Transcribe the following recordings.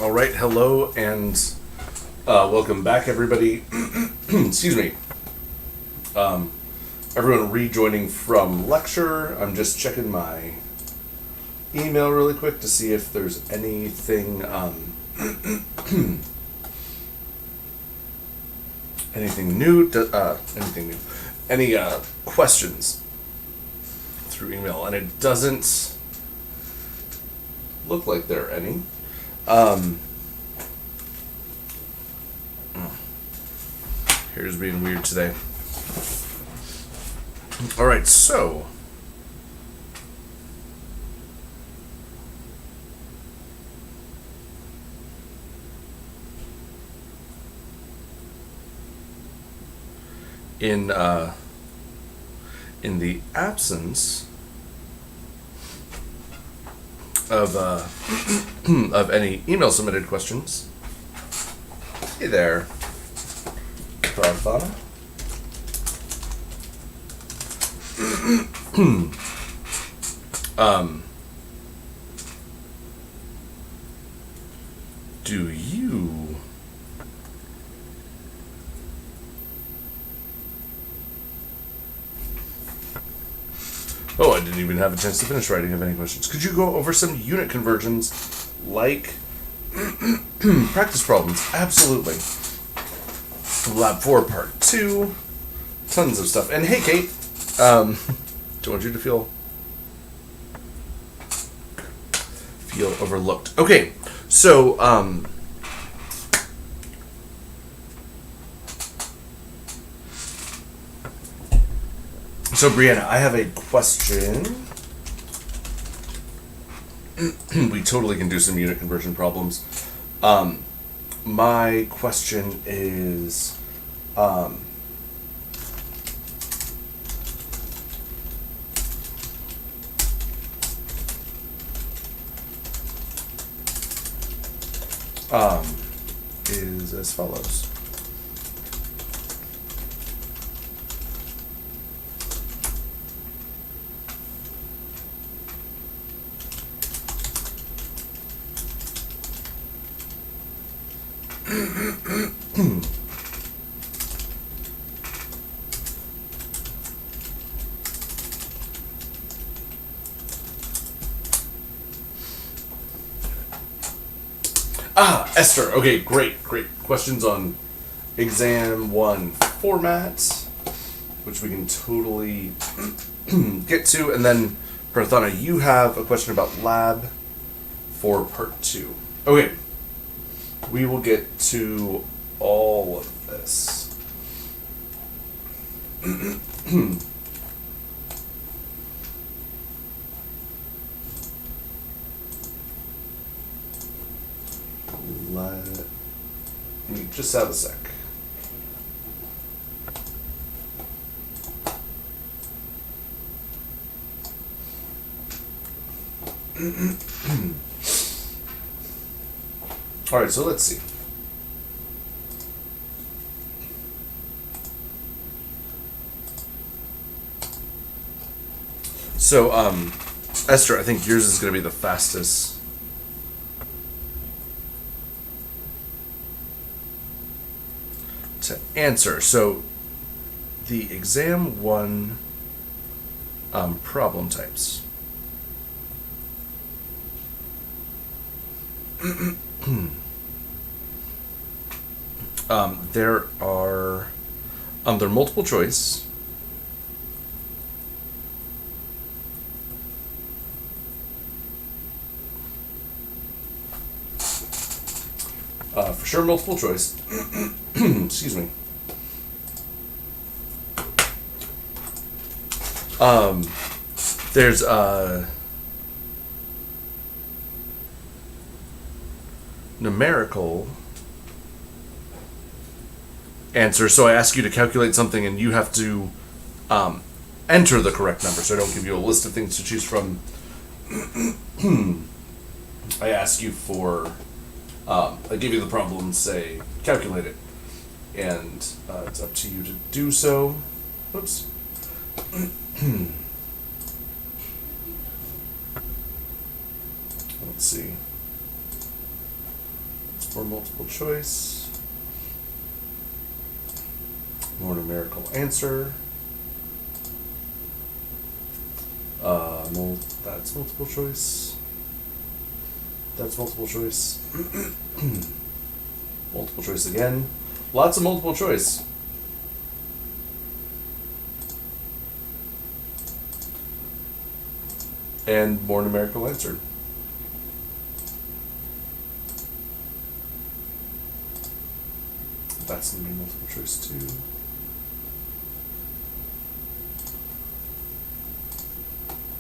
All right, hello and welcome back, everybody. Excuse me. Everyone rejoining from lecture. I'm just checking my email really quick to see if there's anything anything new. Any questions through email, and it doesn't look like there are any. Here's being weird today. All right, so in the absence of of any email submitted questions, hey there, Prathana. Do you I didn't even have a chance to finish writing. Have any questions? Could you go over some unit conversions, like practice problems? Absolutely. Lab 4, Part 2. Tons of stuff. And hey, Kate, don't want you to feel overlooked. Okay, so Brianna, I have a question. We totally can do some unit conversion problems. My question is, is as follows. Esther. Okay, great questions on exam 1 format, which we can totally get to. And then, Prathana, you have a question about lab 4 part 2. Okay, we will get to all of this. Let me just have a sec. All right, so let's see. So, Esther, I think yours is going to be the fastest. To answer. So the exam 1 problem types. There are they're multiple choice. For sure, multiple choice. Excuse me. There's numerical answer. So I ask you to calculate something, and you have to enter the correct number. So I don't give you a list of things to choose from. I ask you for. I give you the problem, say, calculate it, and it's up to you to do so. Whoops. Let's see. More multiple choice. More numerical answer. That's multiple choice. That's multiple choice. Multiple choice again. Lots of multiple choice. And more numerical answer. That's going to be multiple choice too.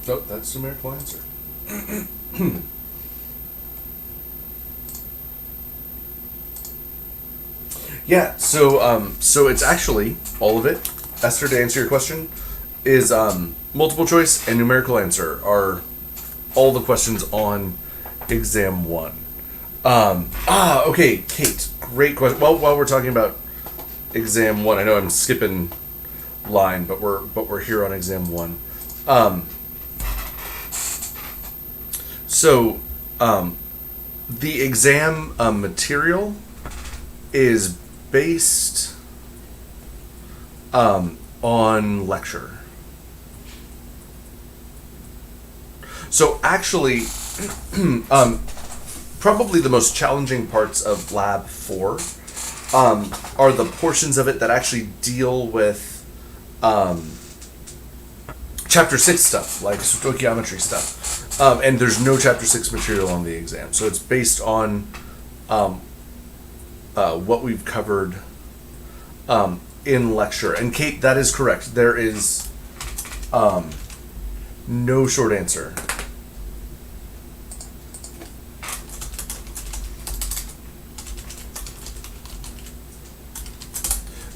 Oh, that's numerical answer. Yeah, so it's actually all of it. Esther, to answer your question, is multiple choice and numerical answer are all the questions on exam 1. Okay, Kate, great question. Well, while we're talking about exam 1, I know I'm skipping line, but we're here on exam 1. So the exam material is based on lecture. So actually, probably the most challenging parts of Lab 4 are the portions of it that actually deal with Chapter 6 stuff, like stoichiometry stuff. And there's no Chapter 6 material on the exam. So it's based on what we've covered in lecture. And Kate, that is correct. There is no short answer.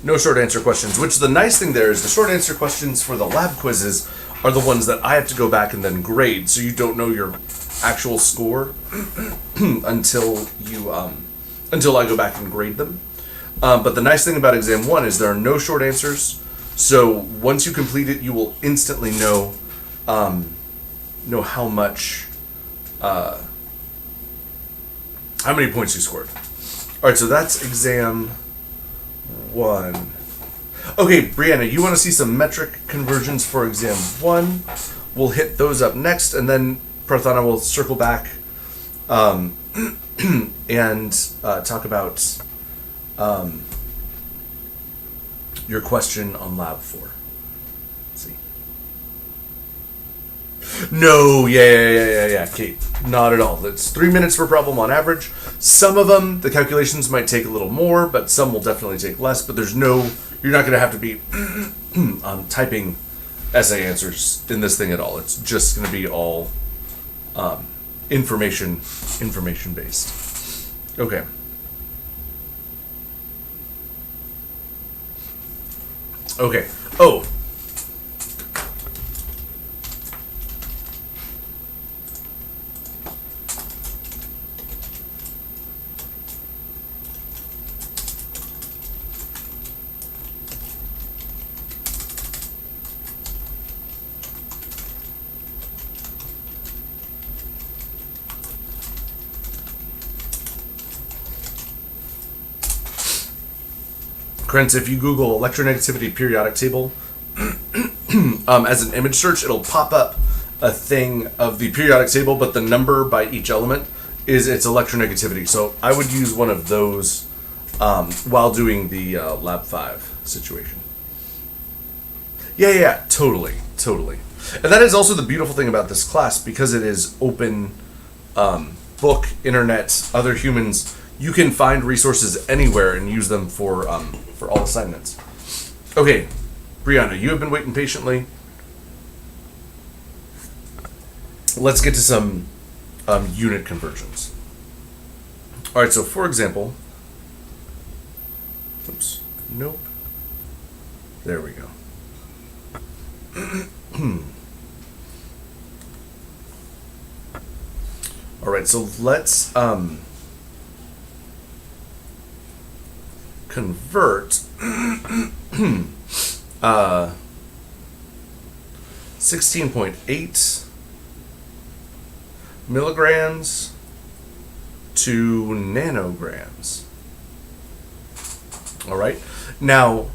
No short answer questions, which the nice thing there is the short answer questions for the lab quizzes are the ones that I have to go back and then grade, so you don't know your actual score until I go back and grade them. But the nice thing about exam 1 is there are no short answers, so once you complete it, you will instantly know how much how many points you scored. All right, so that's exam 1. Okay, Brianna, you want to see some metric conversions for exam 1? We'll hit those up next, and then Prathana will circle back and talk about your question on Lab 4. Let's see. No, yeah, Kate, not at all. It's 3 minutes per problem on average. Some of them, the calculations might take a little more, but some will definitely take less. But you're not going to have to be typing essay answers in this thing at all. It's just going to be all information based. Okay. Okay. Oh. Krentz, if you Google electronegativity periodic table as an image search, it'll pop up a thing of the periodic table, but the number by each element is its electronegativity. So I would use one of those while doing the Lab 5 situation. Yeah, totally. And that is also the beautiful thing about this class, because it is open book, internet, other humans. You can find resources anywhere and use them for all assignments. Okay, Brianna, you have been waiting patiently. Let's get to some unit conversions. All right, so for example, oops, nope. There we go. All right, so let's convert 16.8 milligrams to nanograms. All right. Now,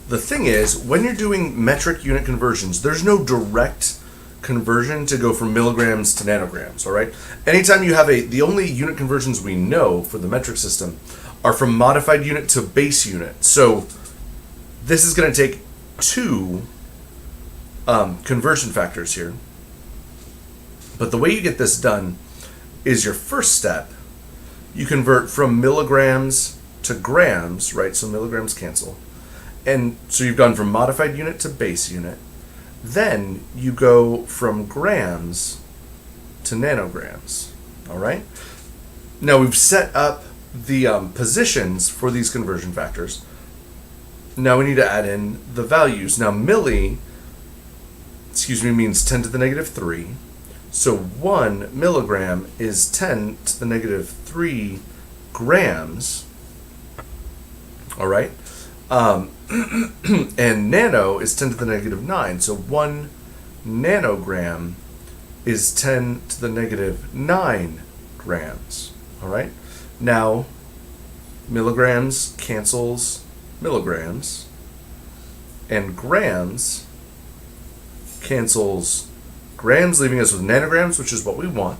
the thing is, when you're doing metric unit conversions, there's no direct conversion to go from milligrams to nanograms. All right. Anytime you have the only unit conversions we know for the metric system are from modified unit to base unit. So this is going to take two conversion factors here. But the way you get this done is your first step, you convert from milligrams to grams, right? So milligrams cancel. And so you've gone from modified unit to base unit. Then you go from grams to nanograms, all right? Now we've set up the positions for these conversion factors. Now we need to add in the values. Now means 10 to the negative 3. So 1 milligram is 10 to the negative 3 grams. All right? And nano is 10 to the negative 9. So 1 nanogram is 10 to the negative 9 grams. All right? Now, milligrams cancels milligrams, and grams cancels grams, leaving us with nanograms, which is what we want.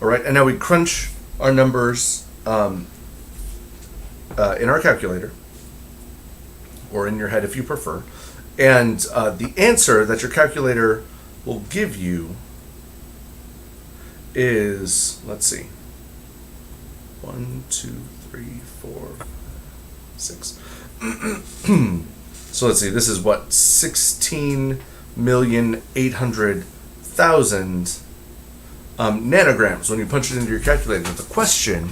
All right, and now we crunch our numbers in our calculator, or in your head if you prefer, and the answer that your calculator will give you is, let's see, 1, 2, 3, 4, 6. So let's see, this is what, 16,800,000 nanograms when you punch it into your calculator. The question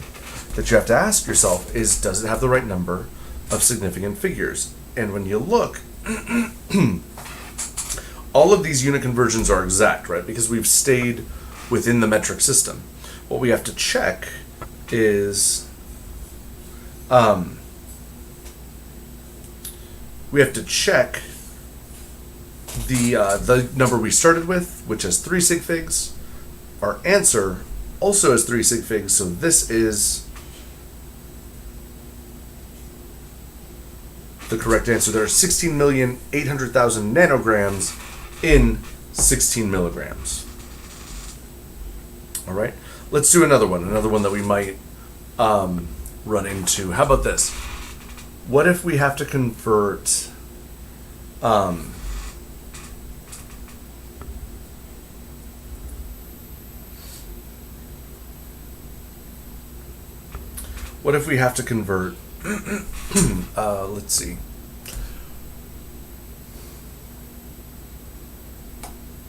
that you have to ask yourself is, does it have the right number of significant figures? And when you look, all of these unit conversions are exact, right? Because we've stayed within the metric system. What we have to check is we have to check the number we started with, which has 3 sig figs. Our answer also has 3 sig figs, so this is the correct answer. There are 16,800,000 nanograms in 16 milligrams. All right, let's do another one that we might run into. How about this? What if we have to convert let's see.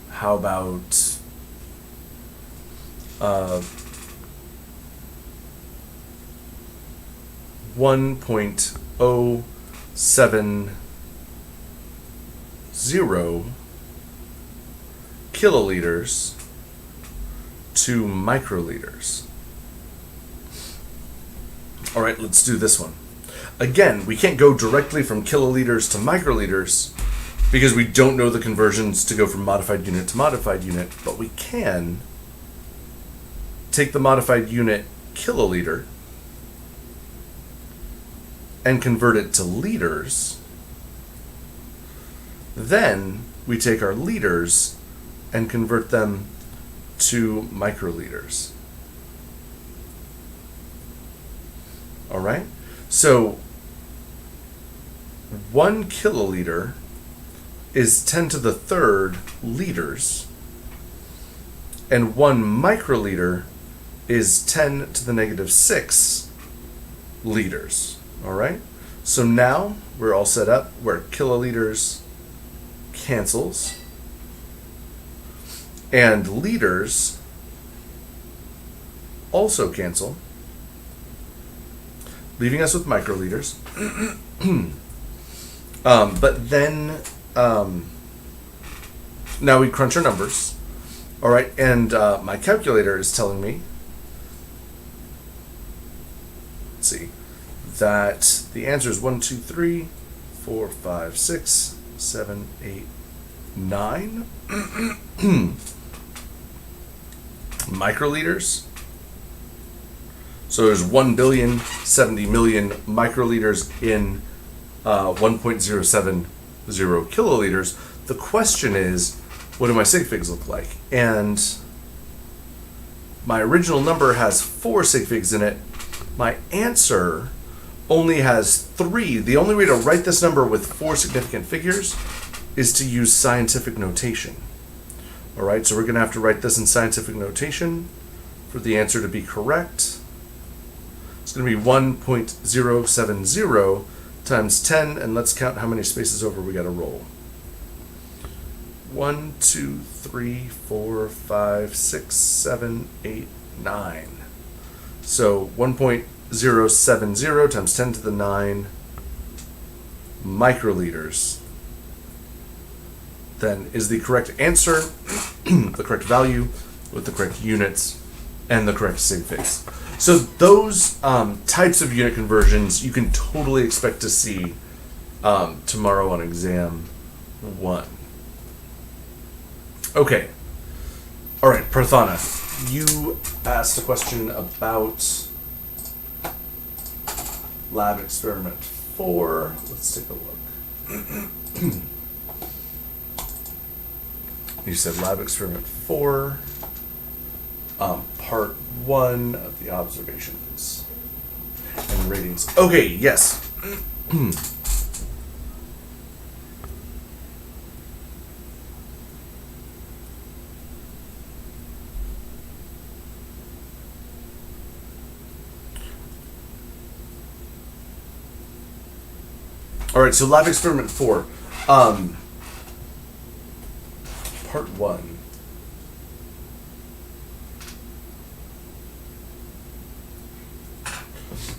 How about 1.070 kiloliters to microliters? All right, let's do this one. Again, we can't go directly from kiloliters to microliters because we don't know the conversions to go from modified unit to modified unit, but we can take the modified unit kiloliter and convert it to liters. Then we take our liters and convert them to microliters. All right? So 1 kiloliter is 10 to the 3rd liters, and 1 microliter is 10 to the negative 6 liters. All right? So now we're all set up where kiloliters cancels and liters also cancel, leaving us with microliters. But then now we crunch our numbers. All right, and my calculator is telling me, let's see, that the answer is 1, 2, 3, 4, 5, 6, 7, 8, 9 microliters So there's 1,070 million microliters in 1.070 kiloliters. The question is, what do my sig figs look like? And my original number has 4 sig figs in it. My answer only has 3. The only way to write this number with 4 significant figures is to use scientific notation. All right, so we're going to have to write this in scientific notation for the answer to be correct. It's going to be 1.070 times 10, and let's count how many spaces over we got to roll. 1, 2, 3, 4, 5, 6, 7, 8, 9. So 1.070 times 10 to the 9 microliters then is the correct answer, the correct value with the correct units and the correct sig figs. So those types of unit conversions you can totally expect to see tomorrow on exam 1. Okay. All right, Prathana, you asked a question about lab experiment 4. Let's take a look. You said lab experiment 4, part 1 of the observations and ratings. Okay, yes. All right, so lab experiment 4, part 1.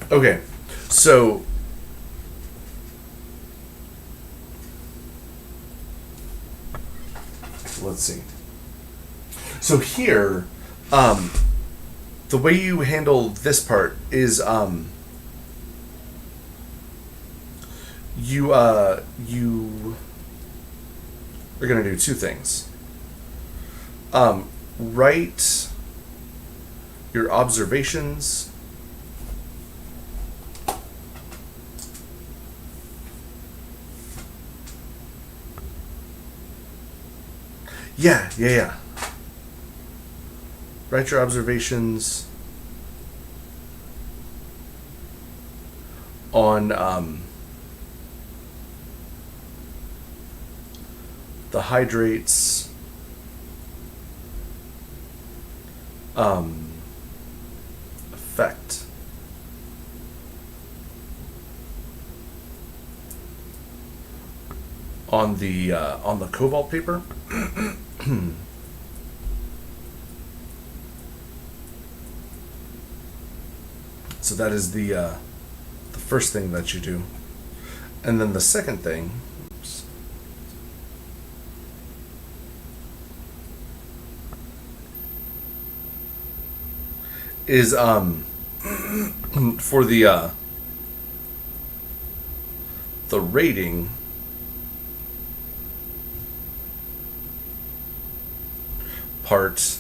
Okay, so let's see. So here, the way you handle this part is you are going to do 2 things. Write your observations Yeah. Write your observations on the hydrates effect on the cobalt paper. So that is the first thing that you do, and then the second thing. Is for the rating part,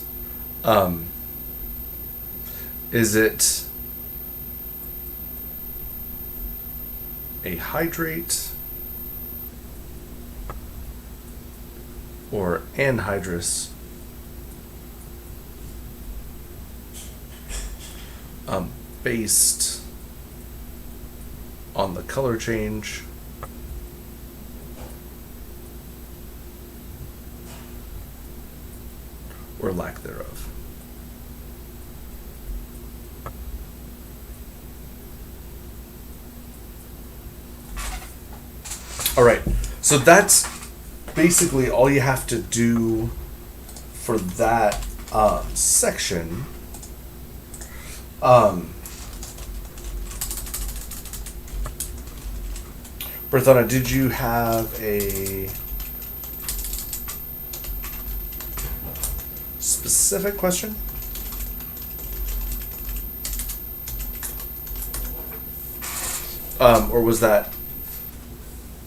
is it a hydrate or anhydrous based on the color change or lack thereof. All right, so that's basically all you have to do for that section. Berthana, did you have a specific question? Or was that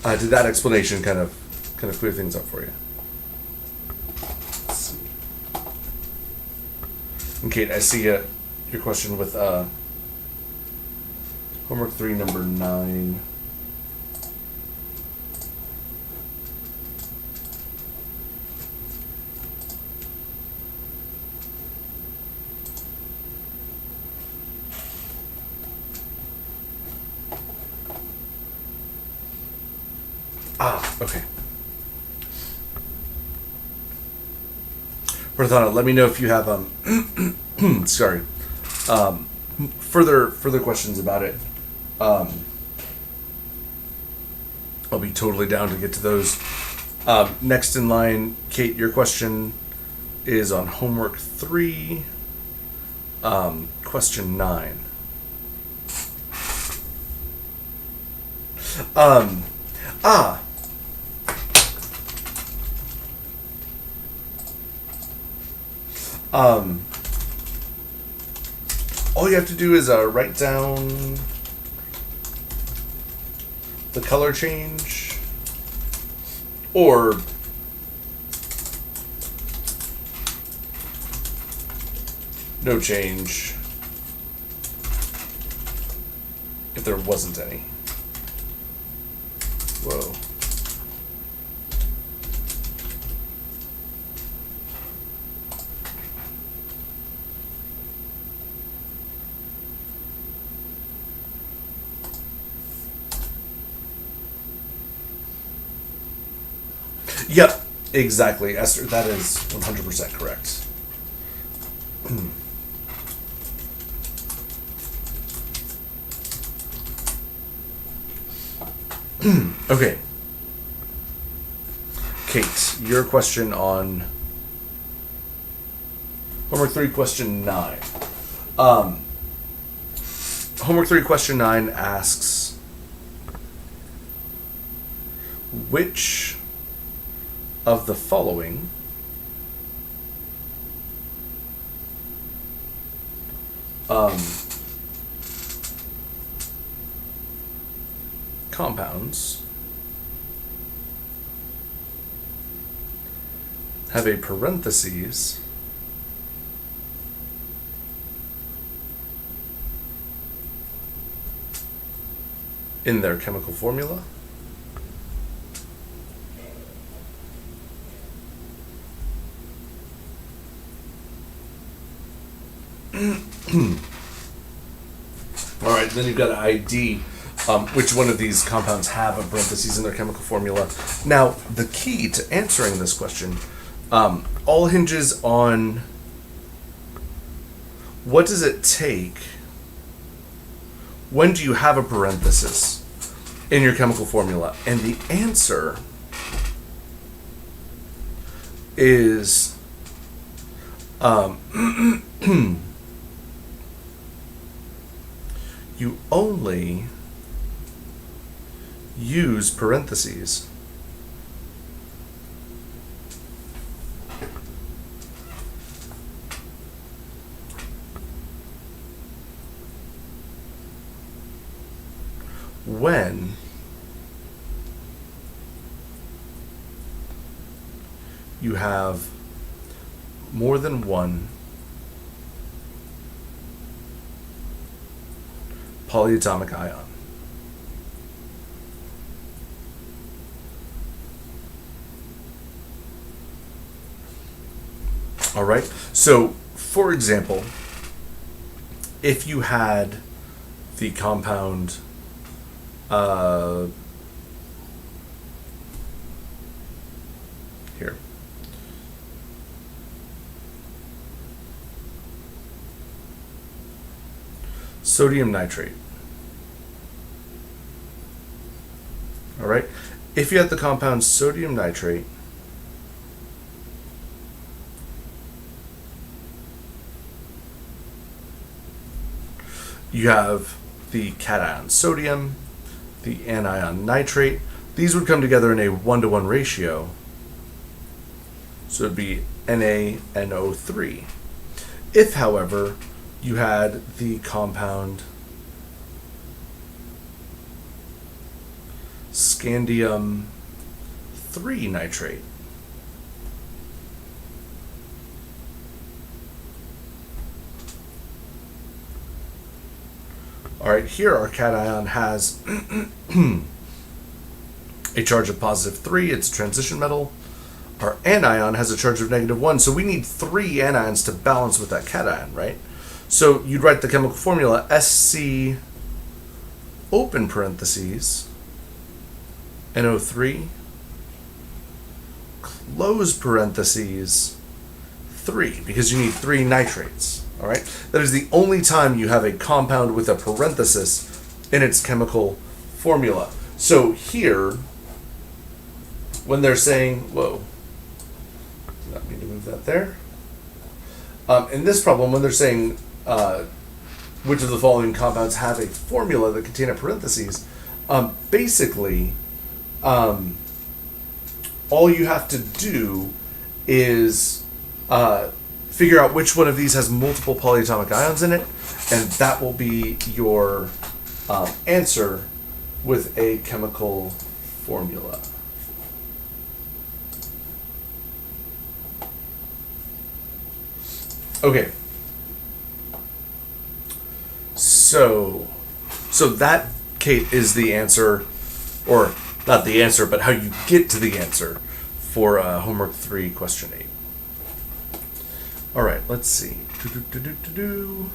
did that explanation kind of clear things up for you? Let's see. And Kate, I see your question with Homework 3, number 9. Okay. Prathana, let me know if you have sorry, further questions about it. I'll be totally down to get to those. Next in line, Kate, your question is on homework 3, question 9. All you have to do is write down the color change, or no change if there wasn't any. Whoa. Yep, exactly, Esther. That is 100% correct. Okay. Kate, your question on homework 3, question 9. Homework 3, question 9 asks, which of the following compounds have a parentheses in their chemical formula? All right, then you've got to ID which one of these compounds have a parentheses in their chemical formula. Now, the key to answering this question all hinges on what does it take, when do you have a parenthesis in your chemical formula? And the answer is you only use parentheses when you have more than one polyatomic ion. All right. So, for example, if you had the compound here. Sodium nitrate. All right. If you have the compound sodium nitrate, you have the cation sodium, the anion nitrate. These would come together in a 1-to-1 ratio. So it'd be NaNO3. If, however, you had the compound scandium 3 nitrate, All right, here our cation has a charge of +3. It's a transition metal. Our anion has a charge of -1, so we need 3 anions to balance with that cation, right? So you'd write the chemical formula SC open parentheses NO3 close parentheses 3, because you need 3 nitrates. All right, that is the only time you have a compound with a parenthesis in its chemical formula. So here, when they're saying, whoa, did not mean to move that there. In this problem, when they're saying which of the following compounds have a formula that contain a parentheses, basically, all you have to do is figure out which one of these has multiple polyatomic ions in it, and that will be your answer with a chemical formula. Okay. So that, Kate, is the answer, or not the answer, but how you get to the answer for homework 3, question 8. All right, let's see. Multiple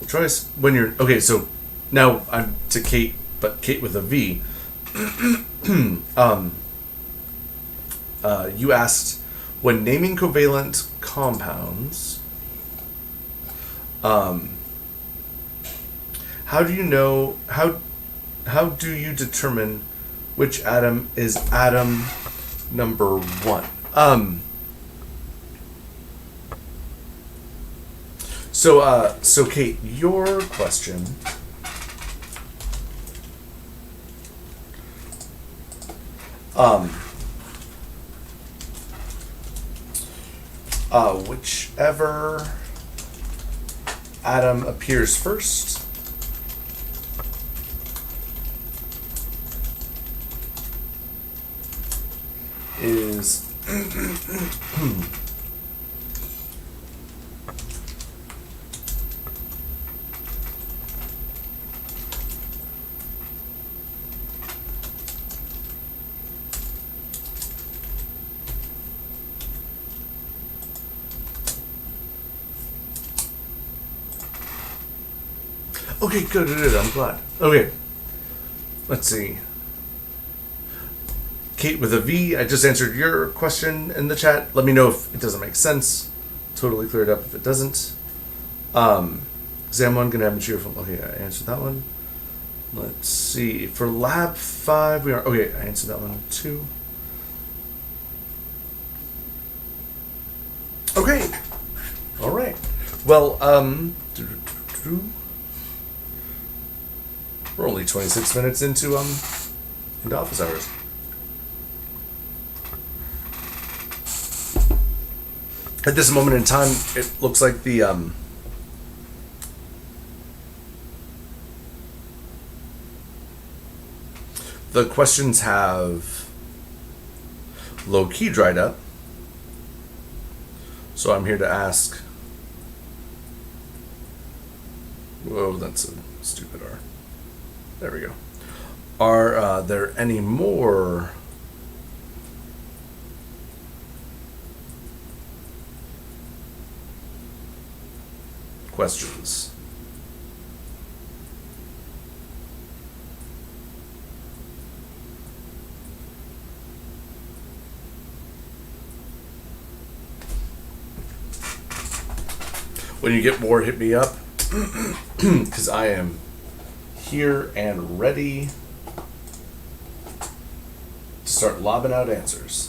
choice. When you're okay, so now I'm to Kate, but Kate with a V. You asked, when naming covalent compounds, how do you know, how do you determine which atom is atom number 1? So Kate, your question whichever atom appears first is okay, good, I'm glad. Okay, let's see. Kate with a V, I just answered your question in the chat. Let me know if it doesn't make sense. Totally clear it up if it doesn't. Exam 1, gonna have material from, okay, I answered that one. Let's see, for lab 5, we are, okay, I answered that one too. Okay, all right. Well, we're only 26 minutes into office hours. At this moment in time, it looks like the questions have low-key dried up. So I'm here to ask, whoa, that's a stupid R. There we go. Are there any more questions? When you get more, hit me up, because I am here and ready to start lobbing out answers.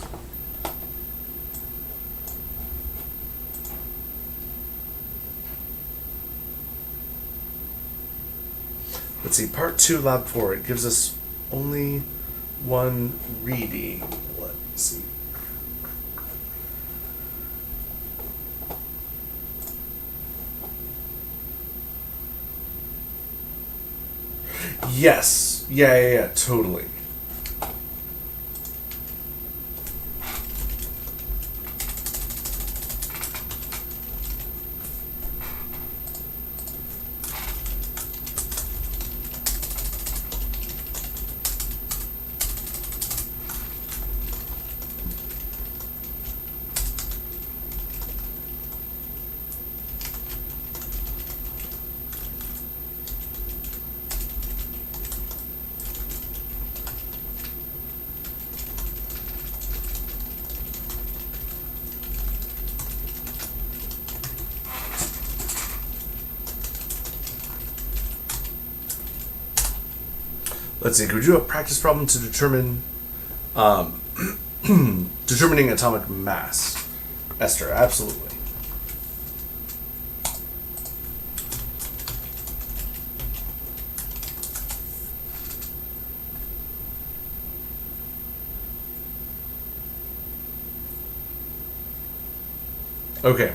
Let's see, part 2, lab 4. It gives us only one reading. Let's see. Yes. Yeah, totally. let's see, could you do a practice problem to determine determining atomic mass? Esther, absolutely. Okay.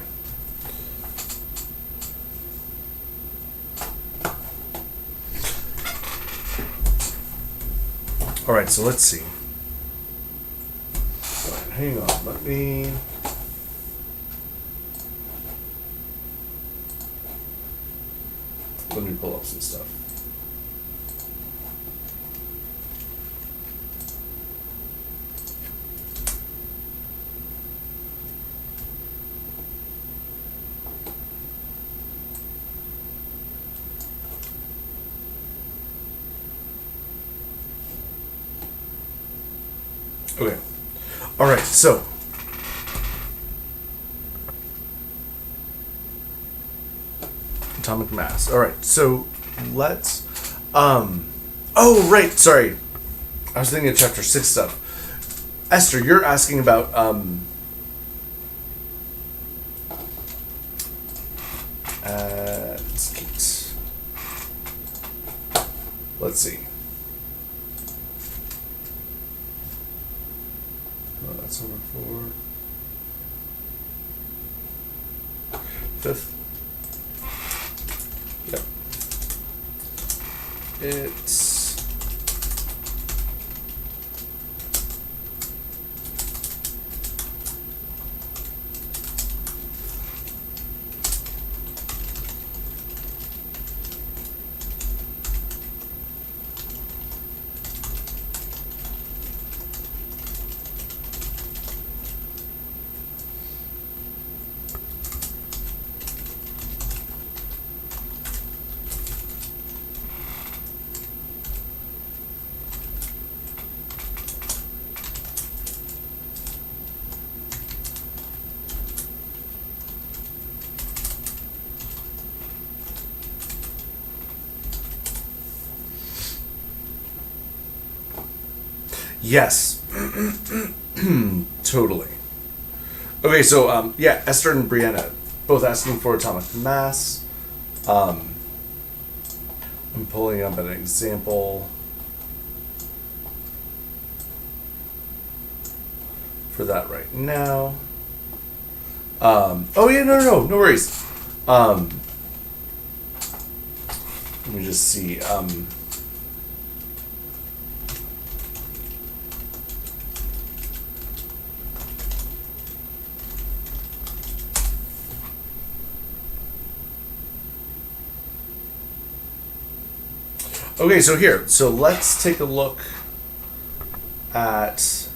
All right, so let's see. All right, hang on. Let me pull up some stuff. Okay. All right, so atomic mass. All right, so let's oh, right, sorry. I was thinking of chapter 6 stuff. Esther, you're asking about let's see. Oh, that's number 4. 5th. Yep. It's yes. Totally. Okay, so yeah, Esther and Brianna both asking for atomic mass. I'm pulling up an example for that right now. Oh yeah, no worries. Let me just see. Okay, so here, so let's take a look at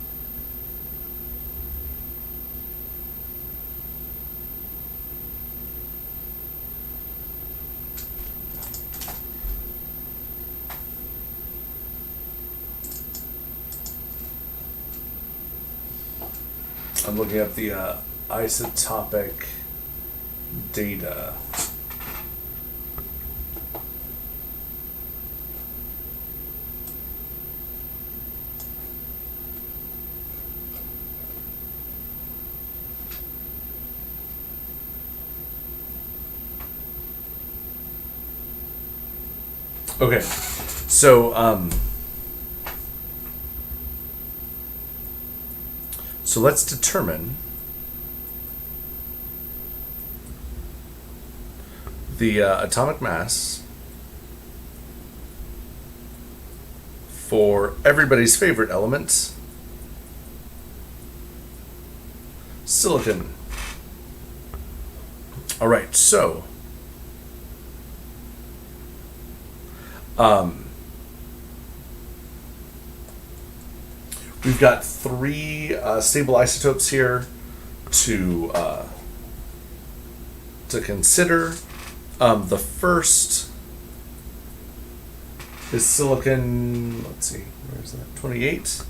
I'm looking up the isotopic data. Okay, so so let's determine the atomic mass for everybody's favorite element, silicon. All right, so we've got 3 stable isotopes here to consider. The first is silicon, let's see, where's that, 28,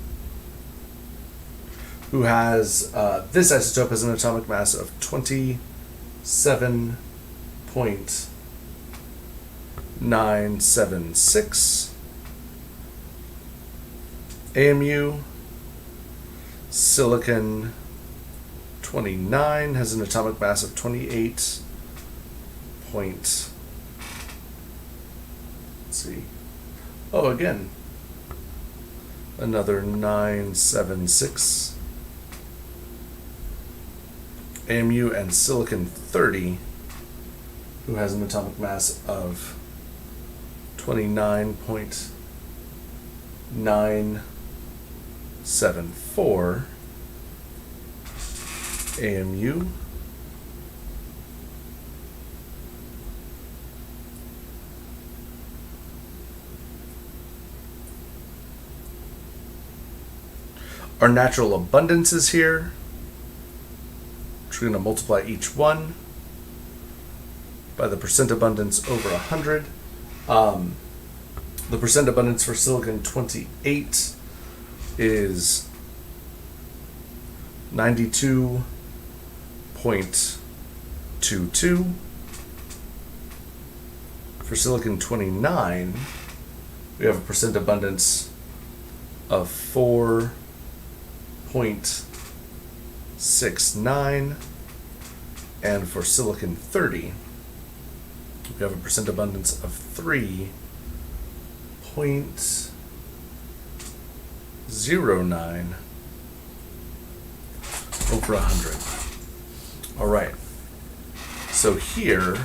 who has, this isotope has an atomic mass of 27.976, AMU, silicon 29 has an atomic mass of 28 point, let's see, oh, again, another 976. AMU and silicon 30, who has an atomic mass of 29.974. AMU. Our natural abundances here, which we're going to multiply each one by the percent abundance over 100. The percent abundance for silicon 28 is 92.22. For silicon 29, we have a percent abundance of 4.69, and for silicon 30, we have a percent abundance of 3.09 over 100. All right. So here,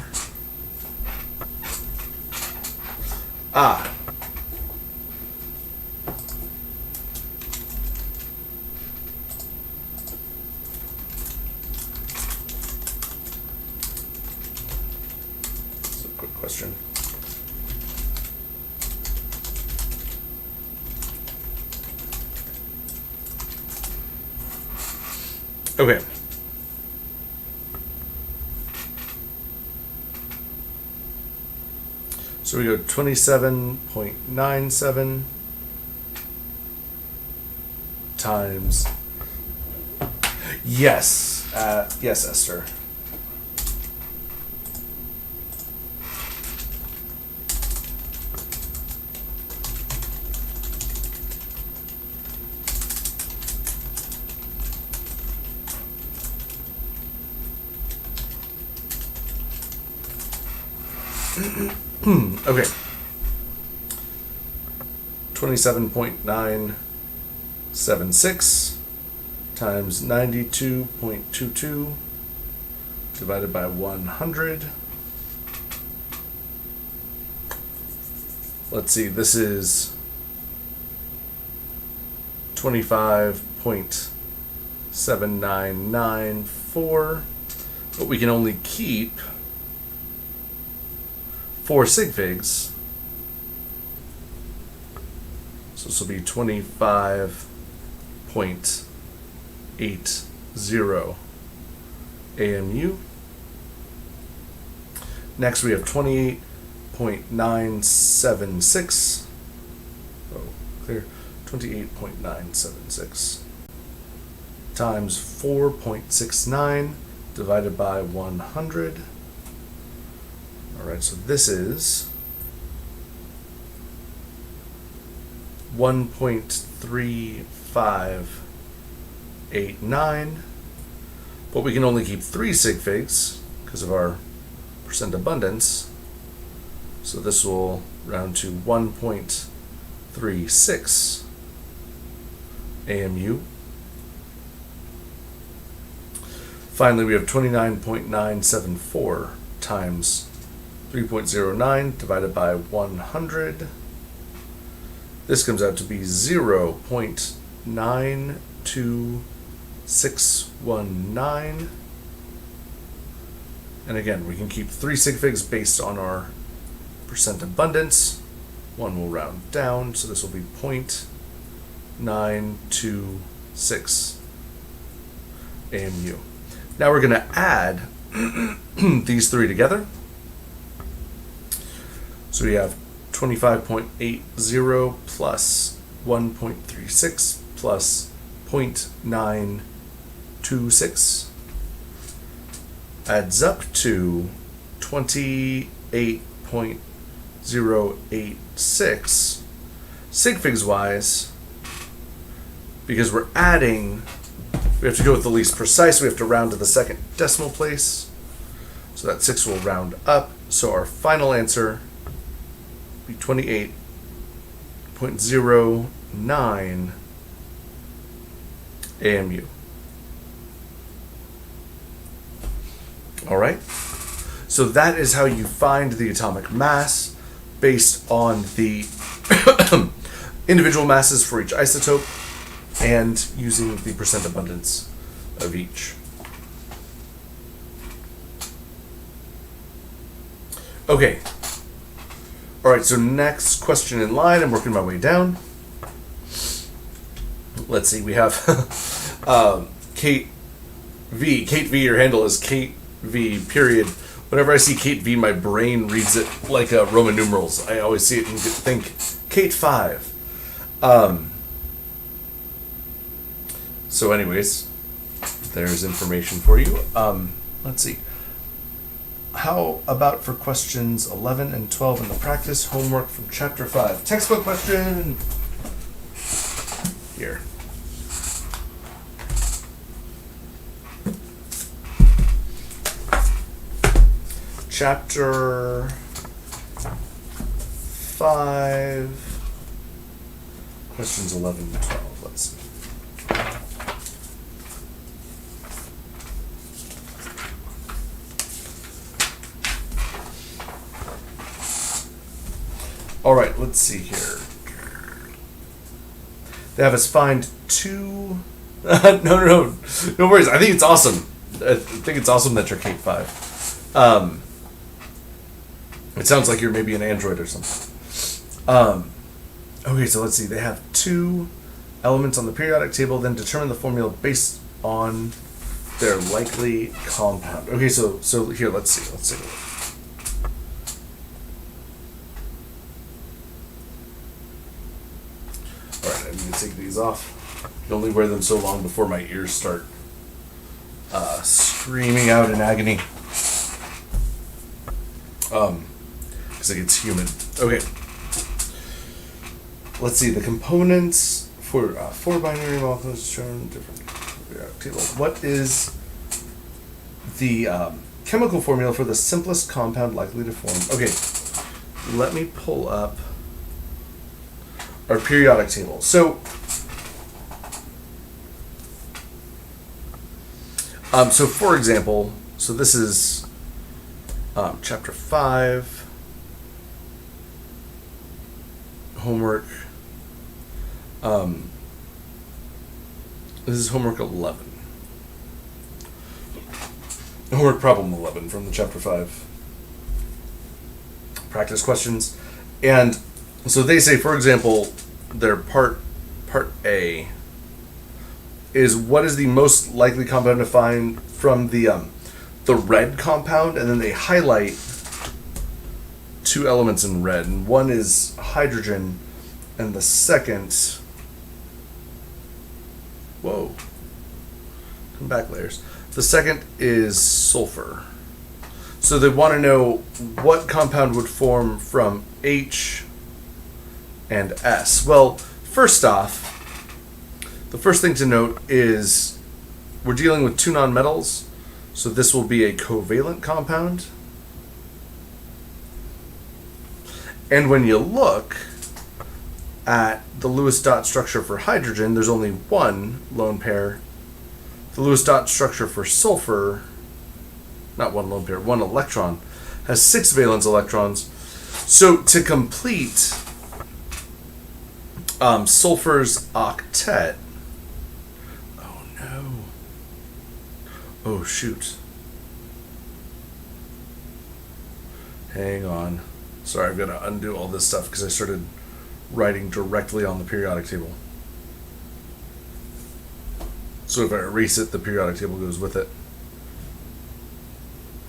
that's a quick question. Okay. So we go 27.97 times. Yes. Yes, Esther. Okay. 27.976 times 92.22 divided by 100. Let's see, this is 25.7994, but we can only keep 4 sig figs. So this will be 25.80 AMU. Next we have 28.976. Oh, clear. 28.976 times 4.69 divided by 100. All right, so this is 1.3589, but we can only keep 3 sig figs because of our percent abundance. So this will round to 1.36 AMU. Finally, we have 29.974 times 3.09 divided by 100. This comes out to be 0.92619. And again, we can keep 3 sig figs based on our percent abundance. One will round down, so this will be 0.926 AMU. Now we're going to add these 3 together. So we have 25.80 plus 1.36 plus 0.926 adds up to 28.086. Sig figs wise, because we're adding, we have to go with the least precise. We have to round to the second decimal place. So that 6 will round up. So our final answer will be 28.09 AMU. All right. So that is how you find the atomic mass based on the individual masses for each isotope and using the percent abundance of each. Okay. All right, so next question in line, I'm working my way down. Let's see, we have Kate V. Kate V, your handle is Kate V, period. Whenever I see Kate V, my brain reads it like Roman numerals. I always see it and think, Kate 5. So anyways, there's information for you. Let's see. How about for questions 11 and 12 in the practice homework from chapter 5? Textbook question. Here. Chapter 5, questions 11 and 12. Let's see. All right, let's see here. They have us find two. No worries. I think it's awesome. I think it's awesome that you're Kate 5. It sounds like you're maybe an android or something. Okay, so let's see. They have two elements on the periodic table, then determine the formula based on their likely compound. Okay, so here, let's see. Let's take a look. All right, I need to take these off. I can only wear them so long before my ears start screaming out in agony. Because it gets humid. Okay. Let's see, the components for 4 binary molecules shown different periodic table. What is the chemical formula for the simplest compound likely to form? Okay, let me pull up our periodic table. So for example, so this is chapter 5, homework. This is homework 11. Homework problem 11 from the chapter 5 practice questions. And so they say, for example, their part A is what is the most likely compound to find from the red compound, and then they highlight two elements in red, and one is hydrogen, and the second, whoa, come back layers. The second is sulfur. So they want to know what compound would form from H and S. Well, first off, the first thing to note is we're dealing with two nonmetals, so this will be a covalent compound. And when you look at the Lewis dot structure for hydrogen, there's only one lone pair. The Lewis dot structure for sulfur, not one lone pair, one electron, has 6 valence electrons. So to complete sulfur's octet, oh no, oh shoot, hang on. Sorry, I've got to undo all this stuff because I started writing directly on the periodic table. So if I erase it, the periodic table goes with it.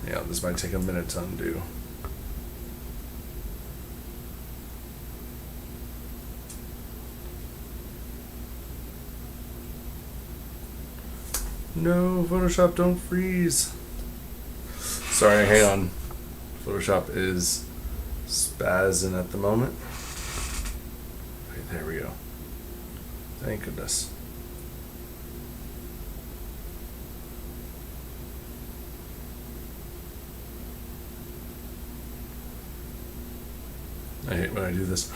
Yeah, this might take a minute to undo. No, Photoshop, don't freeze. Sorry, hang on. Photoshop is spazzing at the moment. Okay, there we go. Thank goodness. I hate when I do this.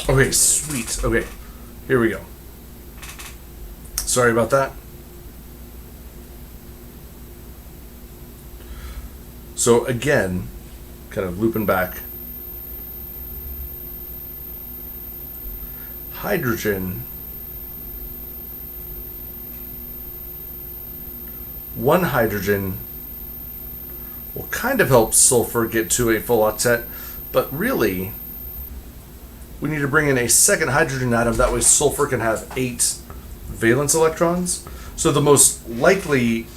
Okay, sweet. Okay, here we go. Sorry about that. So again, kind of looping back. Hydrogen, one hydrogen will kind of help sulfur get to a full octet, but really, we need to bring in a second hydrogen atom. That way sulfur can have 8 valence electrons. So the most likely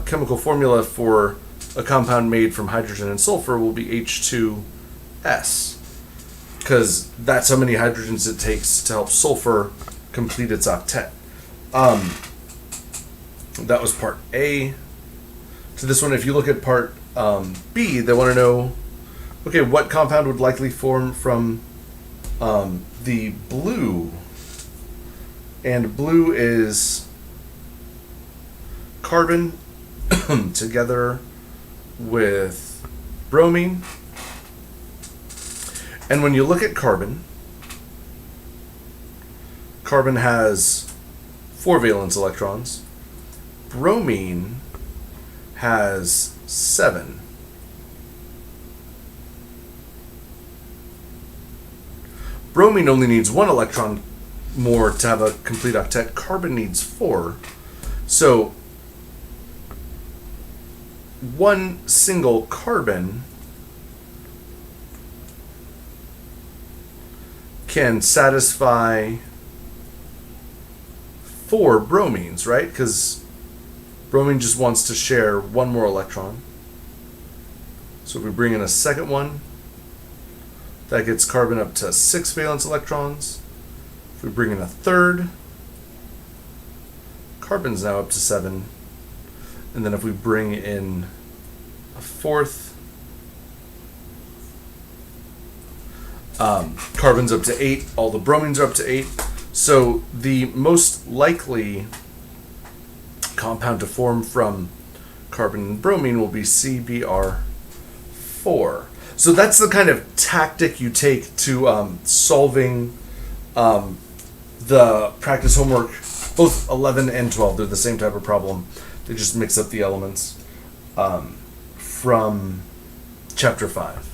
chemical formula for a compound made from hydrogen and sulfur will be H2S, because that's how many hydrogens it takes to help sulfur complete its octet. That was part A. To this one, if you look at part B, they want to know, okay, what compound would likely form from the blue? And blue is carbon together with bromine. And when you look at carbon, carbon has 4 valence electrons. Bromine has 7. Bromine only needs 1 electron more to have a complete octet. Carbon needs 4. So one single carbon can satisfy 4 bromines, right? Because bromine just wants to share 1 more electron. So if we bring in a second one, that gets carbon up to 6 valence electrons. If we bring in a third, carbon's now up to 7. And then if we bring in a fourth, carbon's up to 8. All the bromines are up to 8. So the most likely compound to form from carbon and bromine will be CBr4. So that's the kind of tactic you take to solving the practice homework. Both 11 and 12, they're the same type of problem. They just mix up the elements from chapter 5.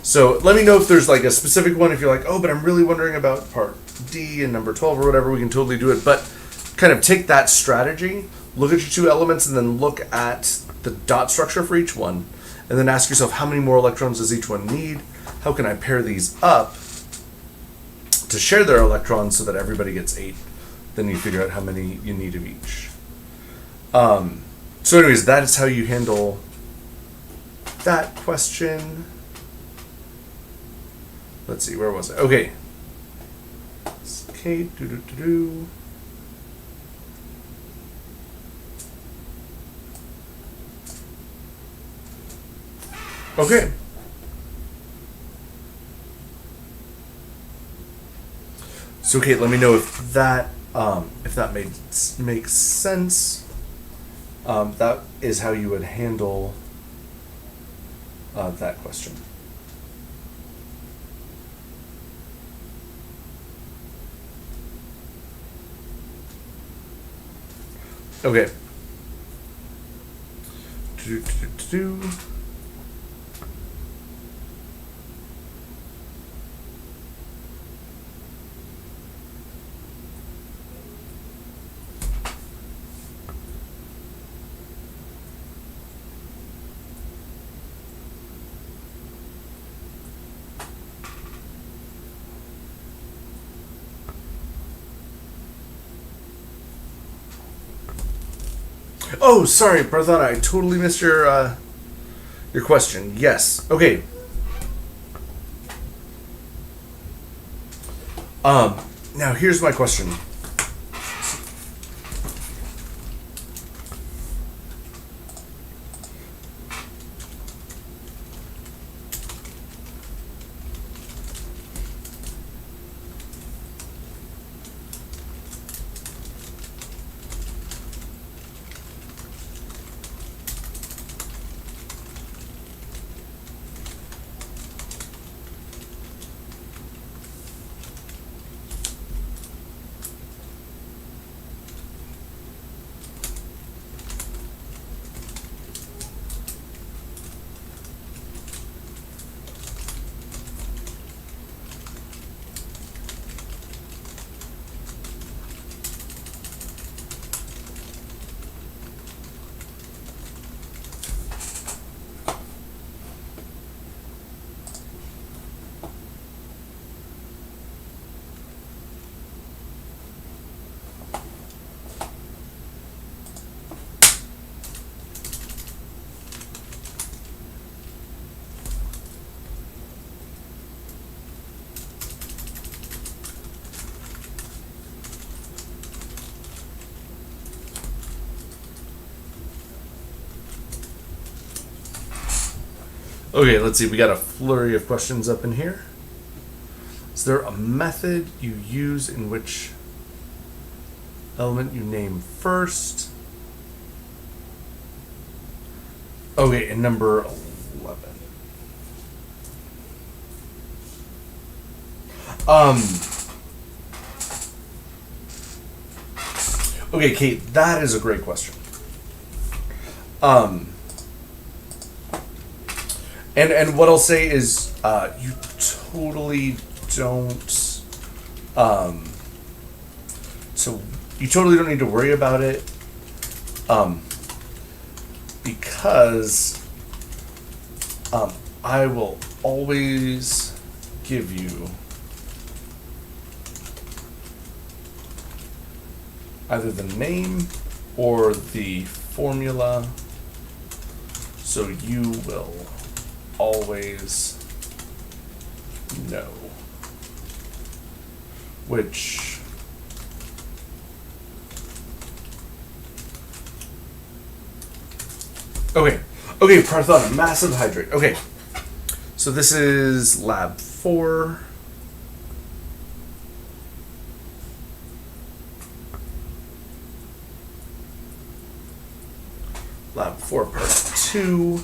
So let me know if there's like a specific one. If you're like, oh, but I'm really wondering about part D and number 12 or whatever, we can totally do it. But kind of take that strategy, look at your 2 elements, and then look at the dot structure for each one. And then ask yourself, how many more electrons does each one need? How can I pair these up to share their electrons so that everybody gets 8? Then you figure out how many you need of each. So anyways, that is how you handle that question. Let's see, where was I? Okay. Okay, Okay. So Kate, let me know if that makes sense. That is how you would handle that question. Okay. Oh, sorry, Prathana, I totally missed your question. Yes. Okay. Now here's my question. Okay, let's see. We got a flurry of questions up in here. Is there a method you use in which element you name first? Okay, and number 11. Okay, Kate, that is a great question. And what I'll say is, you totally don't, so you totally don't need to worry about it, because, I will always give you either the name or the formula, so you will always know which okay, Parthon, massive hydrate. Okay, so this is lab 4. Lab 4, part 2.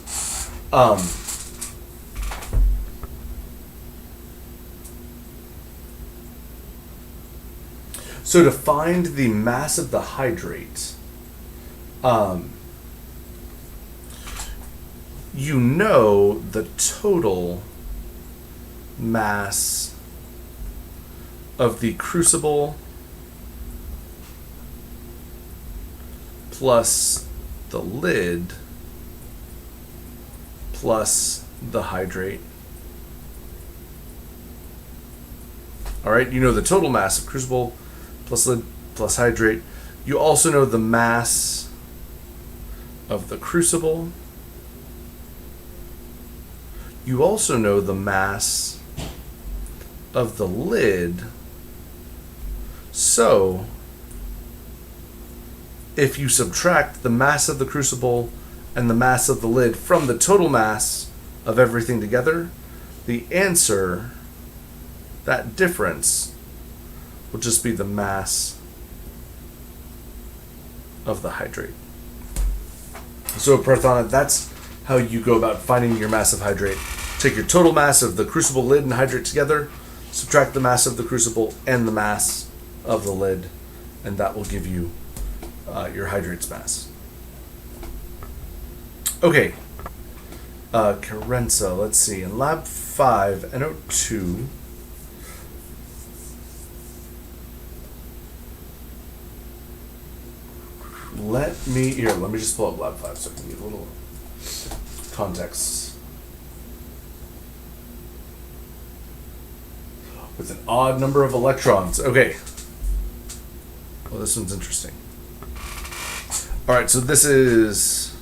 So to find the mass of the hydrate, you know the total mass of the crucible plus the lid plus the hydrate. All right, you know the total mass of crucible plus lid plus hydrate. You also know the mass of the crucible. You also know the mass of the lid. So, if you subtract the mass of the crucible and the mass of the lid from the total mass of everything together, the answer, that difference, will just be the mass of the hydrate. So, Parthana, that's how you go about finding your mass of hydrate. Take your total mass of the crucible, lid, and hydrate together, subtract the mass of the crucible and the mass of the lid, and that will give you your hydrate's mass. Okay, Carenza, let's see. In lab 5, NO2, let me just pull up lab 5 so I can get a little context. With an odd number of electrons. Okay. Well, this one's interesting. All right, so this is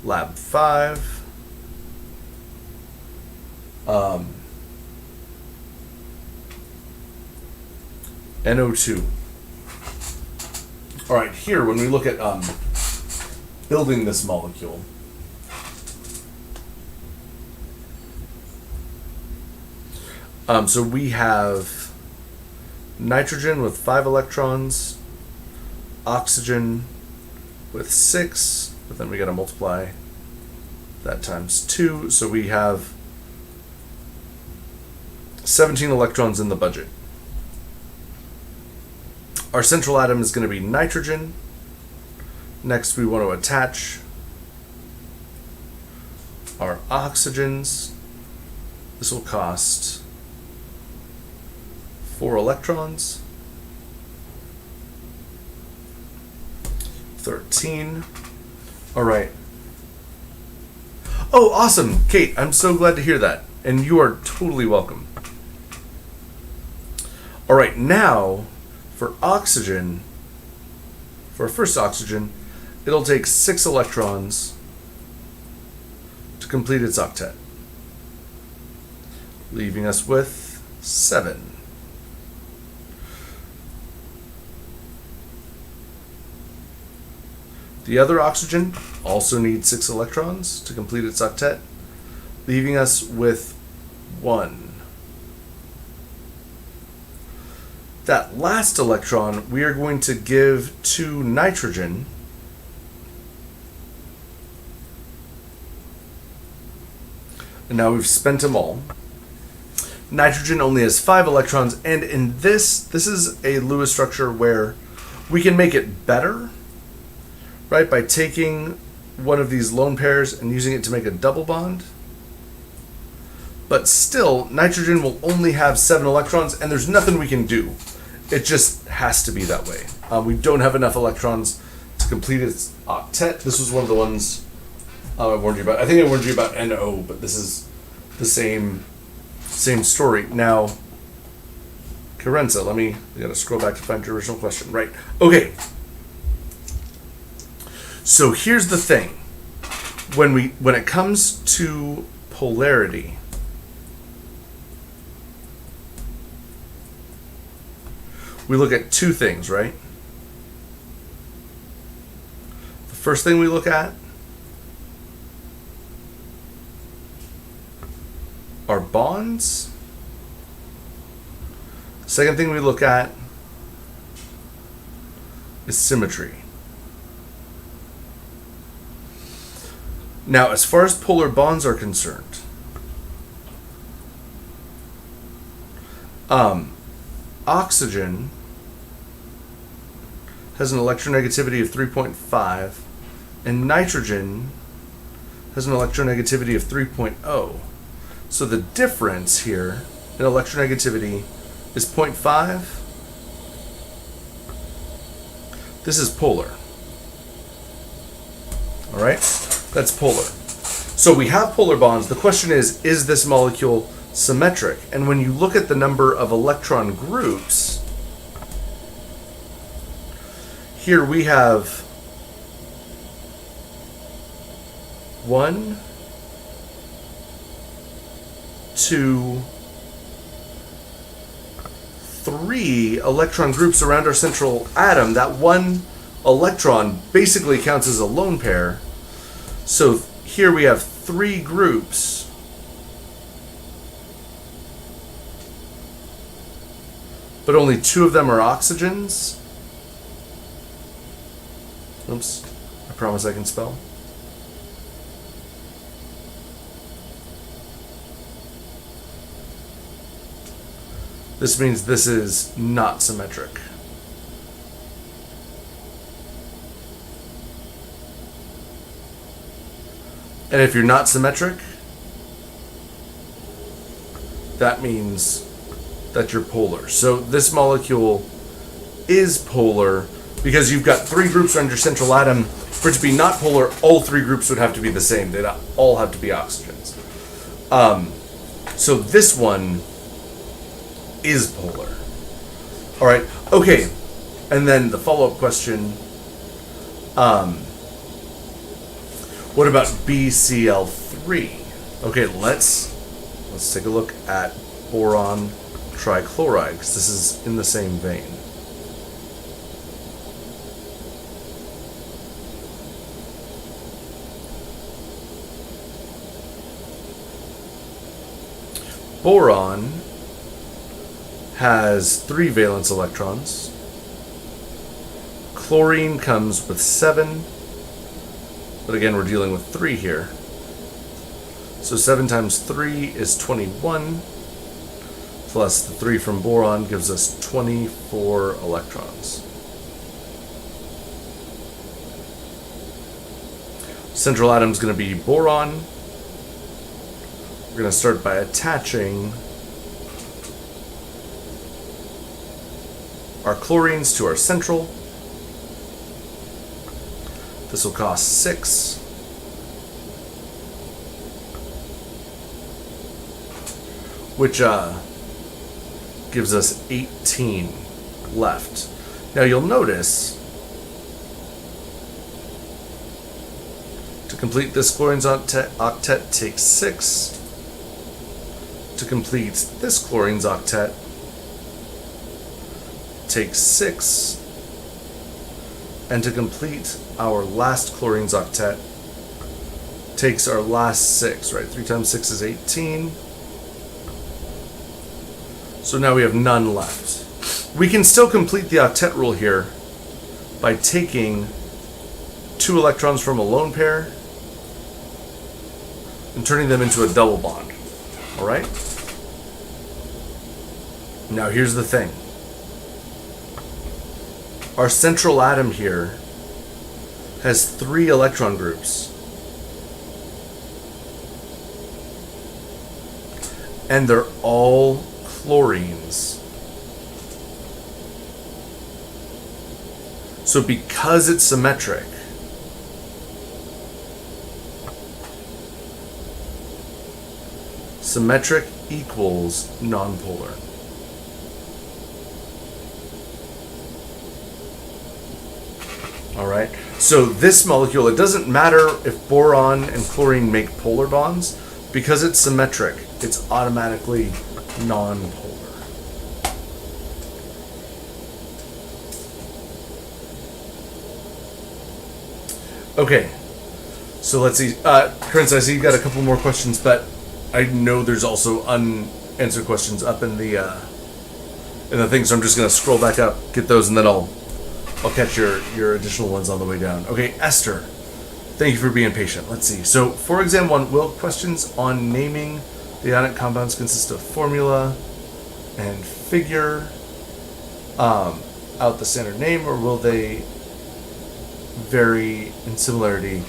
lab 5. NO2. All right, here, when we look at building this molecule, so we have nitrogen with 5 electrons, oxygen with 6, but then we got to multiply that times 2, so we have 17 electrons in the budget. Our central atom is going to be nitrogen. Next, we want to attach our oxygens. This will cost 4 electrons. 13. All right. Oh, awesome. Kate, I'm so glad to hear that. And you are totally welcome. All right, now for oxygen, for our first oxygen, it'll take 6 electrons to complete its octet, leaving us with 7. The other oxygen also needs 6 electrons to complete its octet, leaving us with 1. That last electron we are going to give to nitrogen. And now we've spent them all. Nitrogen only has 5 electrons, and in this is a Lewis structure where we can make it better, right, by taking one of these lone pairs and using it to make a double bond. But still, nitrogen will only have 7 electrons, and there's nothing we can do. It just has to be that way. We don't have enough electrons to complete its octet. This was one of the ones I warned you about. I think I warned you about NO, but this is the same story. Now, Carenza, we gotta scroll back to find your original question. Right. Okay. So here's the thing. When it comes to polarity, we look at 2 things, right? The first thing we look at are bonds. Second thing we look at is symmetry. Now, as far as polar bonds are concerned, oxygen has an electronegativity of 3.5, and nitrogen has an electronegativity of 3.0. So the difference here in electronegativity is 0.5. This is polar. All right? That's polar. So we have polar bonds. The question is this molecule symmetric? And when you look at the number of electron groups, here we have 1, 2, 3 electron groups around our central atom. That 1 electron basically counts as a lone pair. So here we have 3 groups. But only 2 of them are oxygens. Oops, I promise I can spell. This means this is not symmetric. And if you're not symmetric, that means that you're polar. So this molecule is polar because you've got 3 groups around your central atom. For it to be not polar, all 3 groups would have to be the same. They'd all have to be oxygens. So this one is polar. All right. Okay. And then the follow-up question. What about BCl3? Okay, let's take a look at boron trichloride, because this is in the same vein. Boron has 3 valence electrons. Chlorine comes with 7. But again, we're dealing with 3 here. So 7 times 3 is 21. Plus the 3 from boron gives us 24 electrons. Central atom is going to be boron. We're going to start by attaching our chlorines to our central. This will cost 6. Which gives us 18 left. Now you'll notice, to complete this chlorine's octet takes 6. To complete this chlorine's octet takes 6. And to complete our last chlorine's octet takes our last 6, right? 3 times 6 is 18. So now we have none left. We can still complete the octet rule here by taking 2 electrons from a lone pair and turning them into a double bond. All right? Now here's the thing. Our central atom here has 3 electron groups. And they're all chlorines. So because it's symmetric, symmetric equals nonpolar. All right. So this molecule, it doesn't matter if boron and chlorine make polar bonds, because it's symmetric, it's automatically nonpolar. Okay, so let's see. Prince, I see you got a couple more questions, but I know there's also unanswered questions up in the thing, so I'm just gonna scroll back up, get those, and then I'll catch your additional ones on the way down. Okay, Esther, thank you for being patient. Let's see. So for exam 1, will questions on naming the ionic compounds consist of formula and figure out the standard name, or will they vary in similarity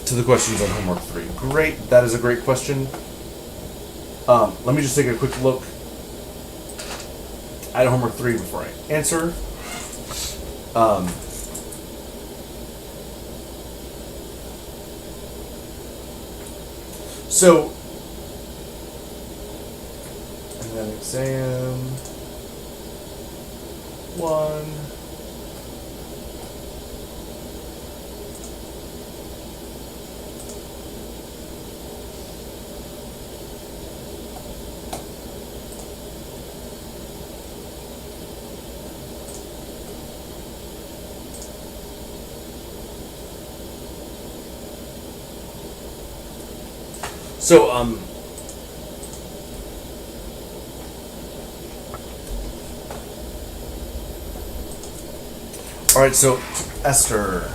to the questions on homework 3? Great, that is a great question. Let me just take a quick look at homework 3 before I answer. So, and then exam 1. So, all right, so Esther.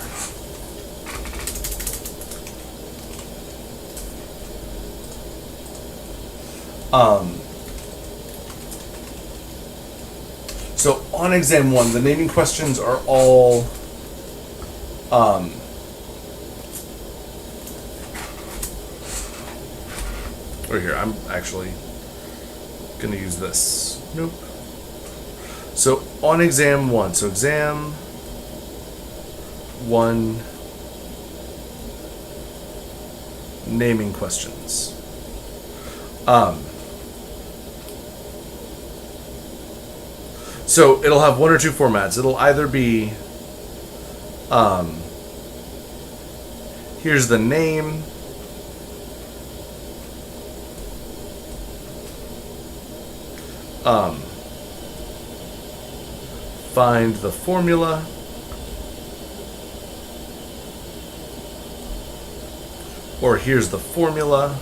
So on exam 1, the naming questions are all, or here, I'm actually going to use this. Nope. So on exam 1, so exam 1 naming questions. So it'll have one or two formats. It'll either be, here's the name, find the formula, or here's the formula,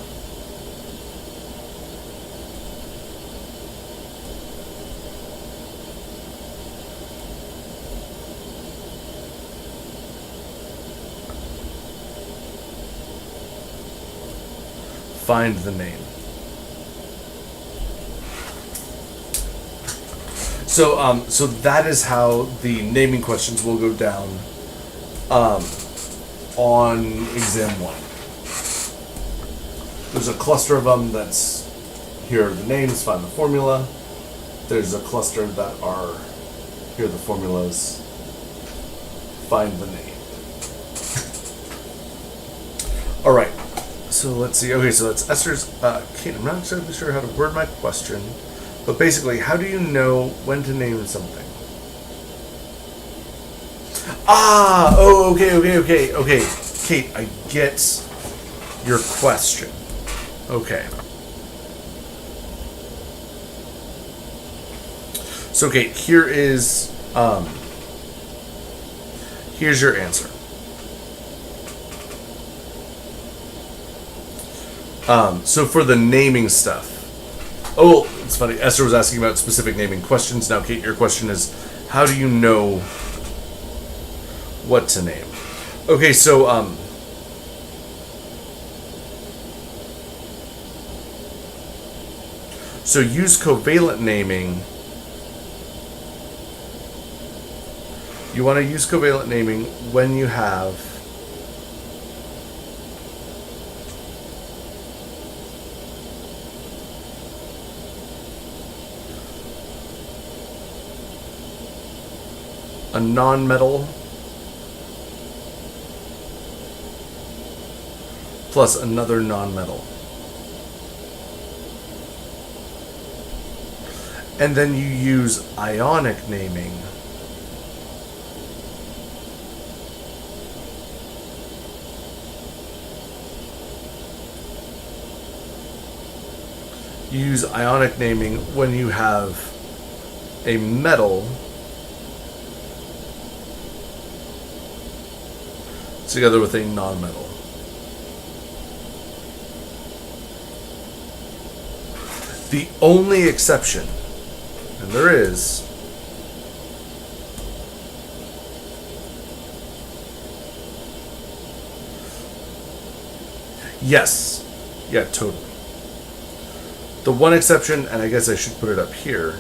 find the name. So that is how the naming questions will go down on exam 1. There's a cluster of them that's, here are the names, find the formula. There's a cluster that are, here are the formulas, find the name. All right, so let's see. Okay, so that's Esther's, Kate, I'm not exactly sure how to word my question. But basically, how do you know when to name something? Okay. Kate, I get your question. Okay. So, Kate, here's your answer. So for the naming stuff. Oh, it's funny. Esther was asking about specific naming questions. Now, Kate, your question is, how do you know what to name? Okay, so use covalent naming. You want to use covalent naming when you have a nonmetal plus another nonmetal. And then you use ionic naming when you have a metal together with a nonmetal. The only exception, and there is, yes, yeah, totally. The one exception, and I guess I should put it up here,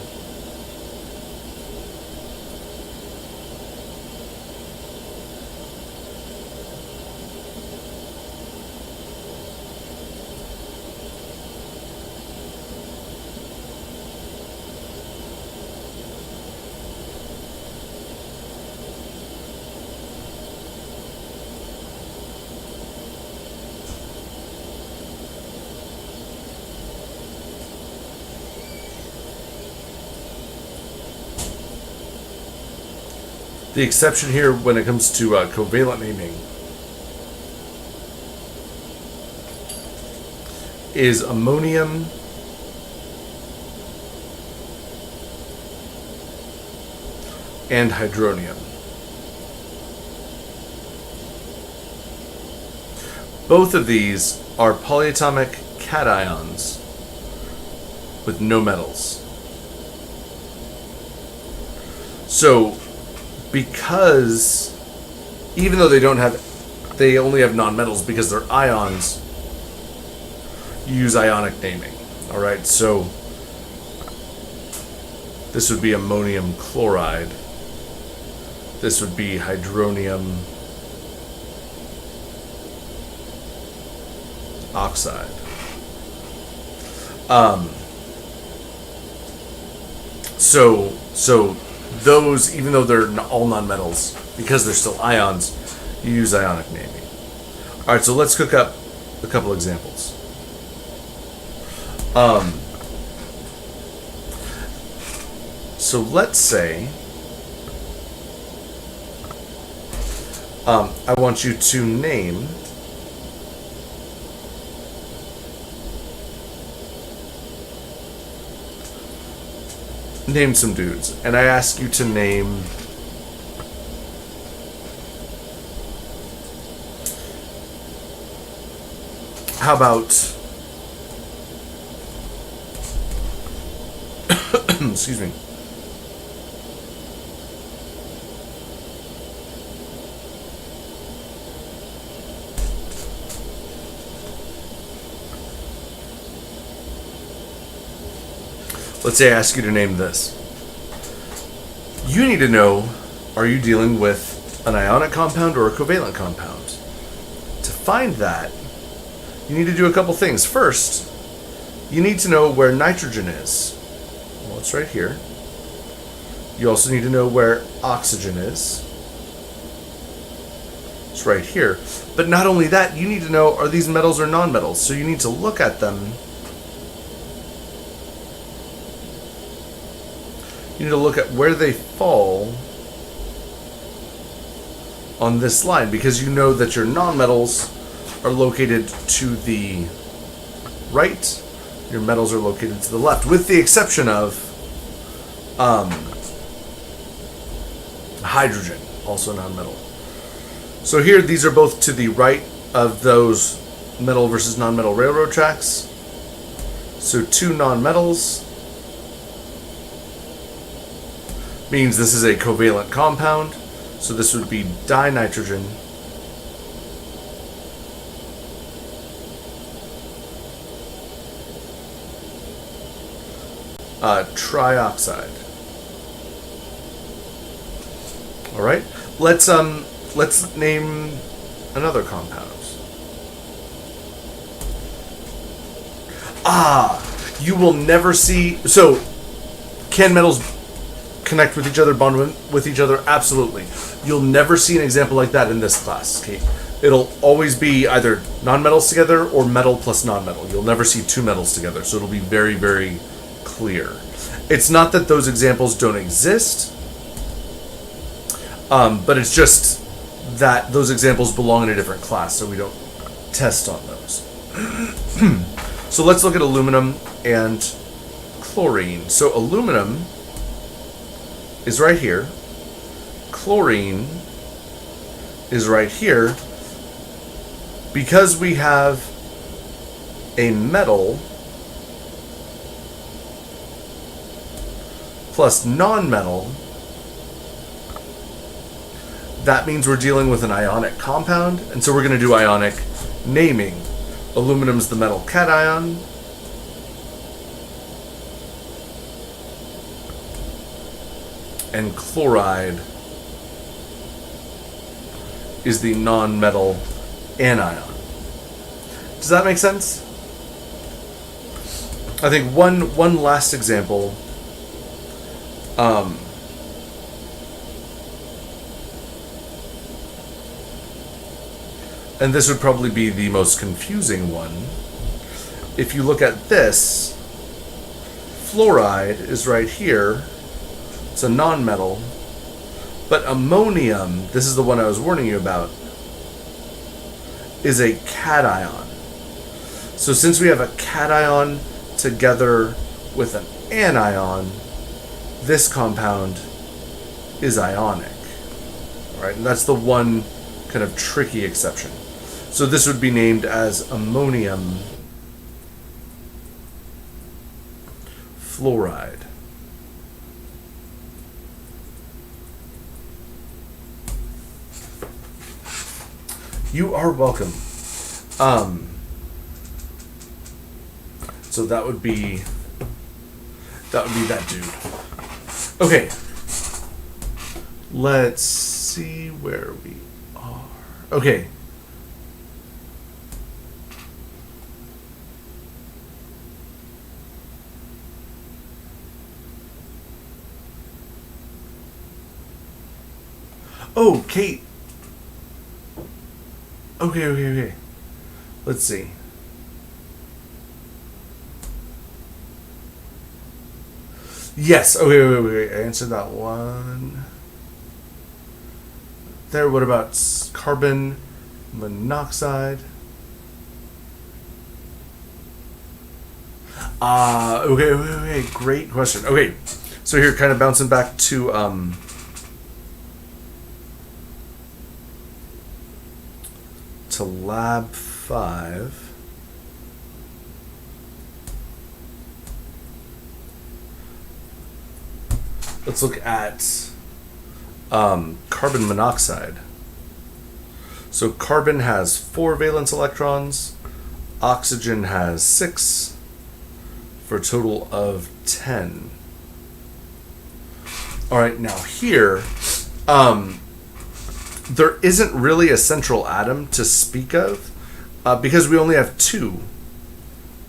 the exception here when it comes to covalent naming is ammonium and hydronium. Both of these are polyatomic cations with no metals. So, because even though they only have nonmetals because they're ions, you use ionic naming. All right, so this would be ammonium chloride. This would be hydronium oxide. So those, even though they're all nonmetals, because they're still ions, you use ionic naming. All right, so let's cook up a couple examples. So let's say I want you to name some dudes, and I ask you to name how about excuse me. Let's say I ask you to name this. You need to know, are you dealing with an ionic compound or a covalent compound? To find that, you need to do a couple things. First, you need to know where nitrogen is. Well, it's right here. You also need to know where oxygen is. It's right here. But not only that, you need to know, are these metals or nonmetals? So you need to look at them. You need to look at where they fall on this line, because you know that your nonmetals are located to the right, your metals are located to the left, with the exception of hydrogen, also a nonmetal. So here, these are both to the right of those metal versus non-metal railroad tracks. So 2 non-metals means this is a covalent compound. So this would be dinitrogen trioxide. All right, let's name another compound. You will never see. So, can metals connect with each other, bond with each other? Absolutely. You'll never see an example like that in this class, Kate. It'll always be either non-metals together or metal plus non-metal. You'll never see 2 metals together, so it'll be very, very clear. It's not that those examples don't exist, but it's just that those examples belong in a different class, so we don't test on those. So let's look at aluminum and chlorine. So aluminum is right here. Chlorine is right here. Because we have a metal plus non-metal, that means we're dealing with an ionic compound, and so we're going to do ionic naming. Aluminum's the metal cation. And chloride is the non-metal anion. Does that make sense? I think one last example. And this would probably be the most confusing one. If you look at this, fluoride is right here. It's a non-metal. But ammonium, this is the one I was warning you about, is a cation. So since we have a cation together with an anion, this compound is ionic. All right, and that's the one kind of tricky exception. So this would be named as ammonium fluoride. You are welcome. So that would be that dude. Okay. Let's see where we are. Okay. Oh, Kate. Okay. Let's see. Yes. Okay. Wait. I answered that one. There. What about carbon monoxide? Okay. Great question. Okay. So here, kind of bouncing back to lab 5. Let's look at carbon monoxide. So carbon has 4 valence electrons, oxygen has 6, for a total of 10. All right, now here, there isn't really a central atom to speak of because we only have 2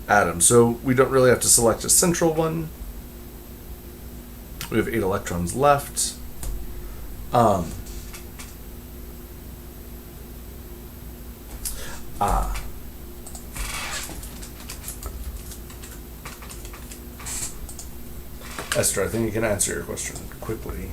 atoms. So we don't really have to select a central one. We have 8 electrons left. Esther, I think you can answer your question quickly.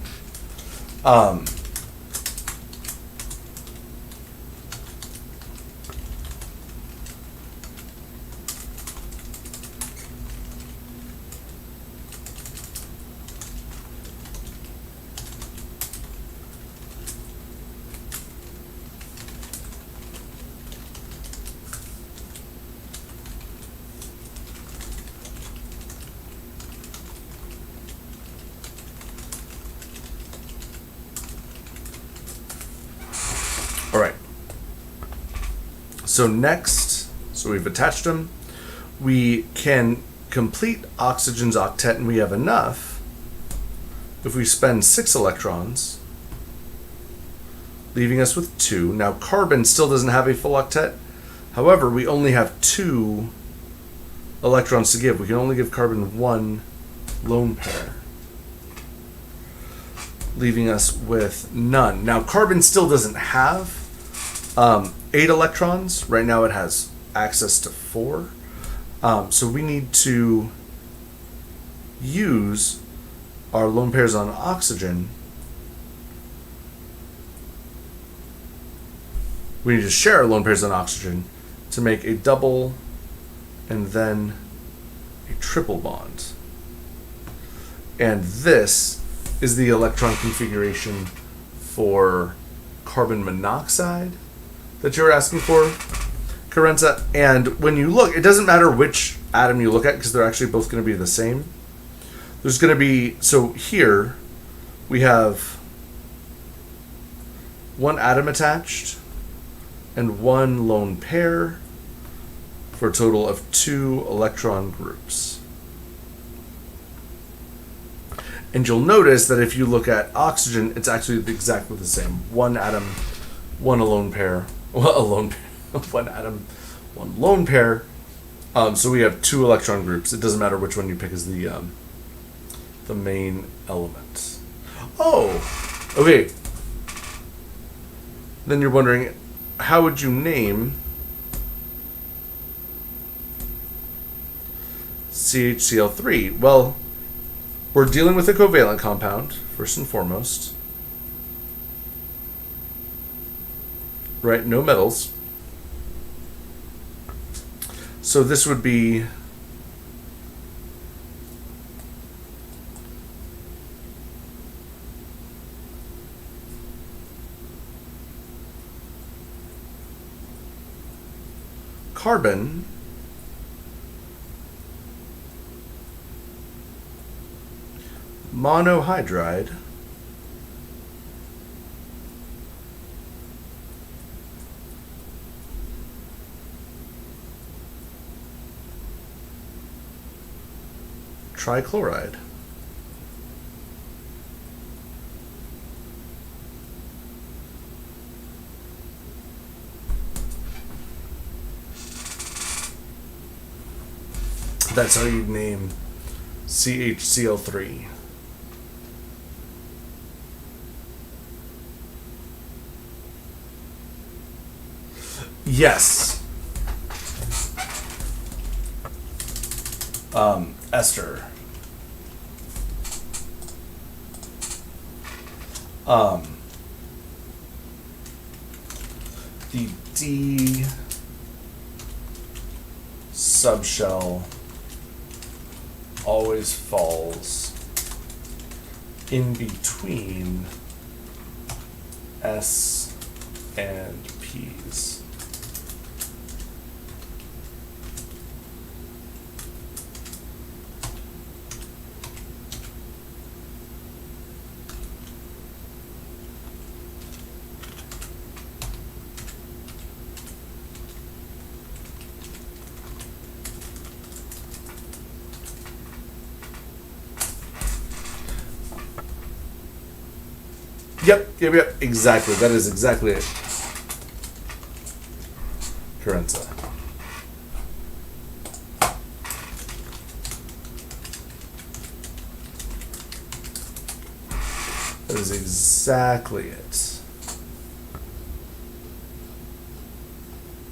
So next, so we've attached them. We can complete oxygen's octet, and we have enough if we spend 6 electrons, leaving us with 2. Now carbon still doesn't have a full octet. However, we only have 2 electrons to give. We can only give carbon 1 lone pair, leaving us with none. Now carbon still doesn't have 8 electrons. Right now it has access to 4. So we need to use our lone pairs on oxygen. We need to share our lone pairs on oxygen to make a double and then a triple bond. And this is the electron configuration for carbon monoxide that you're asking for, Carenza. And when you look, it doesn't matter which atom you look at because they're actually both going to be the same. There's going to be, so here we have 1 atom attached and 1 lone pair for a total of 2 electron groups. And you'll notice that if you look at oxygen, it's actually exactly the same. 1 atom, 1 lone pair, one atom, 1 lone pair. So we have 2 electron groups. It doesn't matter which one you pick as the main element. Oh, okay. Then you're wondering, how would you name CHCl3? Well, we're dealing with a covalent compound, first and foremost. Right, no metals. So this would be carbon monohydride trichloride. That's how you name CHCl3. Yes. Ester. The D subshell always falls in between S and P's. Yep, exactly. That is exactly it. Carenza. That is exactly it.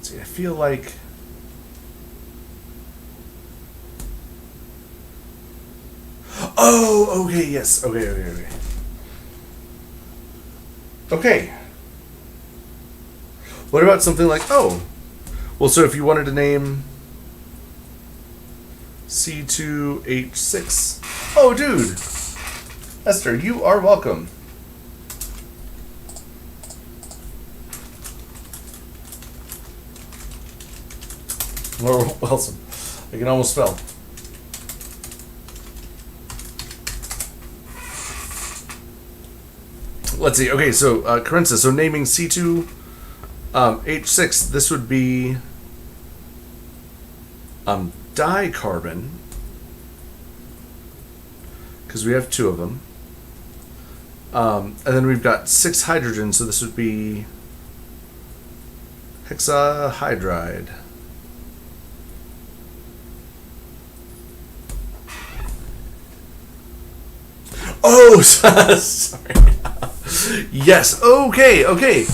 See, I feel like oh, okay, yes. Okay. Okay. What about something like, so if you wanted to name C2H6. Oh, dude. Esther, you are welcome. Oh, Wilson. I can almost spell. Let's see. Okay, so Carenza, so naming C2 H6, this would be dicarbon, because we have 2 of them. And then we've got 6 hydrogen, so this would be hexahydride. Oh, sorry. Yes, okay.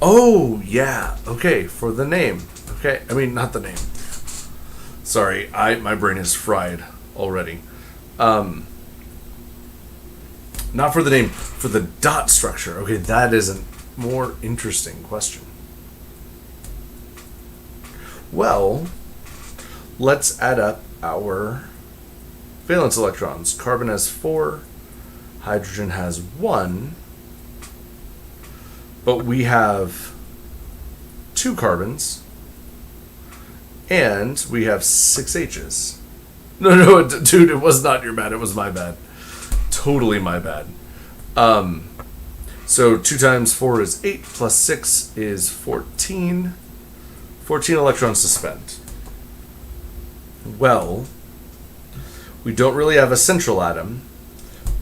Oh, yeah, okay, for the name. Okay, I mean, not the name. Sorry, my brain is fried already. Not for the name, for the dot structure. Okay, that is a more interesting question. Well, let's add up our valence electrons. Carbon has 4, hydrogen has 1, but we have 2 carbons, and we have 6 H's. No, dude, it was not your bad. It was my bad. Totally my bad. So 2 times 4 is 8, plus 6 is 14. 14 electrons to spend. Well, we don't really have a central atom,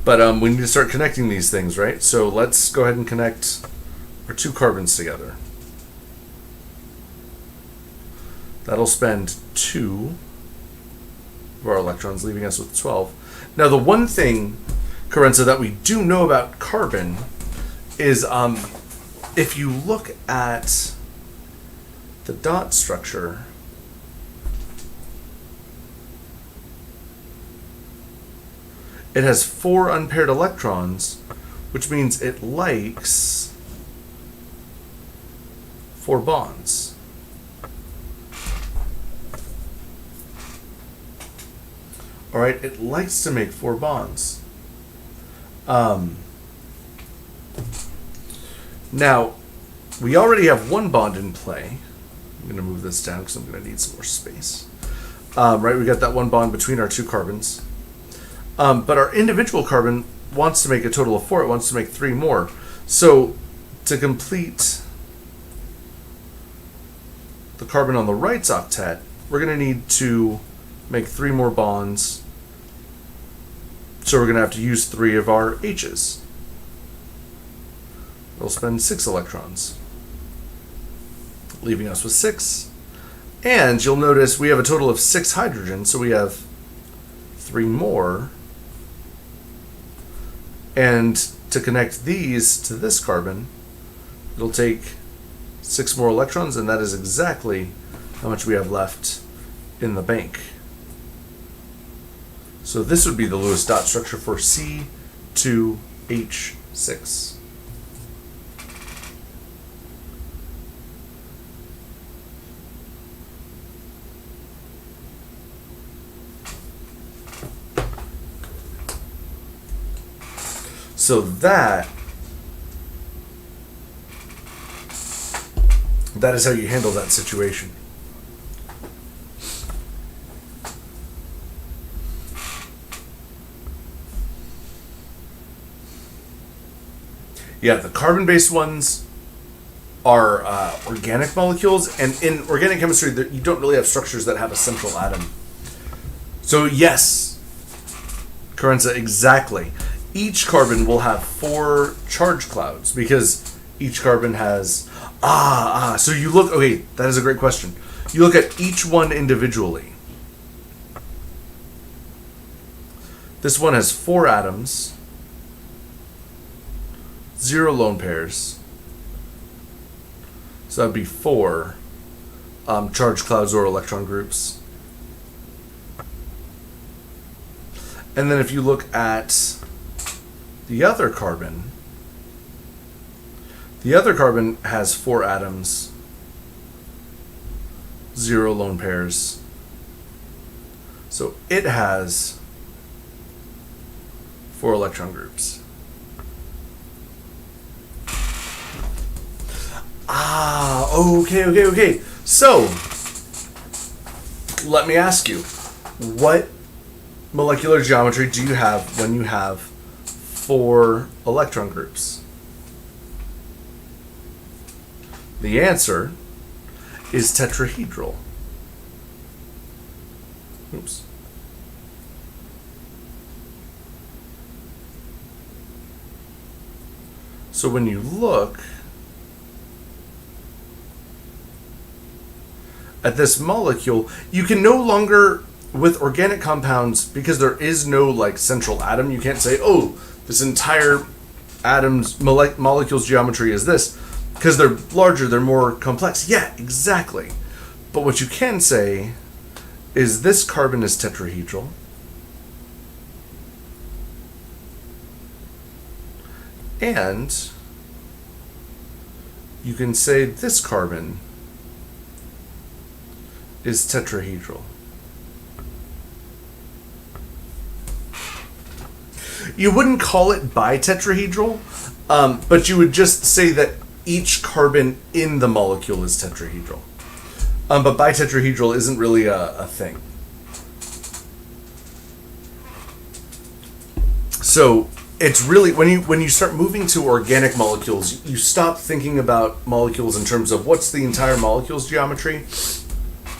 but we need to start connecting these things, right? So let's go ahead and connect our 2 carbons together. That'll spend 2 of our electrons, leaving us with 12. Now, the one thing, Carenza, that we do know about carbon is if you look at the dot structure, it has 4 unpaired electrons, which means it likes 4 bonds. All right, it likes to make 4 bonds. Now, we already have 1 bond in play. I'm going to move this down because I'm going to need some more space. Right, we got that 1 bond between our 2 carbons. But our individual carbon wants to make a total of 4. It wants to make 3 more. So to complete the carbon on the right's octet, we're going to need to make 3 more bonds. So we're going to have to use 3 of our H's. We'll spend 6 electrons, leaving us with 6. And you'll notice we have a total of 6 hydrogen, so we have 3 more. And to connect these to this carbon, it'll take 6 more electrons, and that is exactly how much we have left in the bank. So this would be the Lewis dot structure for C2H6. So that is how you handle that situation. Yeah, the carbon-based ones are organic molecules, and in organic chemistry, you don't really have structures that have a central atom. So yes, Carenza, exactly. Each carbon will have 4 charge clouds because each carbon has... So you look... Okay, that is a great question. You look at each one individually. This one has 4 atoms, 0 lone pairs. So that would be 4 charge clouds or electron groups. And then if you look at the other carbon has 4 atoms, 0 lone pairs. So it has 4 electron groups. Okay. So, let me ask you, what molecular geometry do you have when you have 4 electron groups? The answer is tetrahedral. Oops. So when you look at this molecule, you can no longer, with organic compounds, because there is no like central atom, you can't say, oh, this entire atom's molecule's geometry is this, because they're larger, they're more complex. Yeah, exactly. But what you can say is this carbon is tetrahedral, and you can say this carbon is tetrahedral. You wouldn't call it bitetrahedral, but you would just say that each carbon in the molecule is tetrahedral. But bitetrahedral isn't really a thing. So it's really, when you start moving to organic molecules, you stop thinking about molecules in terms of what's the entire molecule's geometry,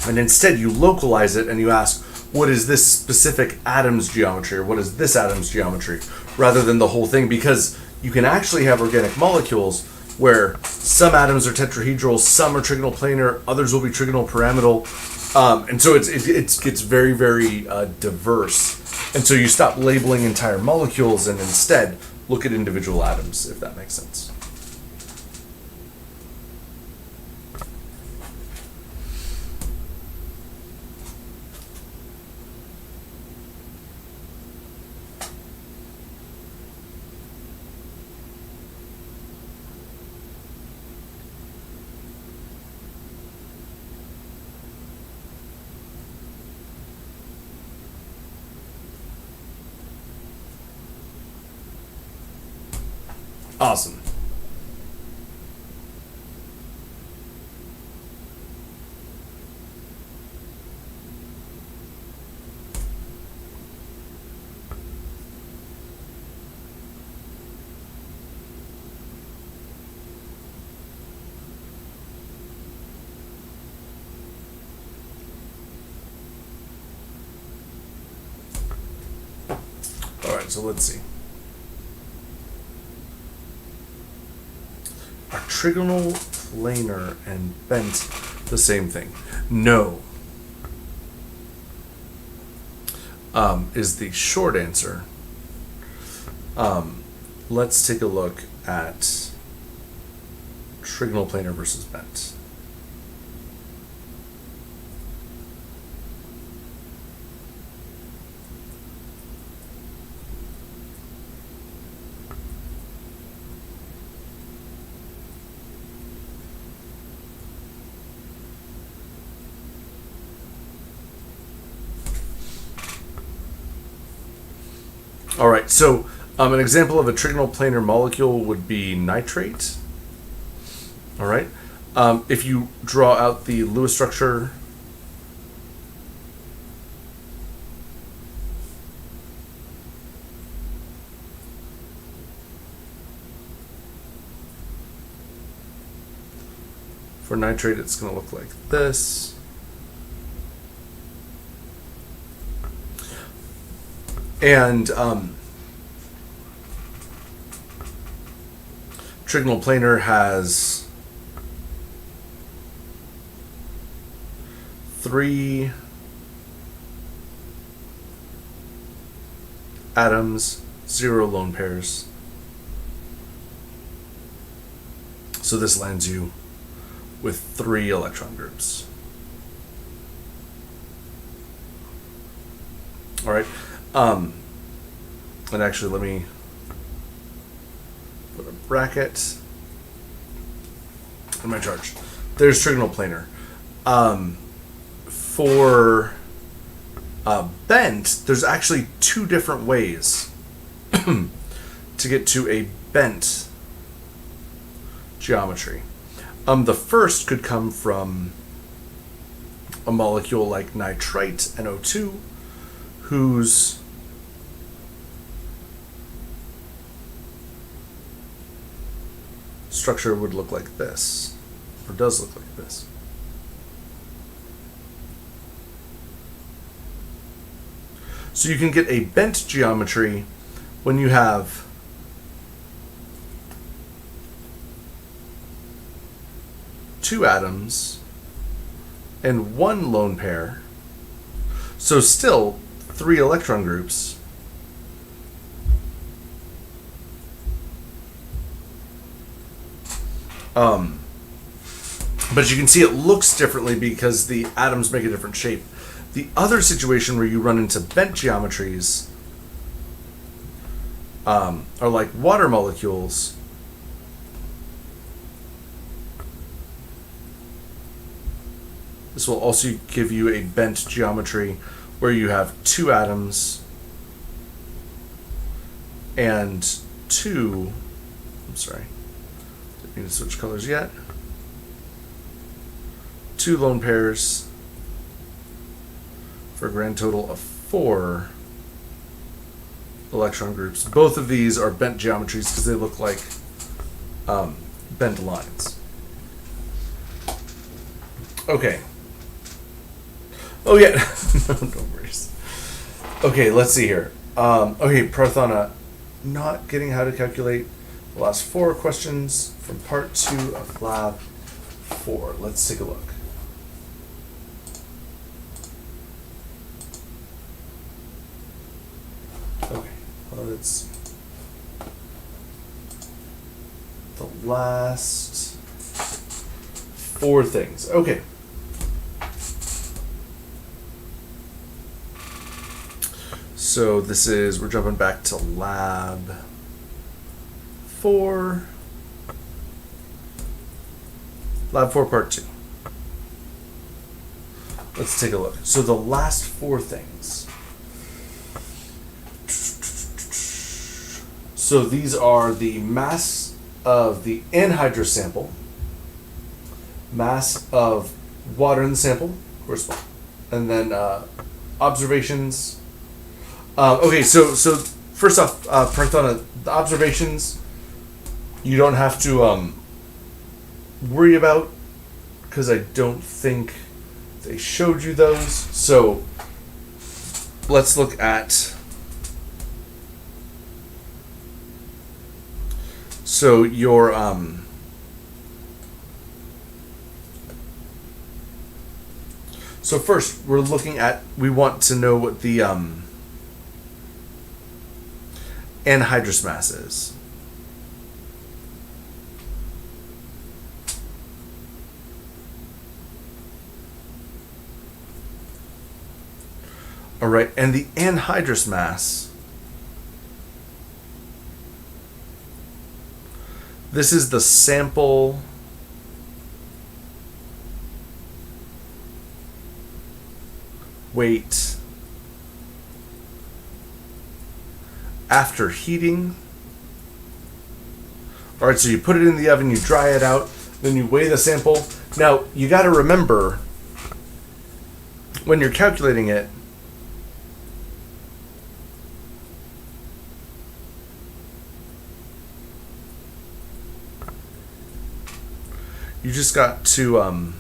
and instead you localize it and you ask, what is this specific atom's geometry, or what is this atom's geometry, rather than the whole thing, because you can actually have organic molecules where some atoms are tetrahedral, some are trigonal planar, others will be trigonal pyramidal, and so it gets very, very diverse. And so you stop labeling entire molecules and instead look at individual atoms, if that makes sense. Awesome. All right, so let's see. Are trigonal planar and bent the same thing? No. Is the short answer. Let's take a look at trigonal planar versus bent. All right, so an example of a trigonal planar molecule would be nitrate. All right, if you draw out the Lewis structure, for nitrate, it's going to look like this. And trigonal planar has 3 atoms, 0 lone pairs. So this lands you with 3 electron groups. All right. And actually, let me put a bracket in my charge. There's trigonal planar. For bent, there's actually 2 different ways to get to a bent geometry. The first could come from a molecule like nitrite, NO2, whose structure would look like this. or does look like this. So you can get a bent geometry when you have two atoms and one lone pair. So still 3 electron groups. But you can see it looks differently because the atoms make a different shape. The other situation where you run into bent geometries are like water molecules. This will also give you a bent geometry where you have 2 atoms and 2, I'm sorry, didn't need to switch colors yet, 2 lone pairs for a grand total of 4 electron groups. Both of these are bent geometries because they look like bent lines. Okay. Oh yeah, no worries. Okay, let's see here. Okay, Prathana, not getting how to calculate the last 4 questions from part 2 of lab 4. Let's take a look. Okay, let's the last 4 things. Okay. So this is, we're jumping back to lab 4. Lab 4 part 2. Let's take a look. So the last 4 things. So these are the mass of the anhydrous sample, mass of water in the sample, of course, and then observations. Okay, so first off, Prathana, the observations you don't have to worry about because I don't think they showed you those. So let's look at your so first we're looking at, we want to know what the anhydrous mass is. All right, and the anhydrous mass, this is the sample weight after heating. All right, so you put it in the oven, you dry it out, then you weigh the sample. Now, you got to remember, when you're calculating it, you just got to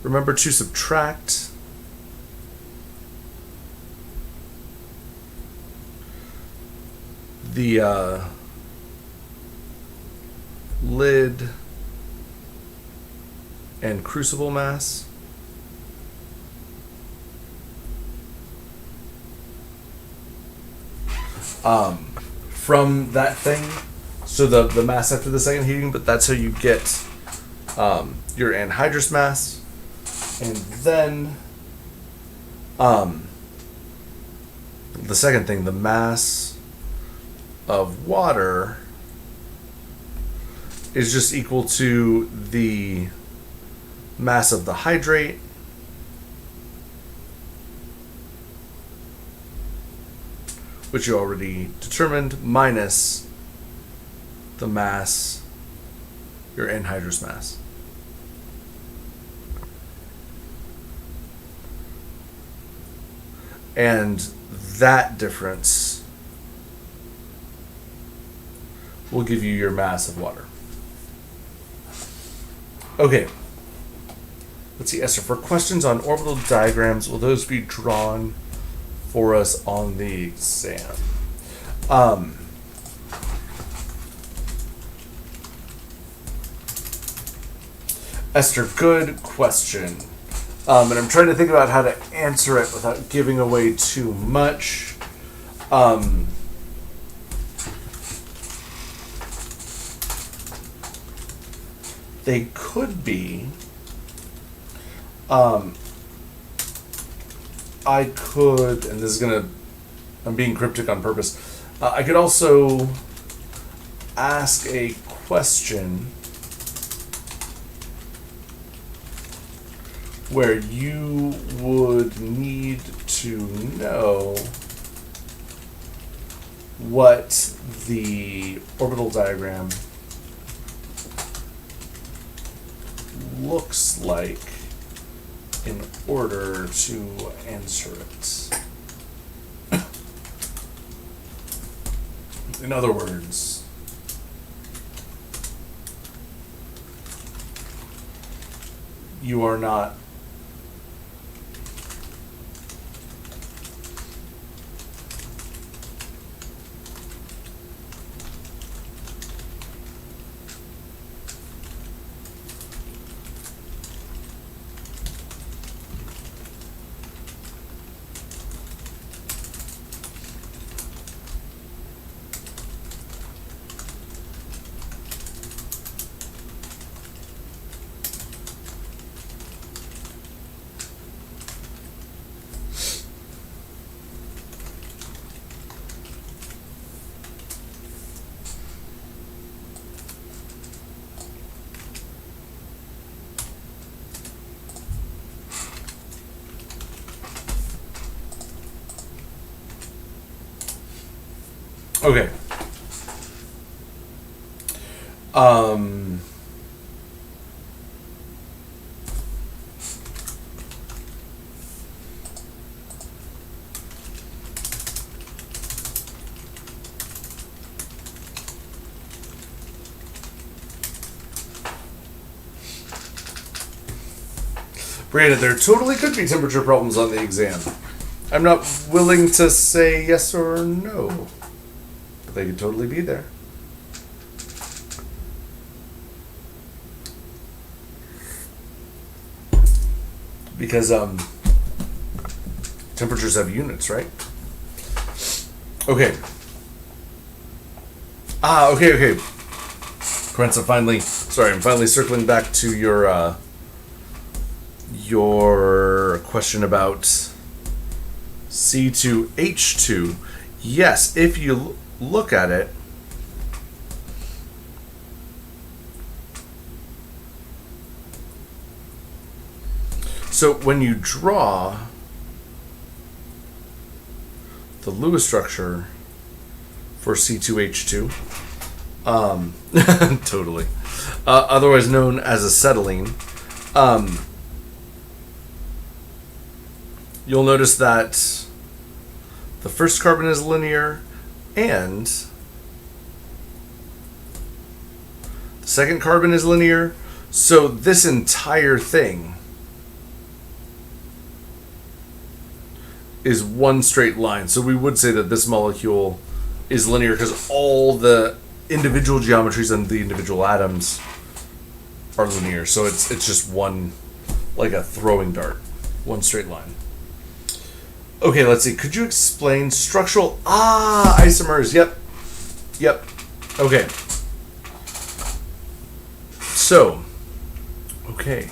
remember to subtract the lid and crucible mass. From that thing, so the mass after the second heating, but that's how you get your anhydrous mass. And then the second thing, the mass of water is just equal to the mass of the hydrate which you already determined, minus the mass, your anhydrous mass. And that difference will give you your mass of water. Okay. Let's see, Esther, for questions on orbital diagrams, will those be drawn for us on the exam? Esther, good question. And I'm trying to think about how to answer it without giving away too much. They could be. I could, and this is I'm being cryptic on purpose. I could also ask a question where you would need to know what the orbital diagram looks like in order to answer it. In other words, you are not okay. Brandon, there totally could be temperature problems on the exam. I'm not willing to say yes or no, but they could totally be there. Because temperatures have units, right? Okay. Okay. Prince, I'm finally circling back to your question about C2H2. Yes, if you look at it, so when you draw the Lewis structure for C2H2, totally, otherwise known as acetylene, you'll notice that the first carbon is linear and the second carbon is linear. So this entire thing is one straight line. So we would say that this molecule is linear because all the individual geometries and the individual atoms are linear. So it's just one, like a throwing dart, one straight line. Okay, let's see. Could you explain structural isomers? Yep. Okay. So, okay.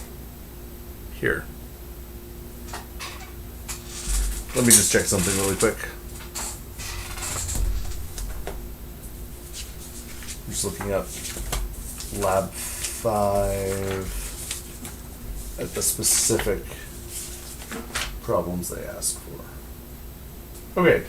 Here. Let me just check something really quick. I'm just looking up Lab 5 at the specific problems they ask for. Okay.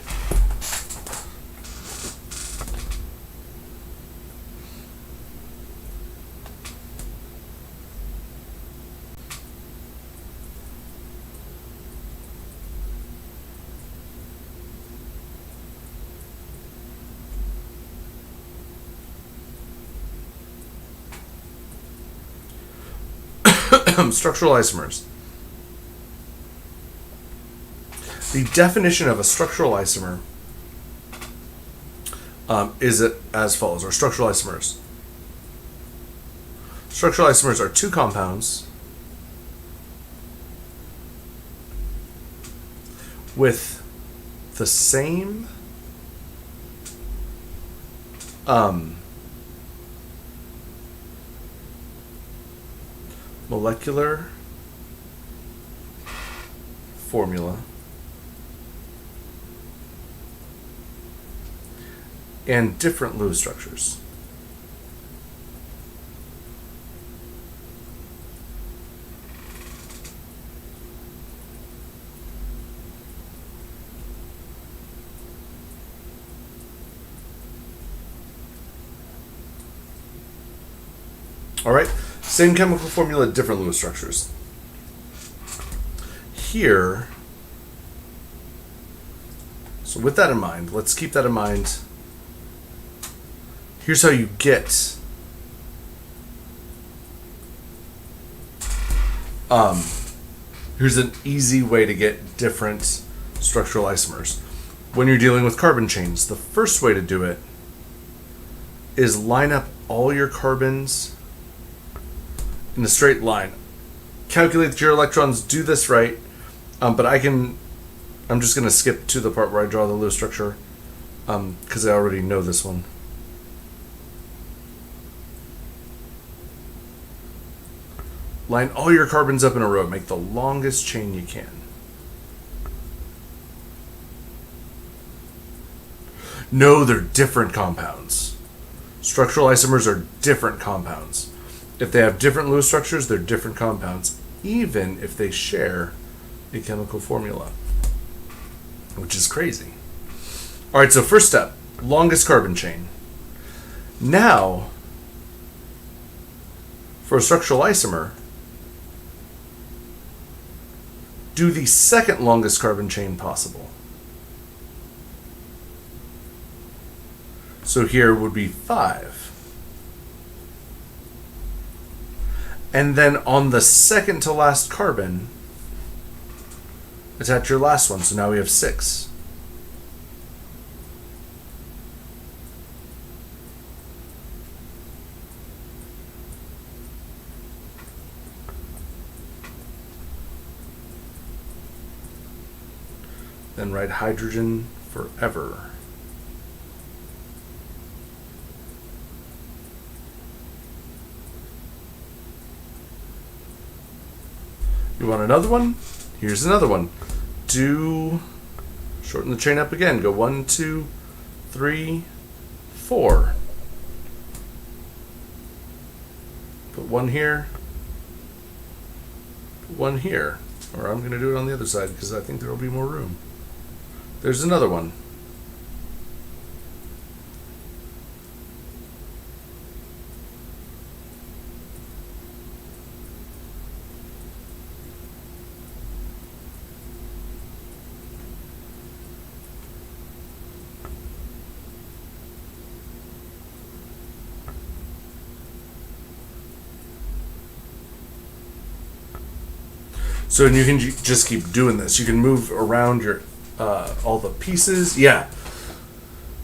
Structural isomers. The definition of a structural isomer is as follows, or structural isomers. Structural isomers are two compounds with the same molecular formula and different Lewis structures. All right, same chemical formula, different Lewis structures. Here, so with that in mind, let's keep that in mind. Here's how you get here's an easy way to get different structural isomers. When you're dealing with carbon chains, the first way to do it is line up all your carbons in a straight line. Calculate that your electrons do this right, but I'm just going to skip to the part where I draw the Lewis structure because I already know this one. Line all your carbons up in a row. Make the longest chain you can. No, they're different compounds. Structural isomers are different compounds. If they have different Lewis structures, they're different compounds, even if they share a chemical formula, which is crazy. All right, so first step, longest carbon chain. Now, for a structural isomer, do the second longest carbon chain possible. So here would be 5. And then on the second to last carbon, attach your last one. So now we have 6. Then write hydrogen forever. You want another one? Here's another one. Shorten the chain up again. Go 1, 2, 3, 4. Put one here. Put one here. Or I'm going to do it on the other side because I think there will be more room. There's another one. So you can just keep doing this. You can move around your all the pieces. Yeah,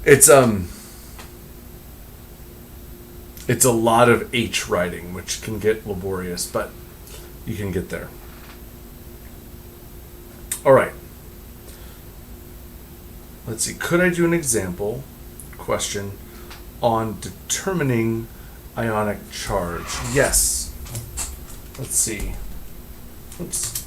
it's a lot of H writing, which can get laborious, but you can get there. All right. Let's see. Could I do an example question on determining ionic charge? Yes. Let's see. Oops.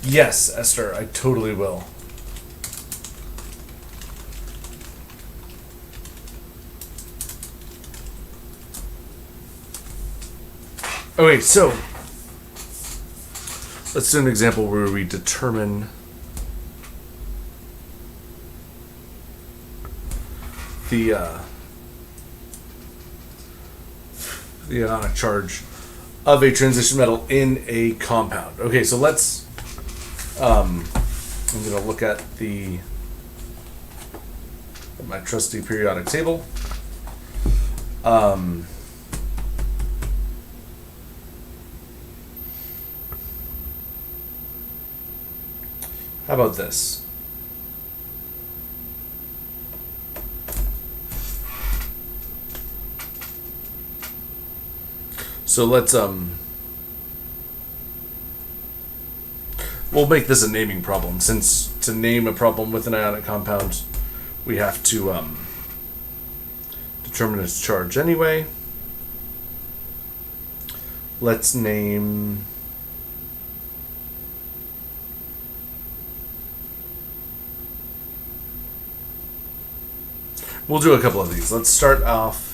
Yes, Esther, I totally will. Okay, so let's do an example where we determine the ionic charge of a transition metal in a compound. Okay, so let's I'm going to look at my trusty periodic table. How about this? So let's we'll make this a naming problem, since to name a problem with an ionic compound we have to determine its charge anyway. Let's name we'll do a couple of these. Let's start off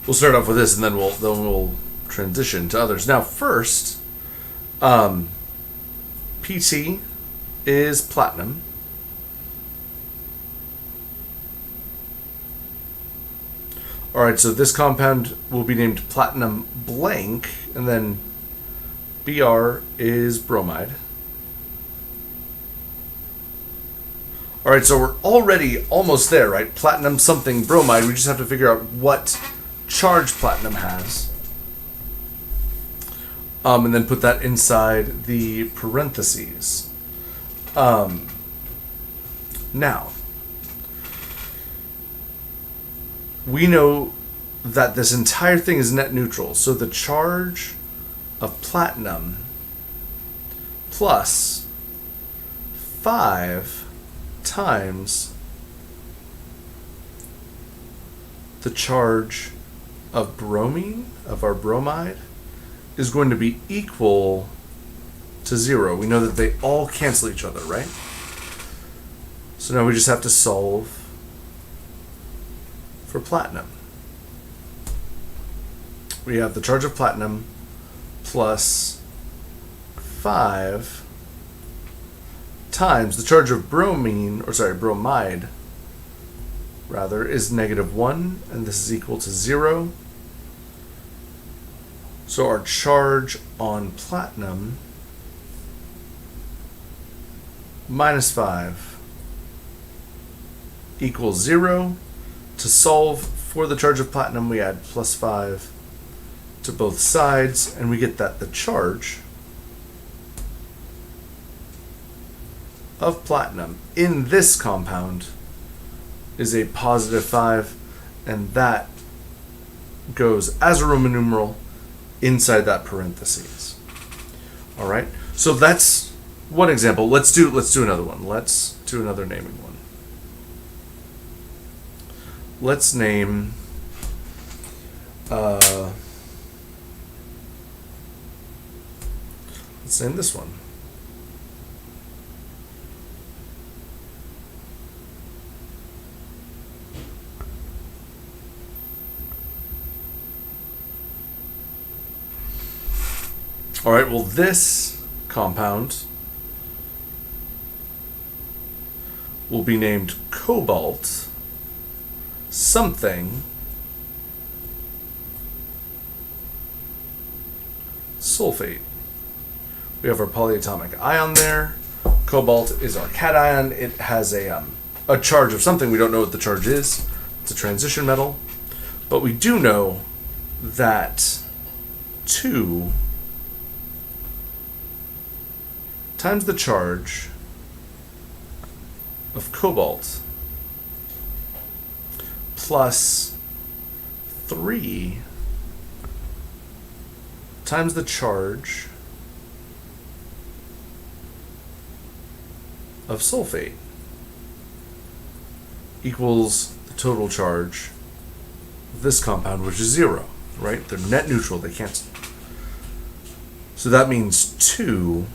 we'll start off with this, and then we'll transition to others. Now, first, PT is platinum. All right, so this compound will be named platinum blank, and then Br is bromide. All right, so we're already almost there, right? Platinum something bromide. We just have to figure out what charge platinum has, and then put that inside the parentheses. Now, we know that this entire thing is net neutral, so the charge of platinum plus 5 times the charge of bromine, of our bromide, is going to be equal to 0. We know that they all cancel each other, right? So now we just have to solve for platinum. We have the charge of platinum plus 5 times the charge of bromide rather, is -1, and this is equal to 0. So our charge on platinum minus 5 equals 0. To solve for the charge of platinum, we add plus 5 to both sides, and we get that the charge of platinum in this compound is a positive 5, and that goes as a Roman numeral inside that parentheses. All right, so that's one example. Let's do another one. Let's do another naming one. Let's name this one. All right, well, this compound will be named cobalt something sulfate. We have our polyatomic ion there. Cobalt is our cation. It has a charge of something. We don't know what the charge is. It's a transition metal. But we do know that 2 times the charge of cobalt plus 3 times the charge of sulfate equals the total charge this compound, which is 0, right? They're net neutral, they can't. So that means 2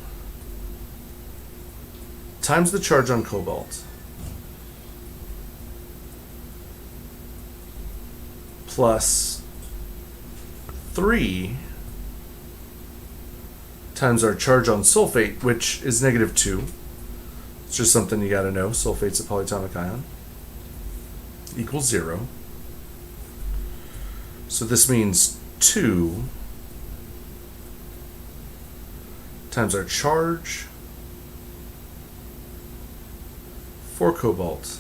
times the charge on cobalt plus 3 times our charge on sulfate, which is -2. It's just something you got to know. Sulfate's a polyatomic ion. Equals 0. So this means 2 times our charge for cobalt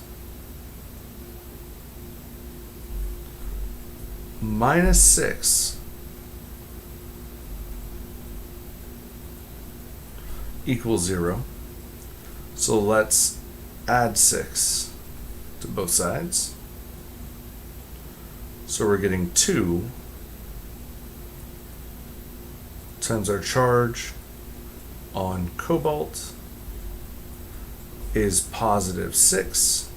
minus 6 equals 0. So let's add 6 to both sides. So we're getting 2 times our charge on cobalt is positive 6.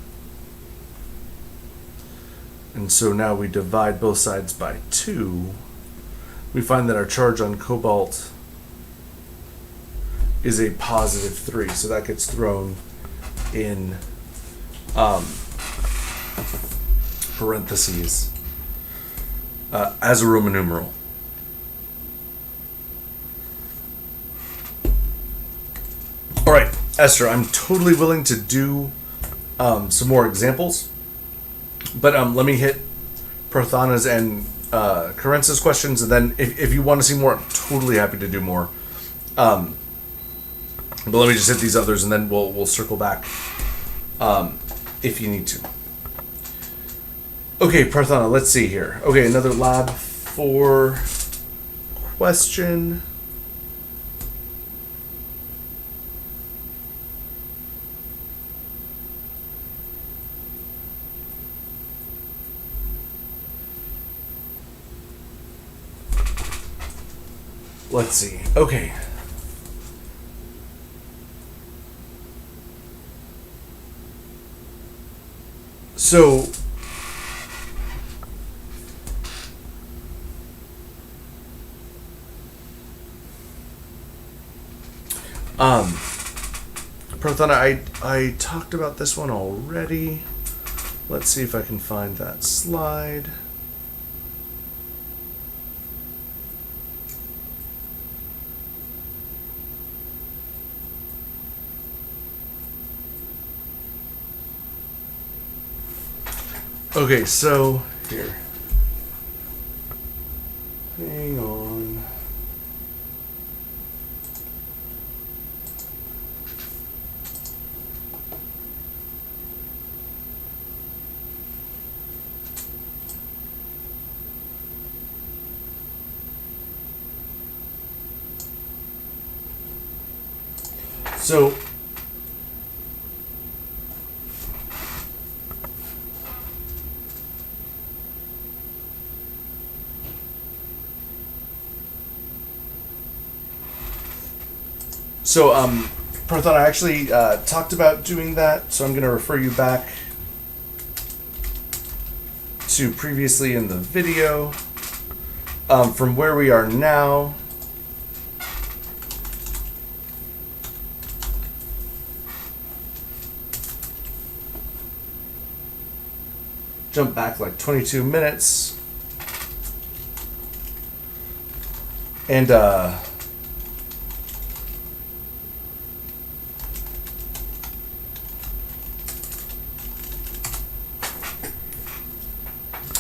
And so now we divide both sides by 2. We find that our charge on cobalt is a positive 3. So that gets thrown in parentheses as a Roman numeral. All right, Esther, I'm totally willing to do some more examples, but let me hit Prathana's and Karensa's questions, and then if you want to see more, I'm totally happy to do more. But let me just hit these others, and then we'll circle back if you need to. Okay, Prathana, let's see here. Okay, another lab 4 question. Let's see. Okay. So Prathana, I talked about this one already. Let's see if I can find that slide. Okay, so here. Hang on. So Prathana, I actually talked about doing that, so I'm going to refer you back to previously in the video. From where we are now, jump back like 22 minutes, and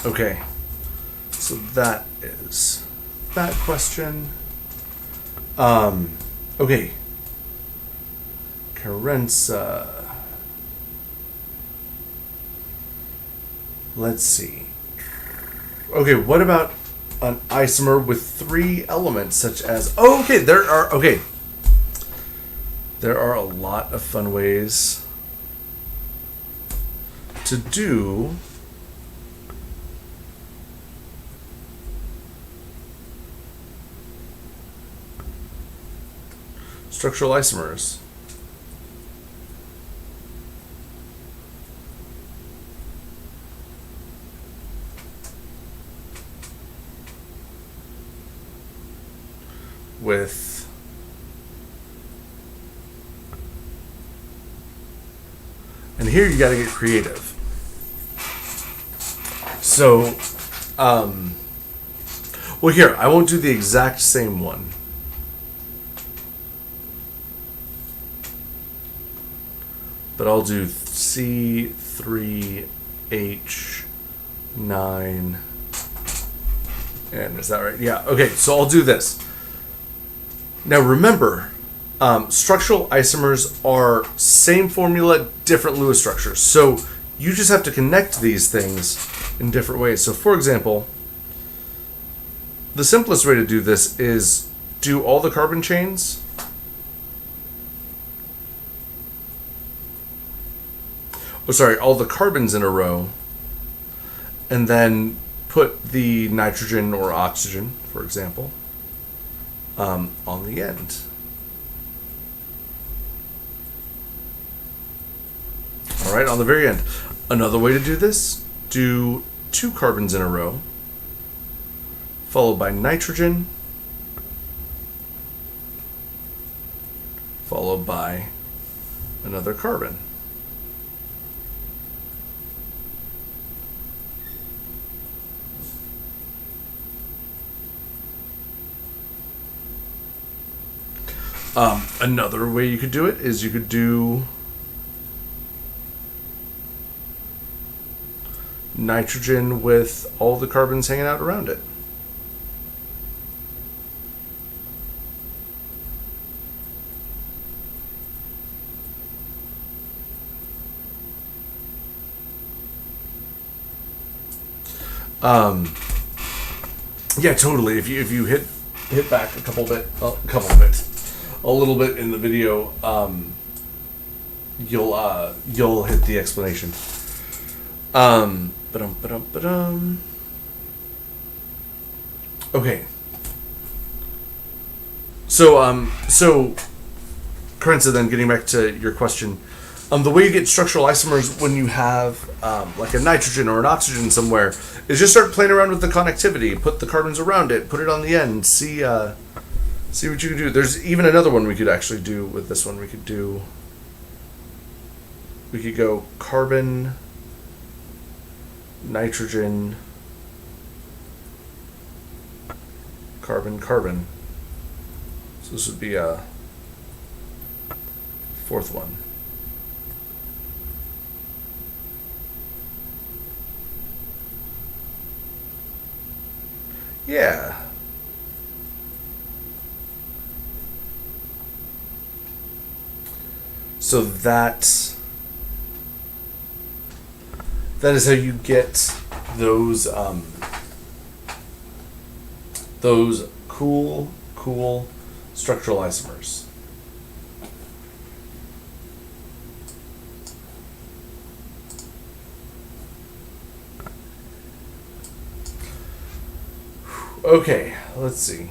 okay, so that is that question. Okay, Karensa. Let's see. Okay, what about an isomer with 3 elements, such as... Oh, okay, there are a lot of fun ways to do structural isomers. with and here you got to get creative. So, well, here, I won't do the exact same one. But I'll do C3H9. And is that right? Yeah, okay, so I'll do this. Now remember, structural isomers are same formula, different Lewis structures. So you just have to connect these things in different ways. So for example, the simplest way to do this is do all the carbon chains. Oh, sorry, all the carbons in a row, and then put the nitrogen or oxygen, for example, on the end. All right, on the very end. Another way to do this, do 2 carbons in a row, followed by nitrogen, followed by another carbon. Another way you could do it is you could do nitrogen with all the carbons hanging out around it. Yeah, totally. If you hit back a little bit in the video, you'll hit the explanation. Okay. So Carenza, then getting back to your question, the way you get structural isomers when you have like a nitrogen or an oxygen somewhere is just start playing around with the connectivity, put the carbons around it, put it on the end, see what you can do. There's even another one we could actually do with this one. We could go carbon, nitrogen, carbon, carbon. So this would be a fourth one. Yeah. So that is how you get those cool structural isomers. Okay, let's see.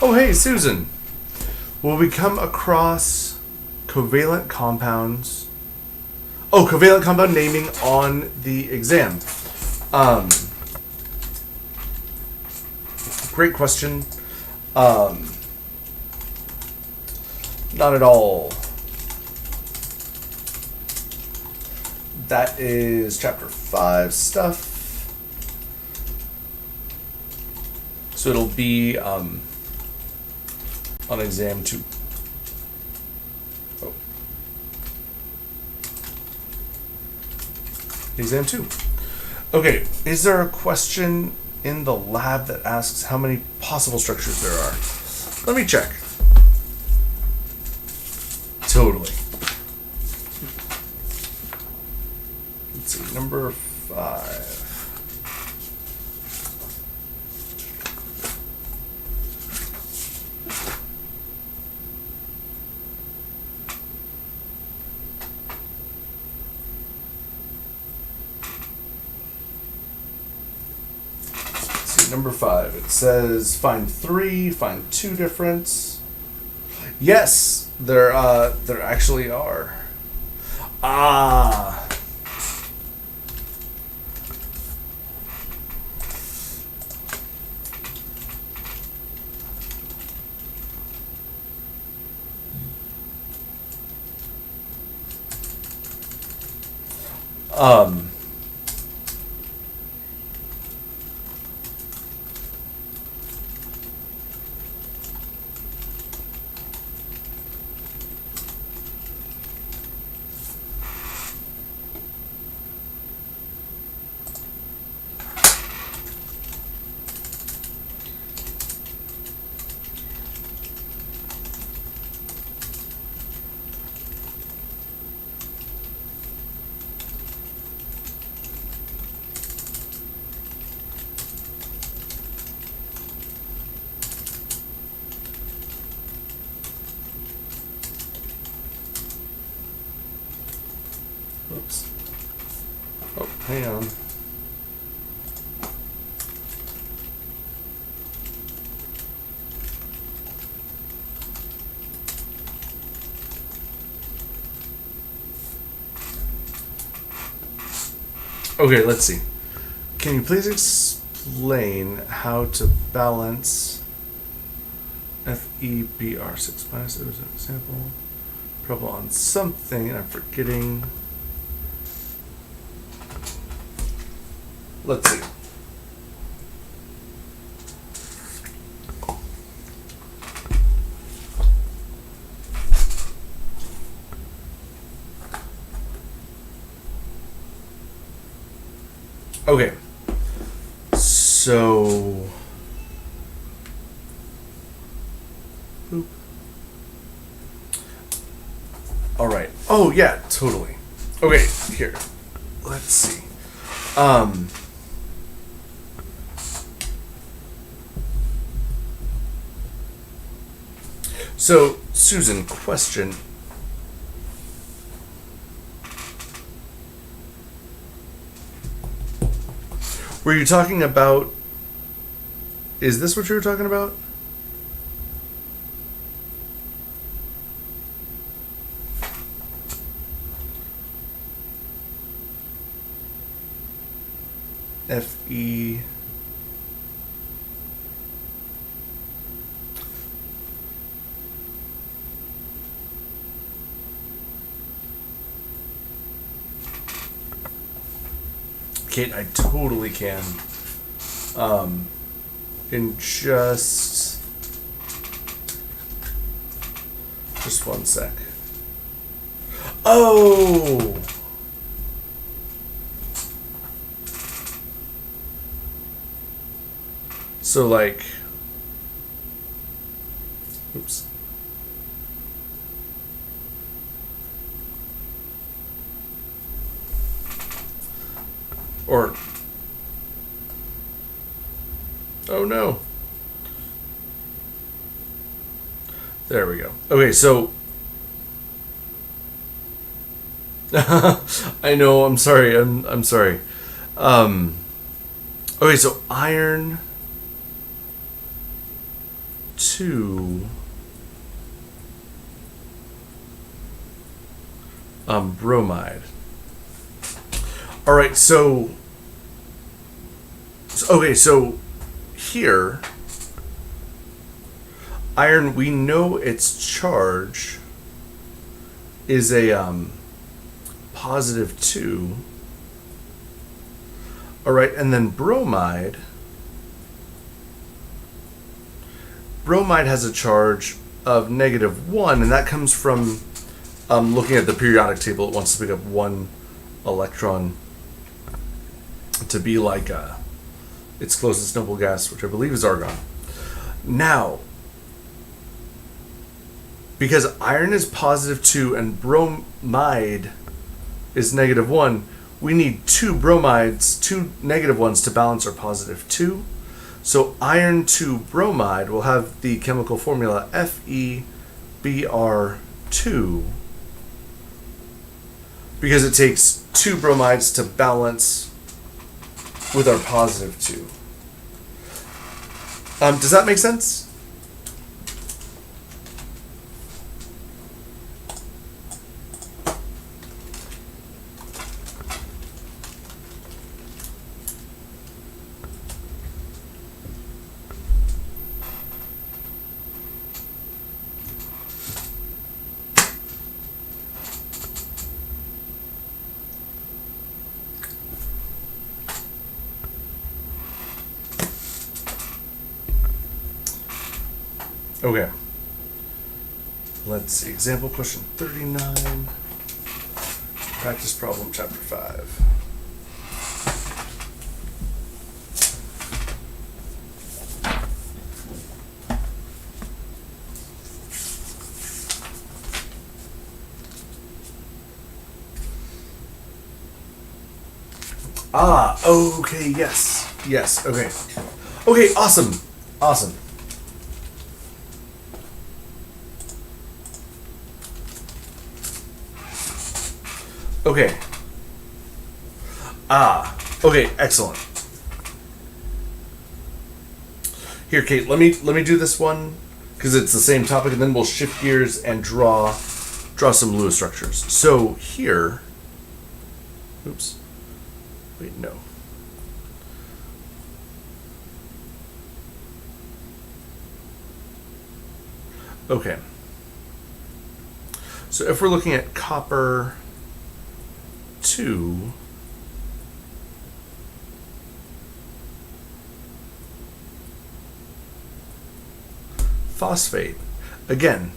Oh, hey, Susan. Will we come across covalent compounds? Oh, covalent compound naming on the exam. Great question. Not at all. That is chapter 5 stuff. So it'll be on exam 2. Oh. Exam 2. Okay, is there a question in the lab that asks how many possible structures there are? Let me check. Totally. Let's see, number 5. number 5. It says find 3, find 2 difference. Yes, there actually are. Ah. Oops. Oh, hang on. Okay, let's see. Can you please explain how to balance FeBr6 minus? It was an example. Trouble on something, and I'm forgetting. Let's see. Okay. So. Boop. All right. Oh, yeah, totally. Okay, here. Let's see. So, Susan, question. Were you talking about... Is this what you were talking about? Fe... Kate, I totally can. In just one sec. Oh! So like, oops. Or, oh no. There we go. Okay, so I know, I'm sorry. I'm sorry. Okay, so iron 2 bromide. All right, so here, iron, we know its charge is a positive 2. All right, and then bromide has a charge of -1, and that comes from looking at the periodic table. It wants to pick up 1 electron to be like its closest noble gas, which I believe is argon. Now, because iron is positive 2 and bromide is -1, we need 2 bromides, 2 -1s to balance our positive 2. So iron 2 bromide will have the chemical formula FeBr2, because it takes 2 bromides to balance with our positive 2. Does that make sense? Okay. Let's see. Example question 39. Practice problem chapter 5. Okay, yes. Yes, okay. Okay, awesome. Awesome. Okay. Okay, excellent. Here, Kate, let me do this one because it's the same topic, and then we'll shift gears and draw some Lewis structures. So here, oops. Wait, no. Okay. So if we're looking at copper 2, phosphate, again,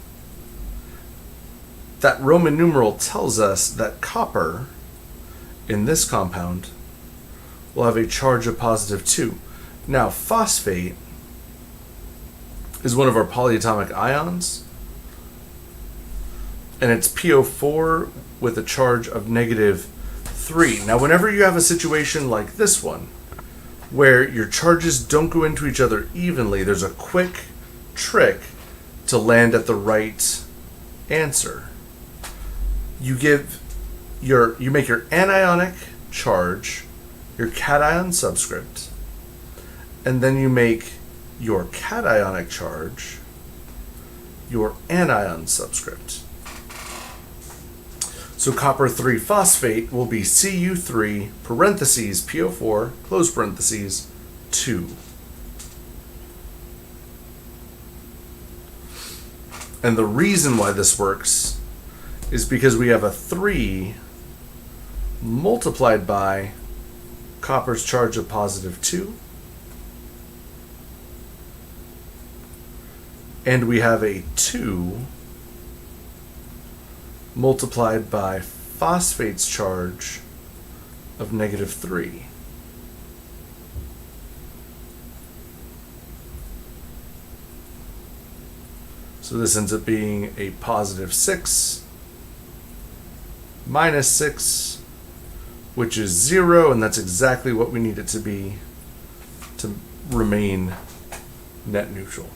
that Roman numeral tells us that copper in this compound will have a charge of positive 2. Now, phosphate is one of our polyatomic ions, and it's PO4 with a charge of negative 3. Now, whenever you have a situation like this one, where your charges don't go into each other evenly, there's a quick trick to land at the right answer. You make your anionic charge your cation subscript, and then you make your cationic charge your anion subscript. So copper 3 phosphate will be Cu3 parentheses PO4 close parentheses 2. And the reason why this works is because we have a 3 multiplied by copper's charge of positive 2, and we have a 2 multiplied by phosphate's charge of negative 3. So this ends up being a positive 6 minus 6, which is 0, and that's exactly what we need it to be to remain net neutral.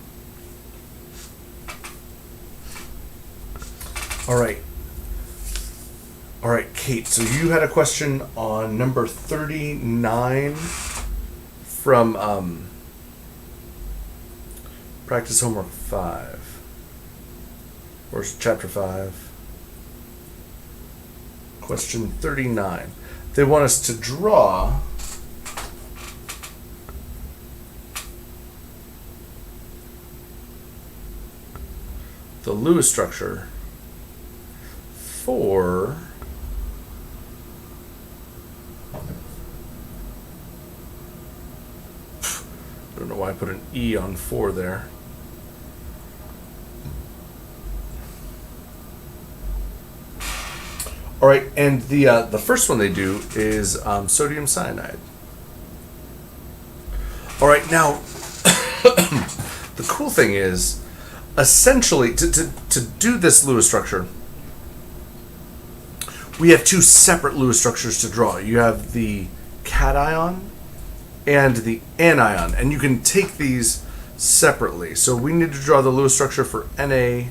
All right. All right, Kate, so you had a question on number 39 from practice homework 5, or chapter 5. Question 39. They want us to draw the Lewis structure for I don't know why I put an E on 4 there. All right, and the first one they do is sodium cyanide. All right, now the cool thing is, essentially, to do this Lewis structure, we have 2 separate Lewis structures to draw. You have the cation and the anion, and you can take these separately. So we need to draw the Lewis structure for Na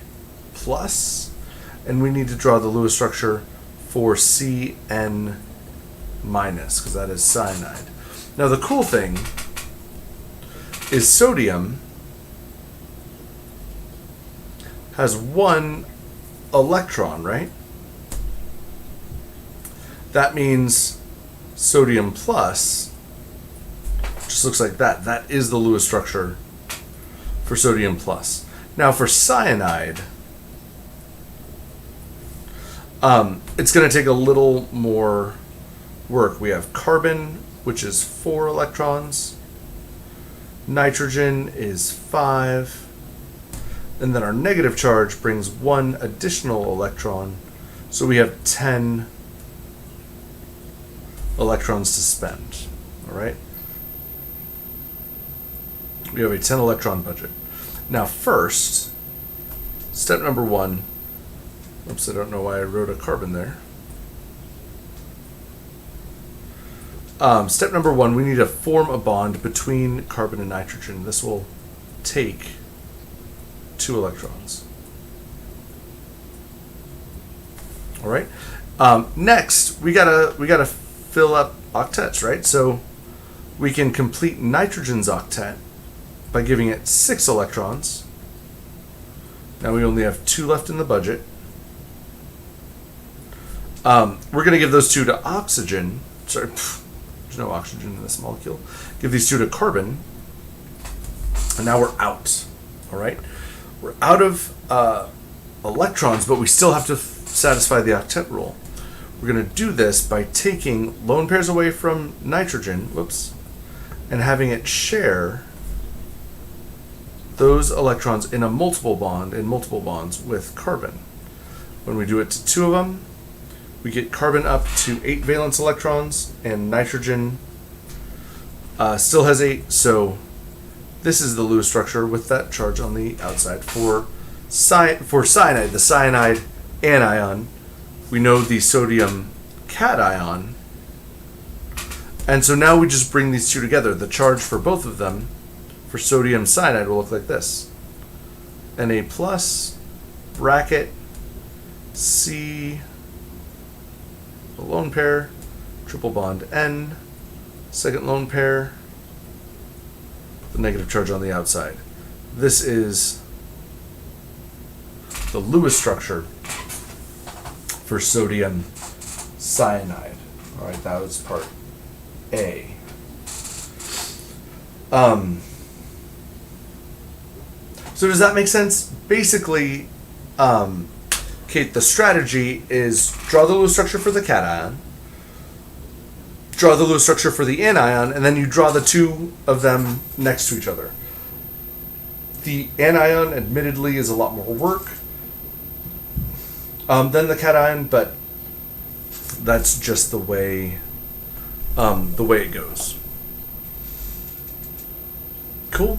plus, and we need to draw the Lewis structure for Cn minus, because that is cyanide. Now the cool thing is sodium has 1 electron, right? That means sodium plus just looks like that. That is the Lewis structure for sodium plus. Now for cyanide, it's going to take a little more work. We have carbon, which is 4 electrons. Nitrogen is 5. And then our negative charge brings 1 additional electron. So we have 10 electrons to spend. All right? We have a 10 electron budget. Now first, step number 1. Oops, I don't know why I wrote a carbon there. Step number 1, we need to form a bond between carbon and nitrogen. This will take 2 electrons. All right. Next, we gotta fill up octets, right? So we can complete nitrogen's octet by giving it 6 electrons. Now we only have 2 left in the budget. We're going to give those 2 to oxygen. Sorry, there's no oxygen in this molecule. Give these 2 to carbon. And now we're out. All right? We're out of electrons, but we still have to satisfy the octet rule. We're going to do this by taking lone pairs away from nitrogen, and having it share those electrons in a multiple bond, in multiple bonds with carbon. When we do it to 2 of them, we get carbon up to 8 valence electrons, and nitrogen still has 8. So this is the Lewis structure with that charge on the outside. For cyanide, the cyanide anion, we know the sodium cation. And so now we just bring these 2 together. The charge for both of them for sodium cyanide will look like this. Na plus bracket C, a lone pair, triple bond N, second lone pair, the negative charge on the outside. This is the Lewis structure for sodium cyanide. All right, that was part A. So does that make sense? Basically, Kate, the strategy is draw the Lewis structure for the cation, draw the Lewis structure for the anion, and then you draw the 2 of them next to each other. The anion, admittedly, is a lot more work than the cation, but that's just the way it goes. Cool.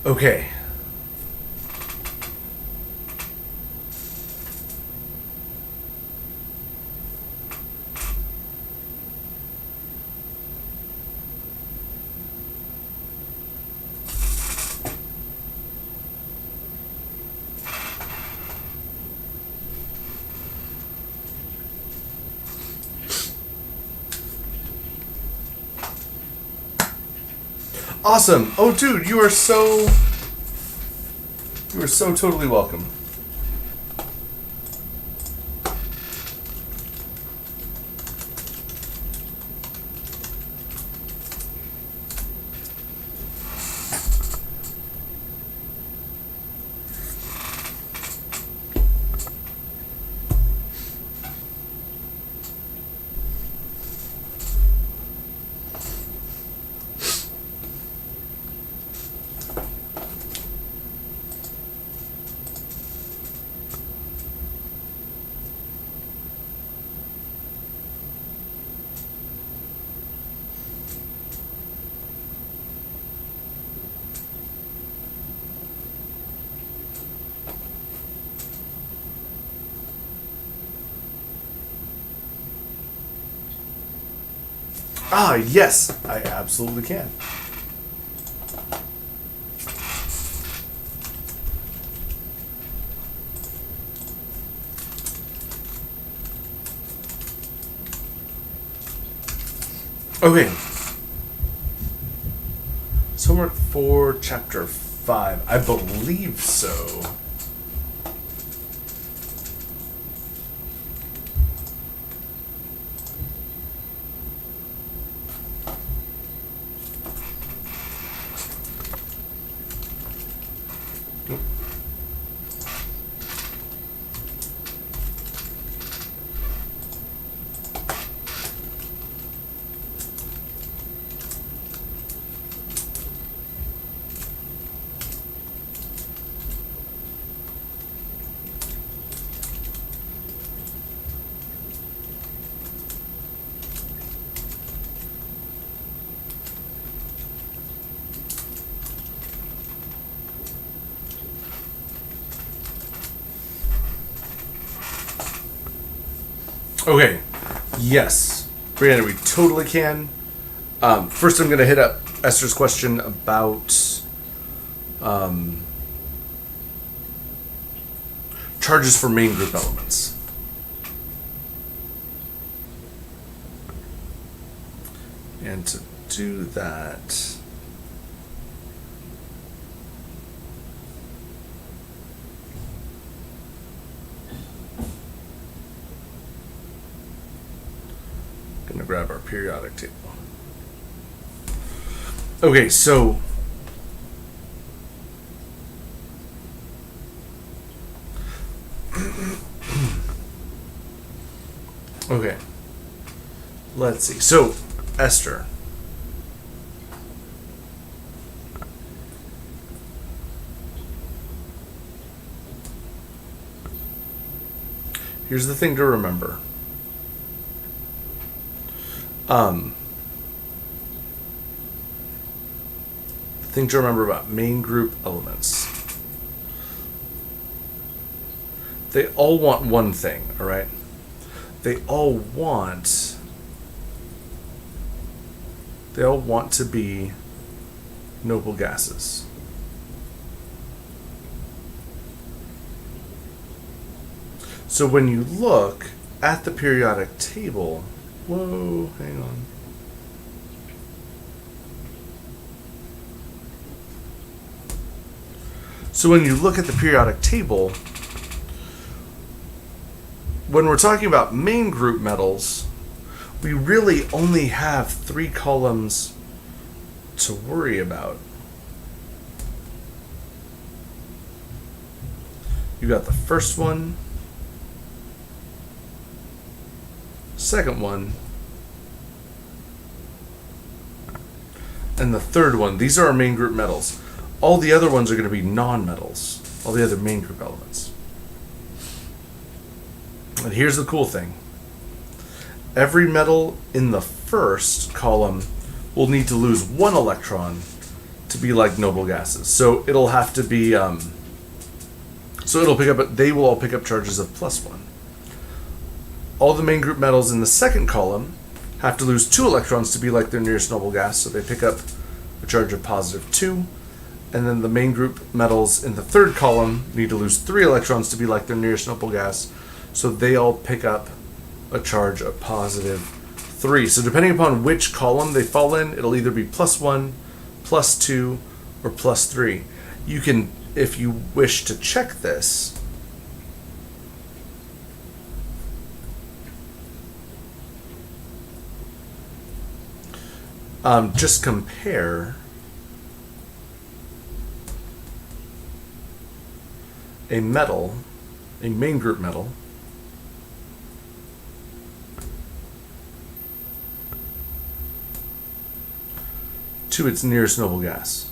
Okay. Awesome. Oh, dude, you are so totally welcome. Ah, yes, I absolutely can. Okay. It's homework for chapter 5. I believe so. Okay, yes, Brianna, we totally can. First, I'm going to hit up Esther's question about charges for main group elements. And to do that, going to grab our periodic table. Okay, so okay, let's see. So, Esther, here's the thing to remember. The thing to remember about main group elements. They all want one thing, all right? They all want to be noble gases. So when you look at the periodic table, whoa, hang on. So when you look at the periodic table, when we're talking about main group metals, we really only have 3 columns to worry about. You got the first one, second one, and the third one. These are our main group metals. All the other ones are going to be non-metals, all the other main group elements. And here's the cool thing. Every metal in the first column will need to lose 1 electron to be like noble gases. So it'll have to be, they will all pick up charges of +1. All the main group metals in the second column have to lose 2 electrons to be like their nearest noble gas, so they pick up a charge of +2. And then the main group metals in the third column need to lose 3 electrons to be like their nearest noble gas, so they all pick up a charge of +3. So depending upon which column they fall in, it'll either be +1, +2, or +3. You can, if you wish to check this, just compare a metal, a main group metal, to its nearest noble gas.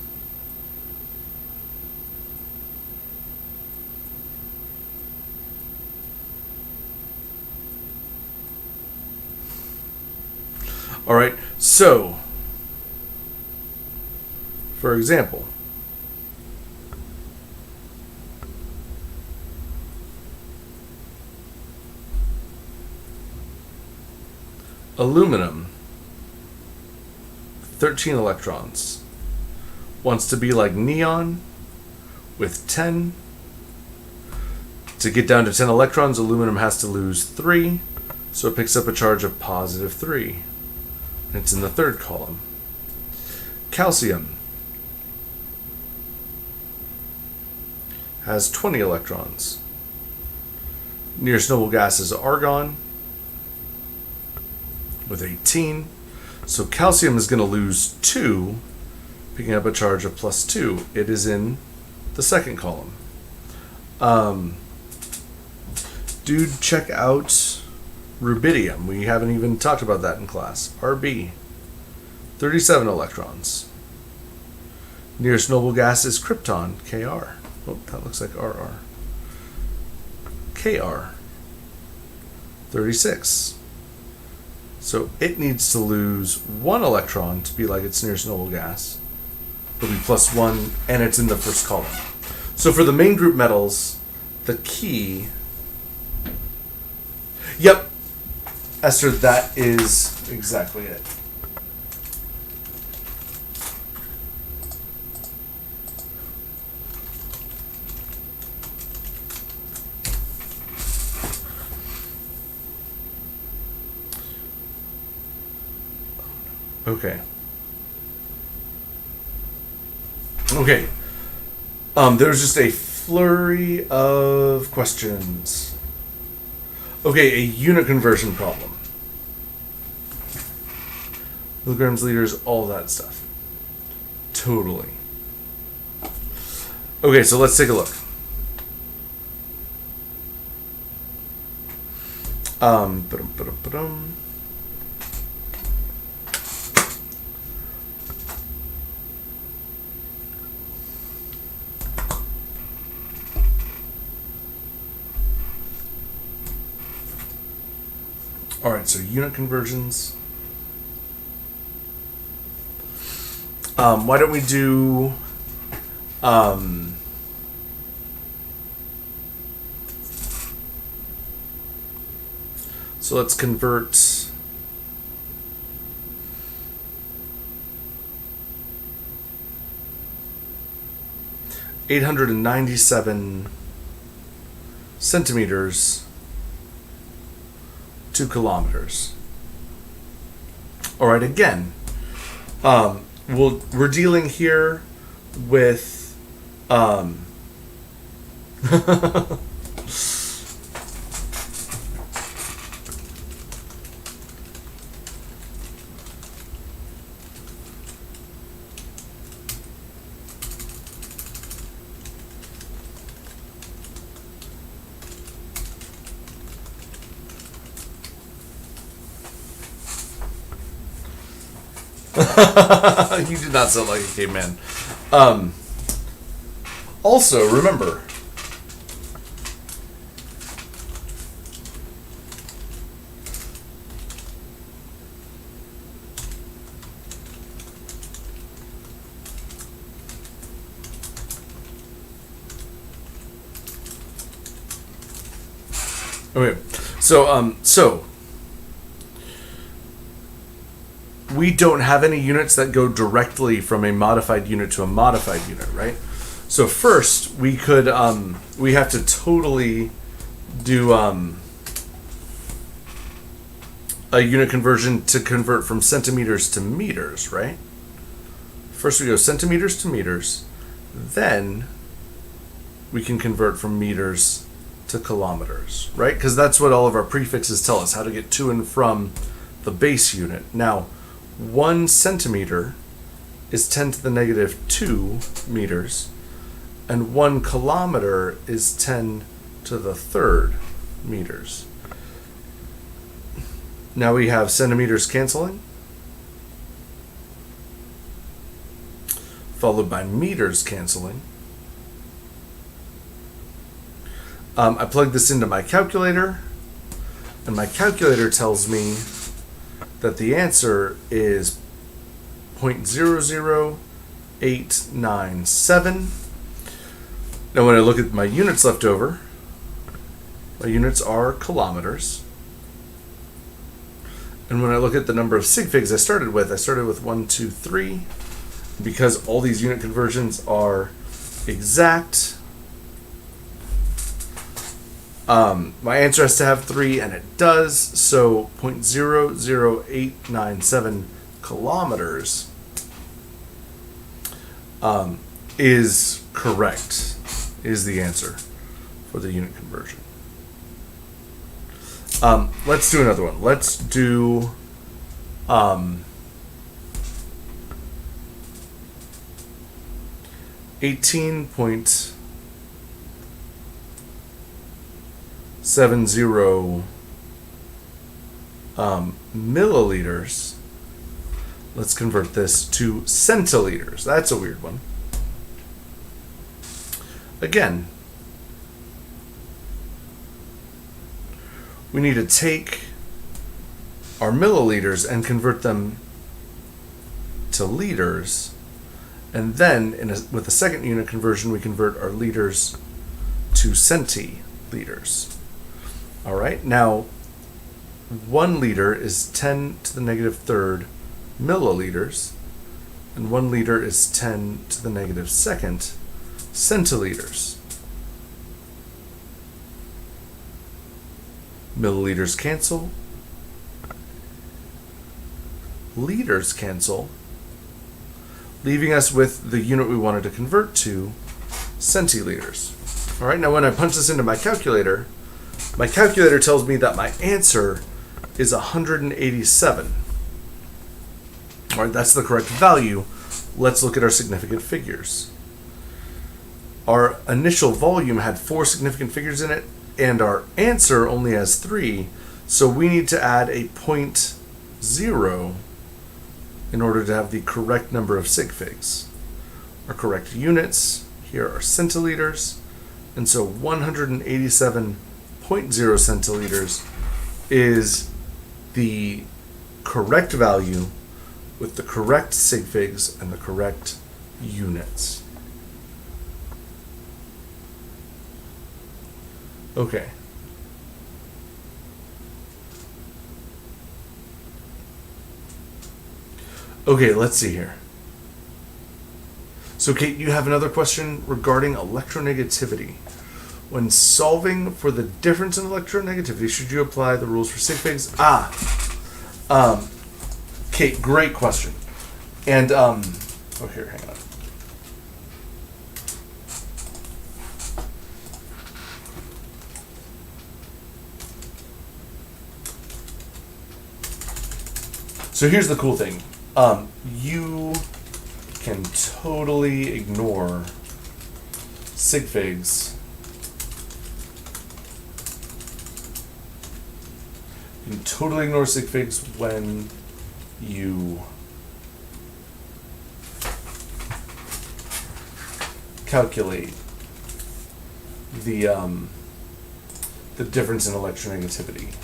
All right, so, for example, aluminum, 13 electrons, wants to be like neon with 10. To get down to 10 electrons, aluminum has to lose 3, so it picks up a charge of +3. It's in the third column. Calcium, has 20 electrons. Nearest noble gas is argon with 18. So calcium is going to lose 2, picking up a charge of plus 2. It is in the second column. Dude, check out rubidium. We haven't even talked about that in class. RB, 37 electrons. Nearest noble gas is krypton, Kr. Oh, that looks like RR. Kr, 36. So it needs to lose 1 electron to be like its nearest noble gas. It'll be plus 1, and it's in the first column. So for the main group metals, the key... Yep, Esther, that is exactly it. Okay. Okay. There's just a flurry of questions. Okay, a unit conversion problem. Milligrams, liters, all that stuff. Totally. Okay, so let's take a look. Ba-dum. All right, so unit conversions. Why don't we do so let's convert 897 centimeters to kilometers. All right, again, we're dealing here with you did not sound like a caveman. Also, remember, okay, so we don't have any units that go directly from a modified unit to a modified unit, right? So first, we could, we have to totally do a unit conversion to convert from centimeters to meters, right? First we go centimeters to meters, then we can convert from meters to kilometers, right? Because that's what all of our prefixes tell us, how to get to and from the base unit. Now, 1 centimeter is 10 to the negative 2 meters, and 1 kilometer is 10 to the third meters. Now we have centimeters canceling, followed by meters canceling. I plug this into my calculator, and my calculator tells me that the answer is 0.00897. Now when I look at my units left over, my units are kilometers. And when I look at the number of sig figs I started with 1, 2, 3. Because all these unit conversions are exact, my answer has to have 3, and it does, so 0.00897 kilometers is correct. is the answer for the unit conversion. Let's do another one. Let's do 18.70 milliliters. Let's convert this to centiliters. That's a weird one. Again, we need to take our milliliters and convert them to liters, and then with a second unit conversion, we convert our liters to centiliters. All right, now 1 liter is 10 to the negative third milliliters, and 1 liter is 10 to the negative second centiliters. Milliliters cancel, liters cancel, leaving us with the unit we wanted to convert to, centiliters. All right, now when I punch this into my calculator tells me that my answer is 187. All right, that's the correct value. Let's look at our significant figures. Our initial volume had 4 significant figures in it, and our answer only has 3, so we need to add a 0.0 in order to have the correct number of sig figs. Our correct units here are centiliters, and so 187.0 centiliters is the correct value with the correct sig figs and the correct units. Okay. Okay, let's see here. So, Kate, you have another question regarding electronegativity. When solving for the difference in electronegativity, should you apply the rules for sig figs? Kate, great question. And, oh, here, hang on. So here's the cool thing. You can totally ignore sig figs. You can totally ignore sig figs when you calculate the difference in electronegativity.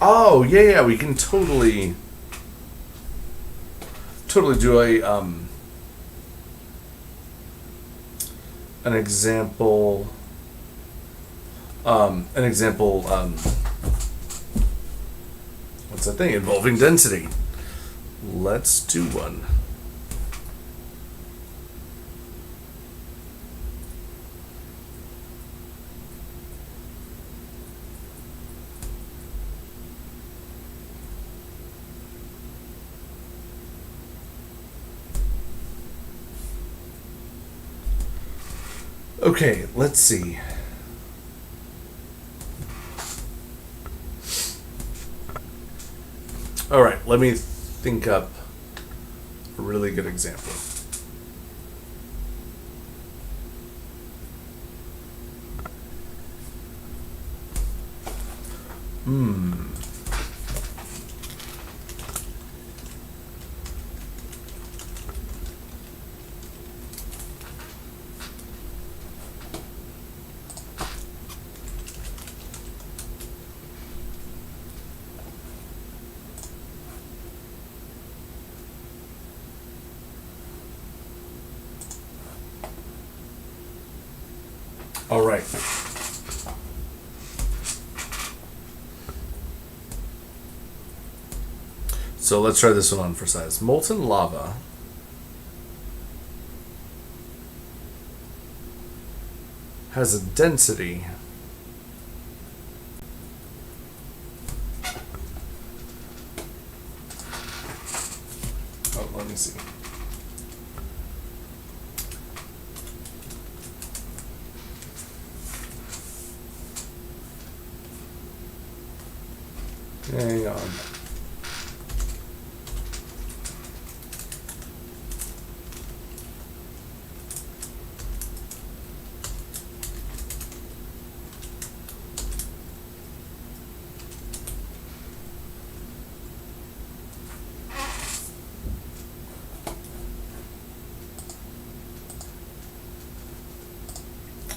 Oh, yeah, we can totally do an example what's that thing involving density. Let's do one. Okay, let's see. All right, let me think up a really good example. All right. So let's try this one on for size. Molten lava has a density let me see. Hang on.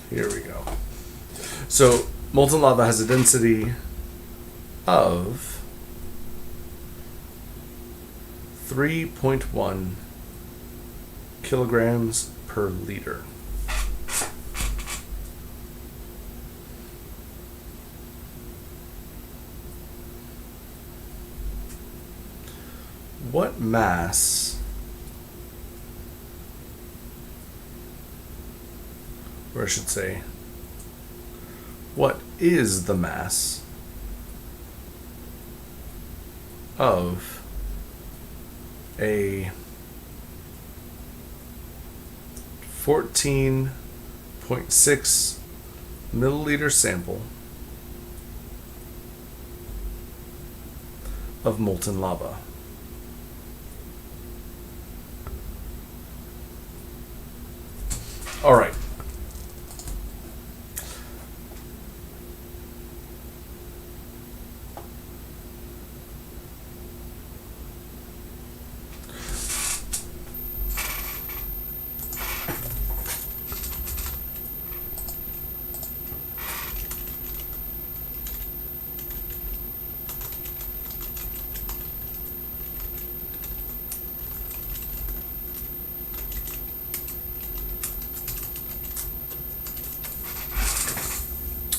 Here we go. So molten lava has a density of 3.1 kilograms per liter. What mass, or I should say, what is the mass of a 14.6 milliliter sample of molten lava? All right.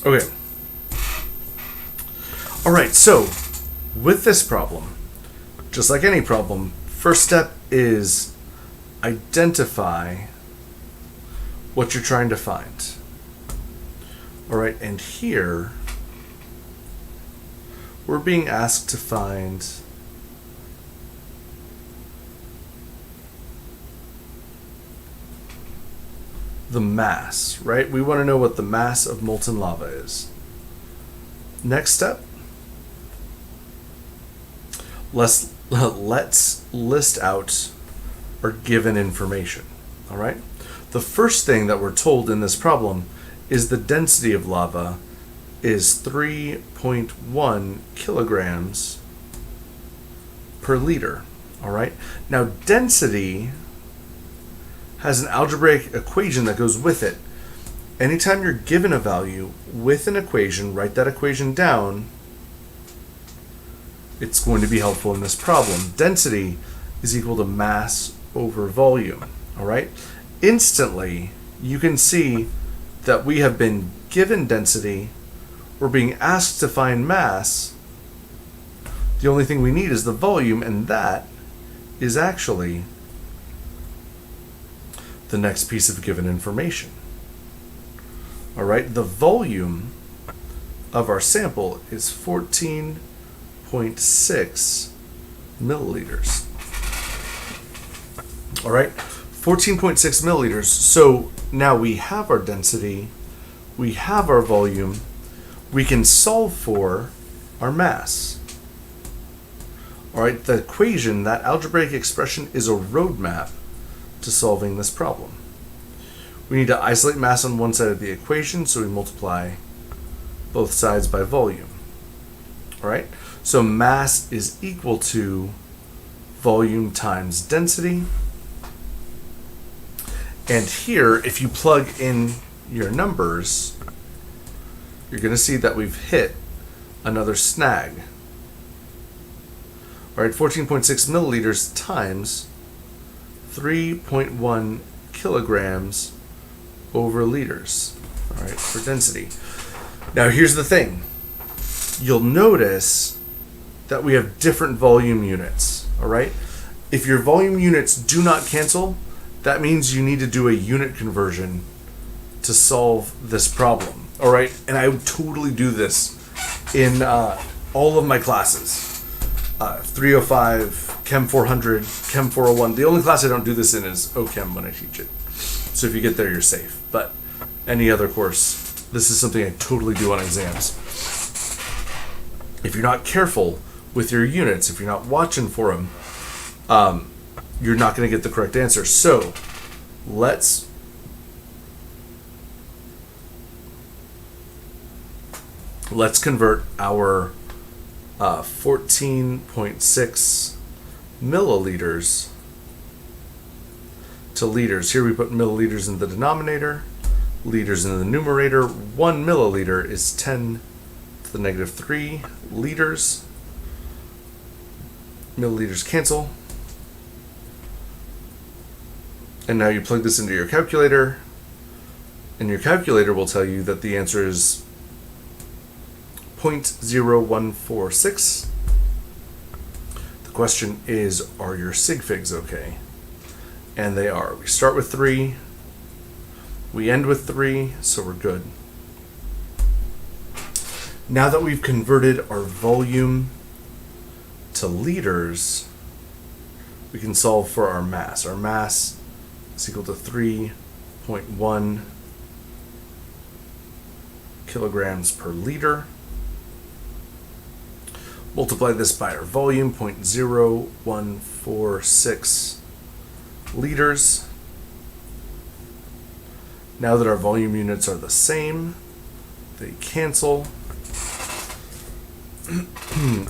Okay. All right, so with this problem, just like any problem, first step is identify what you're trying to find. All right, and here we're being asked to find the mass, right? We want to know what the mass of molten lava is. Next step, let's list out our given information, all right? The first thing that we're told in this problem is the density of lava is 3.1 kilograms per liter, all right? Now, density has an algebraic equation that goes with it. Anytime you're given a value with an equation, write that equation down. It's going to be helpful in this problem. Density is equal to mass over volume, all right? Instantly, you can see that we have been given density. We're being asked to find mass. The only thing we need is the volume, and that is actually the next piece of given information. All right, the volume of our sample is 14.6 milliliters. All right, 14.6 milliliters. So now we have our density, we have our volume, we can solve for our mass. All right, the equation, that algebraic expression, is a roadmap to solving this problem. We need to isolate mass on one side of the equation, so we multiply both sides by volume. All right, so mass is equal to volume times density. And here, if you plug in your numbers, you're going to see that we've hit another snag. All right, 14.6 milliliters times 3.1 kilograms over liters. All all right, for density. Now here's the thing. You'll notice that we have different volume units, all right? If your volume units do not cancel, that means you need to do a unit conversion to solve this problem, all right? And I would totally do this in all of my classes. 305, Chem 400, Chem 401. The only class I don't do this in is OChem when I teach it. So if you get there, you're safe. But any other course, this is something I totally do on exams. If you're not careful with your units, if you're not watching for them, you're not going to get the correct answer. So let's convert our 14.6 milliliters to liters. Here we put milliliters in the denominator, liters in the numerator. 1 milliliter is 10 to the negative 3 liters. Milliliters cancel. And now you plug this into your calculator, and your calculator will tell you that the answer is 0.0146. The question is, are your sig figs okay? And they are. We start with 3, we end with 3, so we're good. Now that we've converted our volume to liters, we can solve for our mass. Our mass is equal to 3.1 kilograms per liter. Multiply this by our volume, 0.0146 liters. Now that our volume units are the same, they cancel.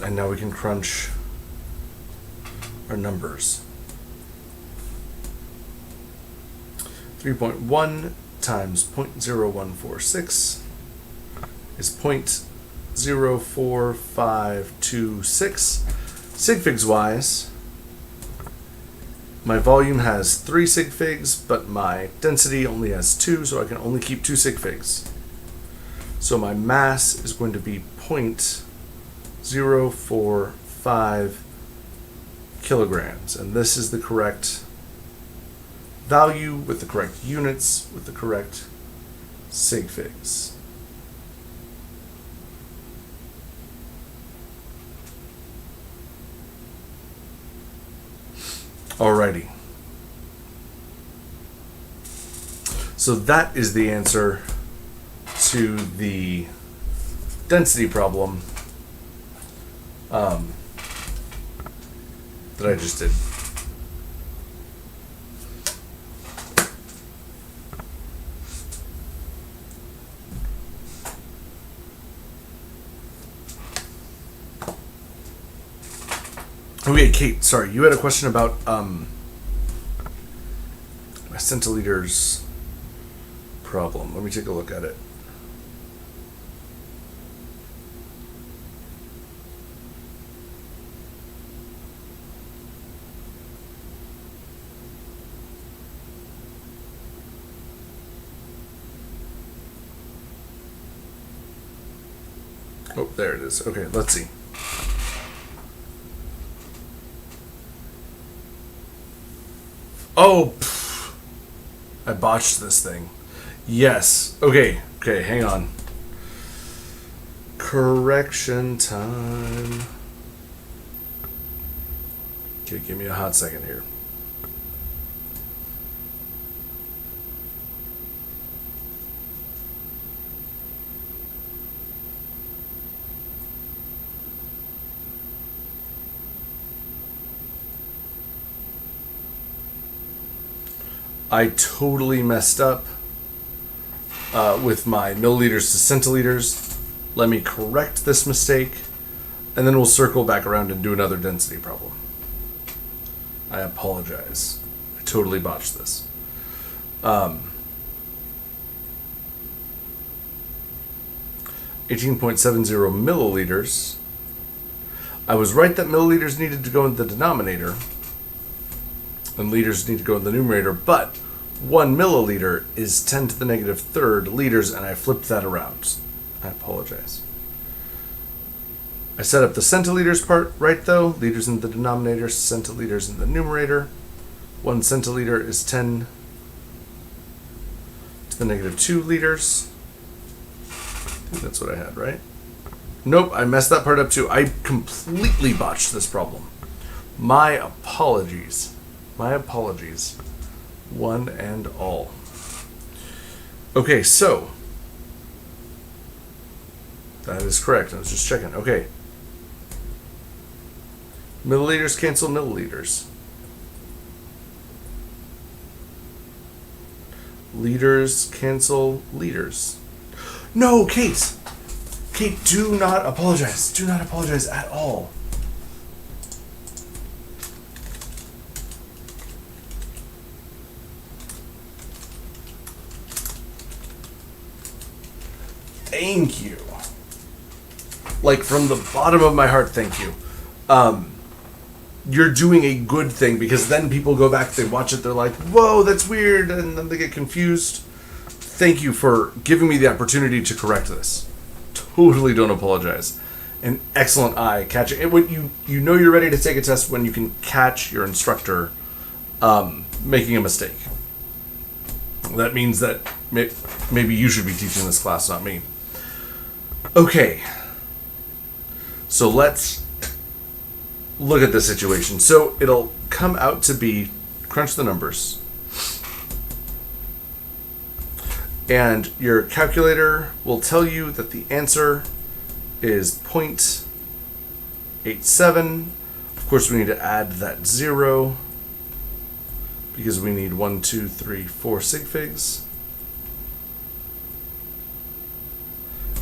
And now we can crunch our numbers. 3.1 times 0.0146 is 0.04526. Sig figs wise, my volume has 3 sig figs, but my density only has 2, so I can only keep 2 sig figs. So my mass is going to be 0.045 kilograms, and this is the correct value with the correct units with the correct sig figs. Alrighty. So that is the answer to the density problem that I just did. Okay, Kate, sorry, you had a question about centiliters problem. Let me take a look at it. Oh, there it is. Okay, let's see. Oh, I botched this thing. Yes. Okay, hang on. Correction time. Okay, give me a hot second here. I totally messed up with my milliliters to centiliters. Let me correct this mistake, and then we'll circle back around and do another density problem. I apologize. I totally botched this. 18.70 milliliters. I was right that milliliters needed to go in the denominator and liters need to go in the numerator, but 1 milliliter is 10 to the negative third liters, and I flipped that around. I apologize. I set up the centiliters part right, though. Liters in the denominator, centiliters in the numerator. 1 centiliter is 10 to the negative 2 liters. I think that's what I had, right? Nope, I messed that part up too. I completely botched this problem. My apologies. My apologies. One and all. Okay, so that is correct. I was just checking. Okay. Milliliters cancel milliliters. Liters cancel liters. No, Kate! Kate, do not apologize. Do not apologize at all. Thank you. Like, from the bottom of my heart, thank you. You're doing a good thing, because then people go back, they watch it, they're like, whoa, that's weird, and then they get confused. Thank you for giving me the opportunity to correct this. Totally don't apologize. An excellent eye catching it. When you know you're ready to take a test when you can catch your instructor making a mistake. That means that maybe you should be teaching this class, not me. Okay. So let's look at the situation. So it'll come out to be, crunch the numbers. And your calculator will tell you that the answer is 0.87. Of course, we need to add that 0 because we need 1, 2, 3, 4 sig figs.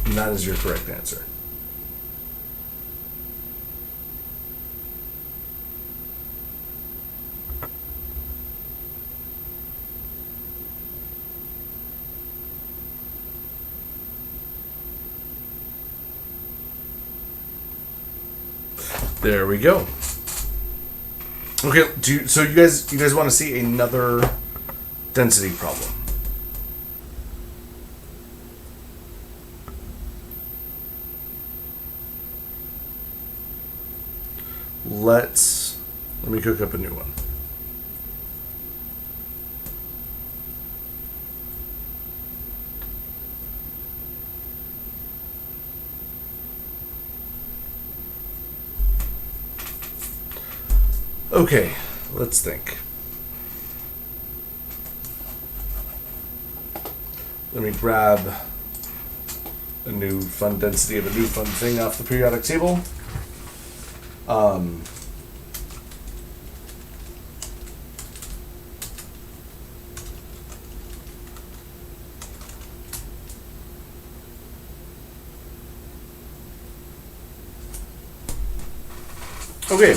And that is your correct answer. There we go. Okay, so you guys want to see another density problem? Let me cook up a new one. Okay, let's think. Let me grab a new fun density of a new fun thing off the periodic table. Okay.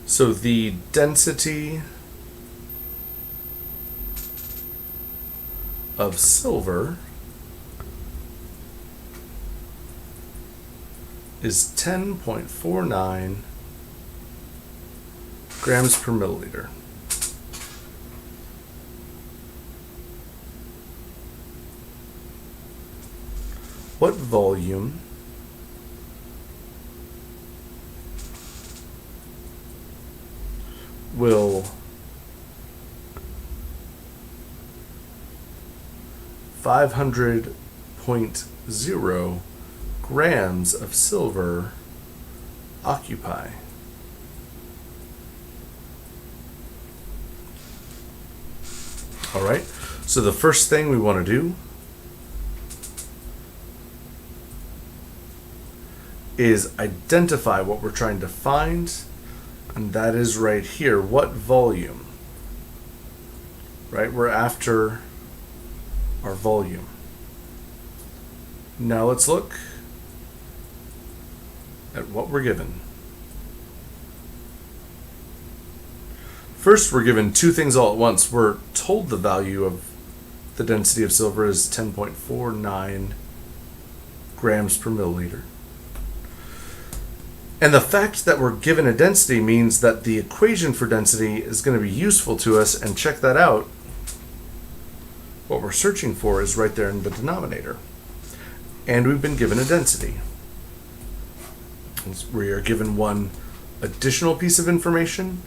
So the density of silver is 10.49 grams per milliliter. What volume will 500.0 grams of silver occupy? All right, so the first thing we want to do is identify what we're trying to find, and that is right here. What volume? Right, we're after our volume. Now let's look at what we're given. First, we're given two things all at once. We're told the value of the density of silver is 10.49 grams per milliliter. And the fact that we're given a density means that the equation for density is going to be useful to us, and check that out. What we're searching for is right there in the denominator. And we've been given a density. We are given one additional piece of information.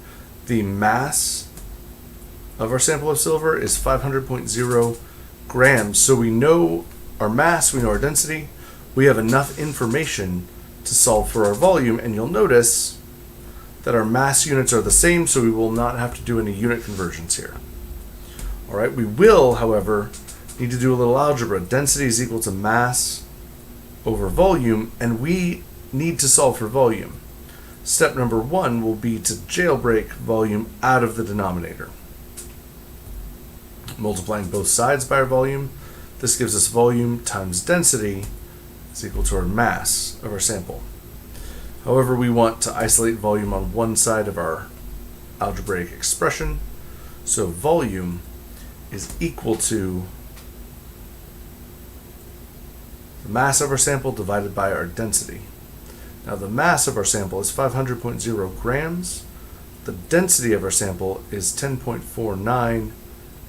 The mass of our sample of silver is 500.0 grams. So we know our mass, we know our density. We have enough information to solve for our volume, and you'll notice that our mass units are the same, so we will not have to do any unit conversions here. All right, we will, however, need to do a little algebra. Density is equal to mass over volume, and we need to solve for volume. Step number one will be to jailbreak volume out of the denominator. Multiplying both sides by our volume, this gives us volume times density is equal to our mass of our sample. However, we want to isolate volume on one side of our algebraic expression, so volume is equal to the mass of our sample divided by our density. Now the mass of our sample is 500.0 grams. The density of our sample is 10.49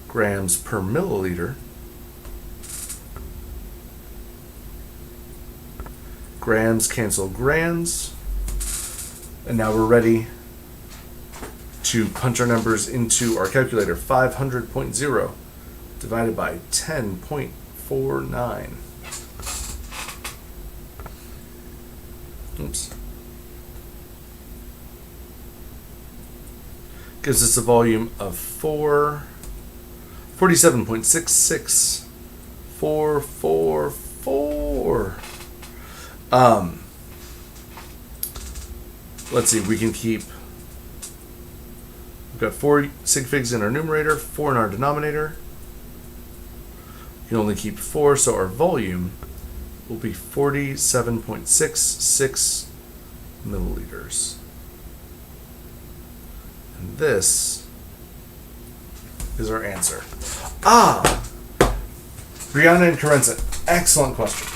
grams per milliliter. Grams cancel grams. And now we're ready to punch our numbers into our calculator. 500.0 divided by 10.49. Oops. Gives us a volume of 47.66444. Let's see, we can keep, we've got 4 sig figs in our numerator, 4 in our denominator. We can only keep 4, so our volume will be 47.66 milliliters. And this is our answer. Brianna and Carenza, excellent question.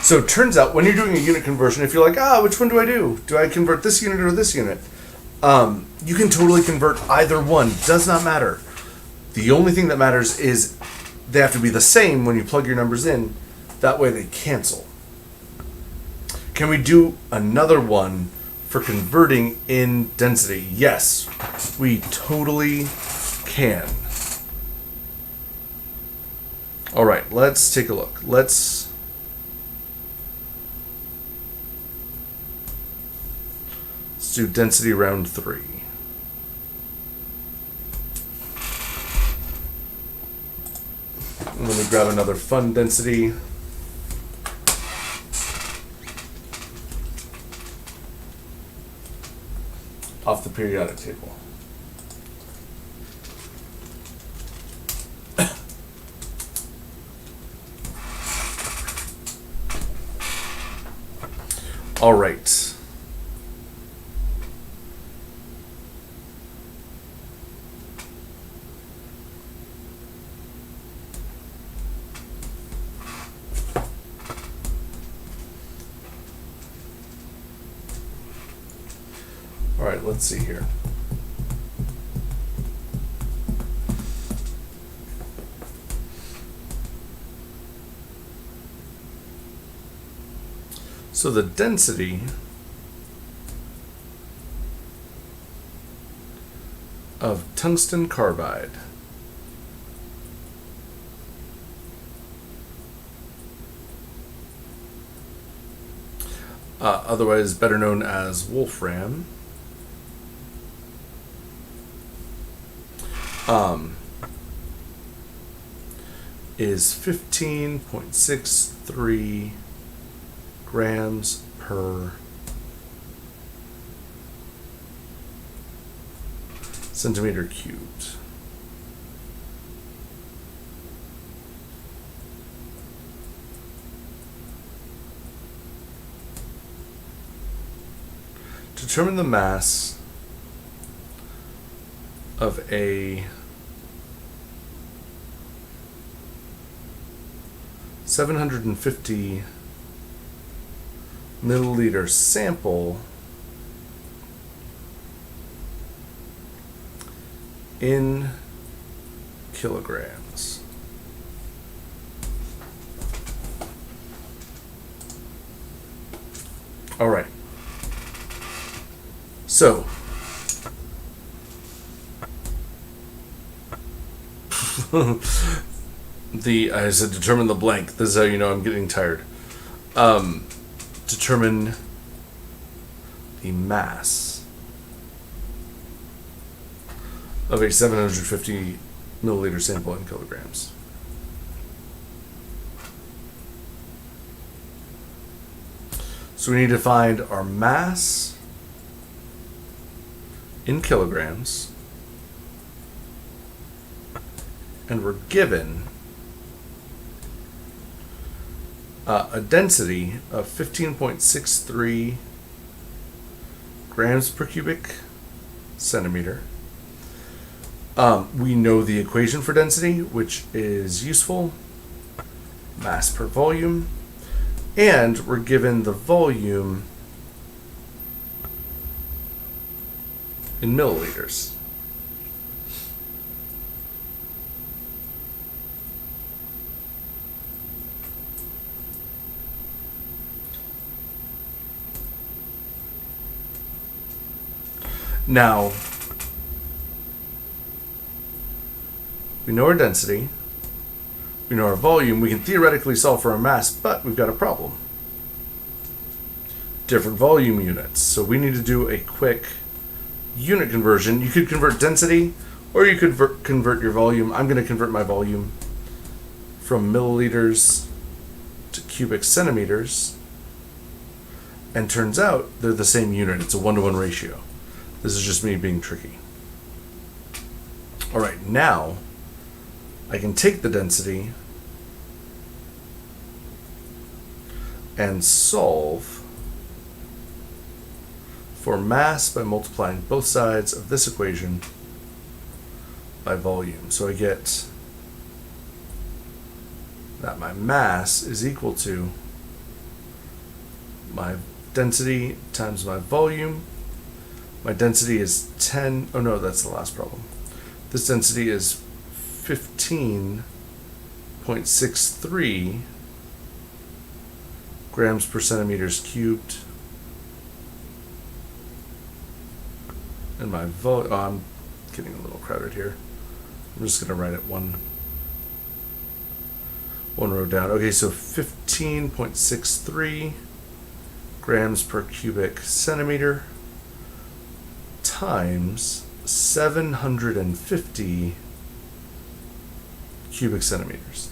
So it turns out when you're doing a unit conversion, if you're like, which one do I do? Do I convert this unit or this unit? You can totally convert either one. Does not matter. The only thing that matters is they have to be the same when you plug your numbers in. That way they cancel. Can we do another one for converting in density? Yes, we totally can. All right, let's take a look. Let's do density round 3. And let me grab another fun density. Off the periodic table. All right. All right, let's see here. So the density of tungsten carbide otherwise better known as wolfram, is 15.63 grams per centimeter cubed. Determine the mass of a 750 milliliter sample in kilograms. All right. So, I said determine the blank. This is how you know I'm getting tired. Determine the mass of a 750 milliliter sample in kilograms. So we need to find our mass in kilograms, and we're given a density of 15.63 grams per cubic centimeter. We know the equation for density, which is useful, mass per volume, and we're given the volume in milliliters. Now, we know our density, we know our volume, we can theoretically solve for our mass, but we've got a problem. Different volume units. So we need to do a quick unit conversion. You could convert density, or you could convert your volume. I'm going to convert my volume from milliliters to cubic centimeters, and turns out they're the same unit. It's a 1-to-1 ratio. This is just me being tricky. All right, now I can take the density and solve for mass by multiplying both sides of this equation by volume. So I get that my mass is equal to my density times my volume. My density is 10, oh no, that's the last problem. This density is 15.63 grams per centimeters cubed. And my volume, I'm getting a little crowded here. I'm just going to write it one row down. Okay, so 15.63 grams per cubic centimeter times 750 cubic centimeters.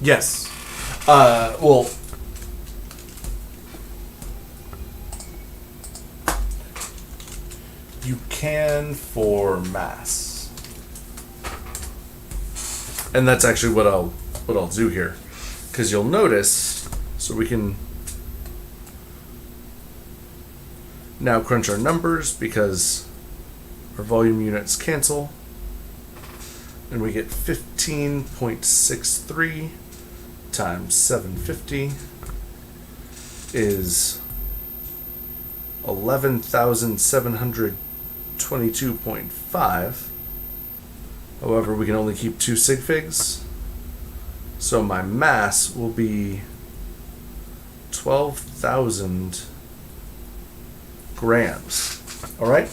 Yes. Well, you can for mass. And that's actually what I'll do here. Because you'll notice, so we can now crunch our numbers because our volume units cancel, and we get 15.63 times 750 is 11,722.5. However, we can only keep 2 sig figs, So my mass will be 12,000 grams. All right.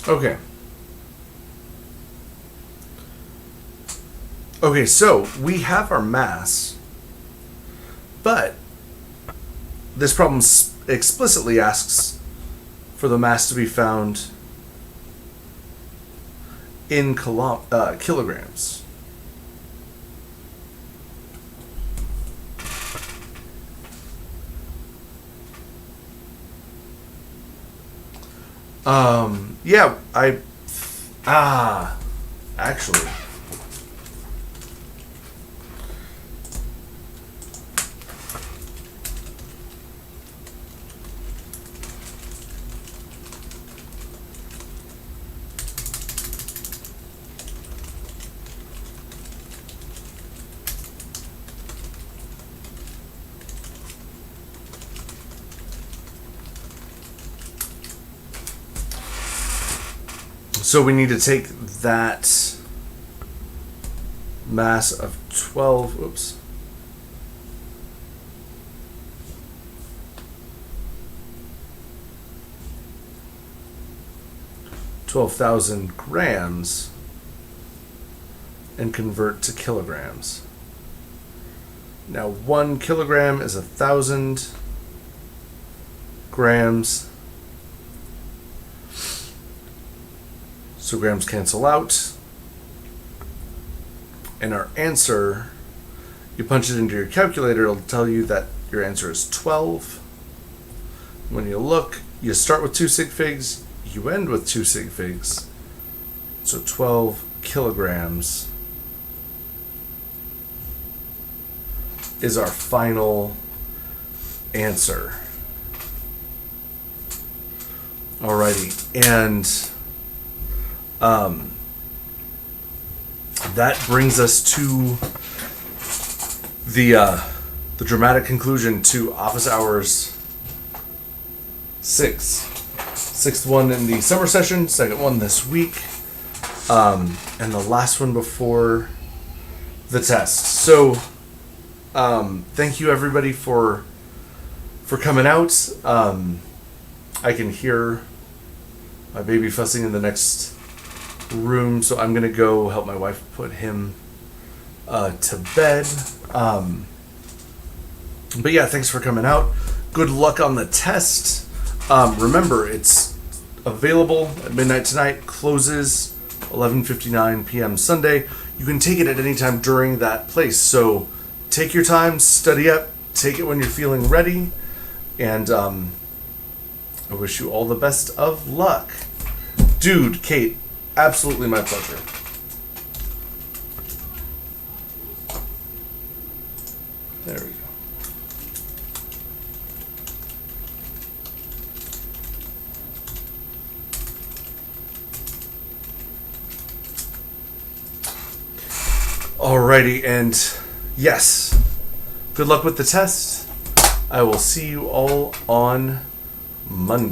Okay. Okay, so we have our mass, but this problem explicitly asks for the mass to be found in kilograms. Yeah, actually. So we need to take that mass of 12,000 grams and convert to kilograms. Now 1 kilogram is 1,000 grams. So grams cancel out. And our answer, you punch it into your calculator, it'll tell you that your answer is 12. When you look, you start with 2 sig figs, you end with 2 sig figs. So 12 kilograms is our final answer. Alrighty, and that brings us to the dramatic conclusion to office hours 6. Sixth one in the summer session, second one this week, and the last one before the test. So thank you everybody for coming out. I can hear my baby fussing in the next room, so I'm gonna go help my wife put him to bed. But yeah, thanks for coming out. Good luck on the test. Remember, it's available at midnight tonight, closes 11:59 p.m. Sunday. You can take it at any time during that place, so take your time, study up, take it when you're feeling ready, and I wish you all the best of luck. Dude, Kate, absolutely my pleasure. There we go. Alrighty, and yes, good luck with the test. I will see you all on Monday.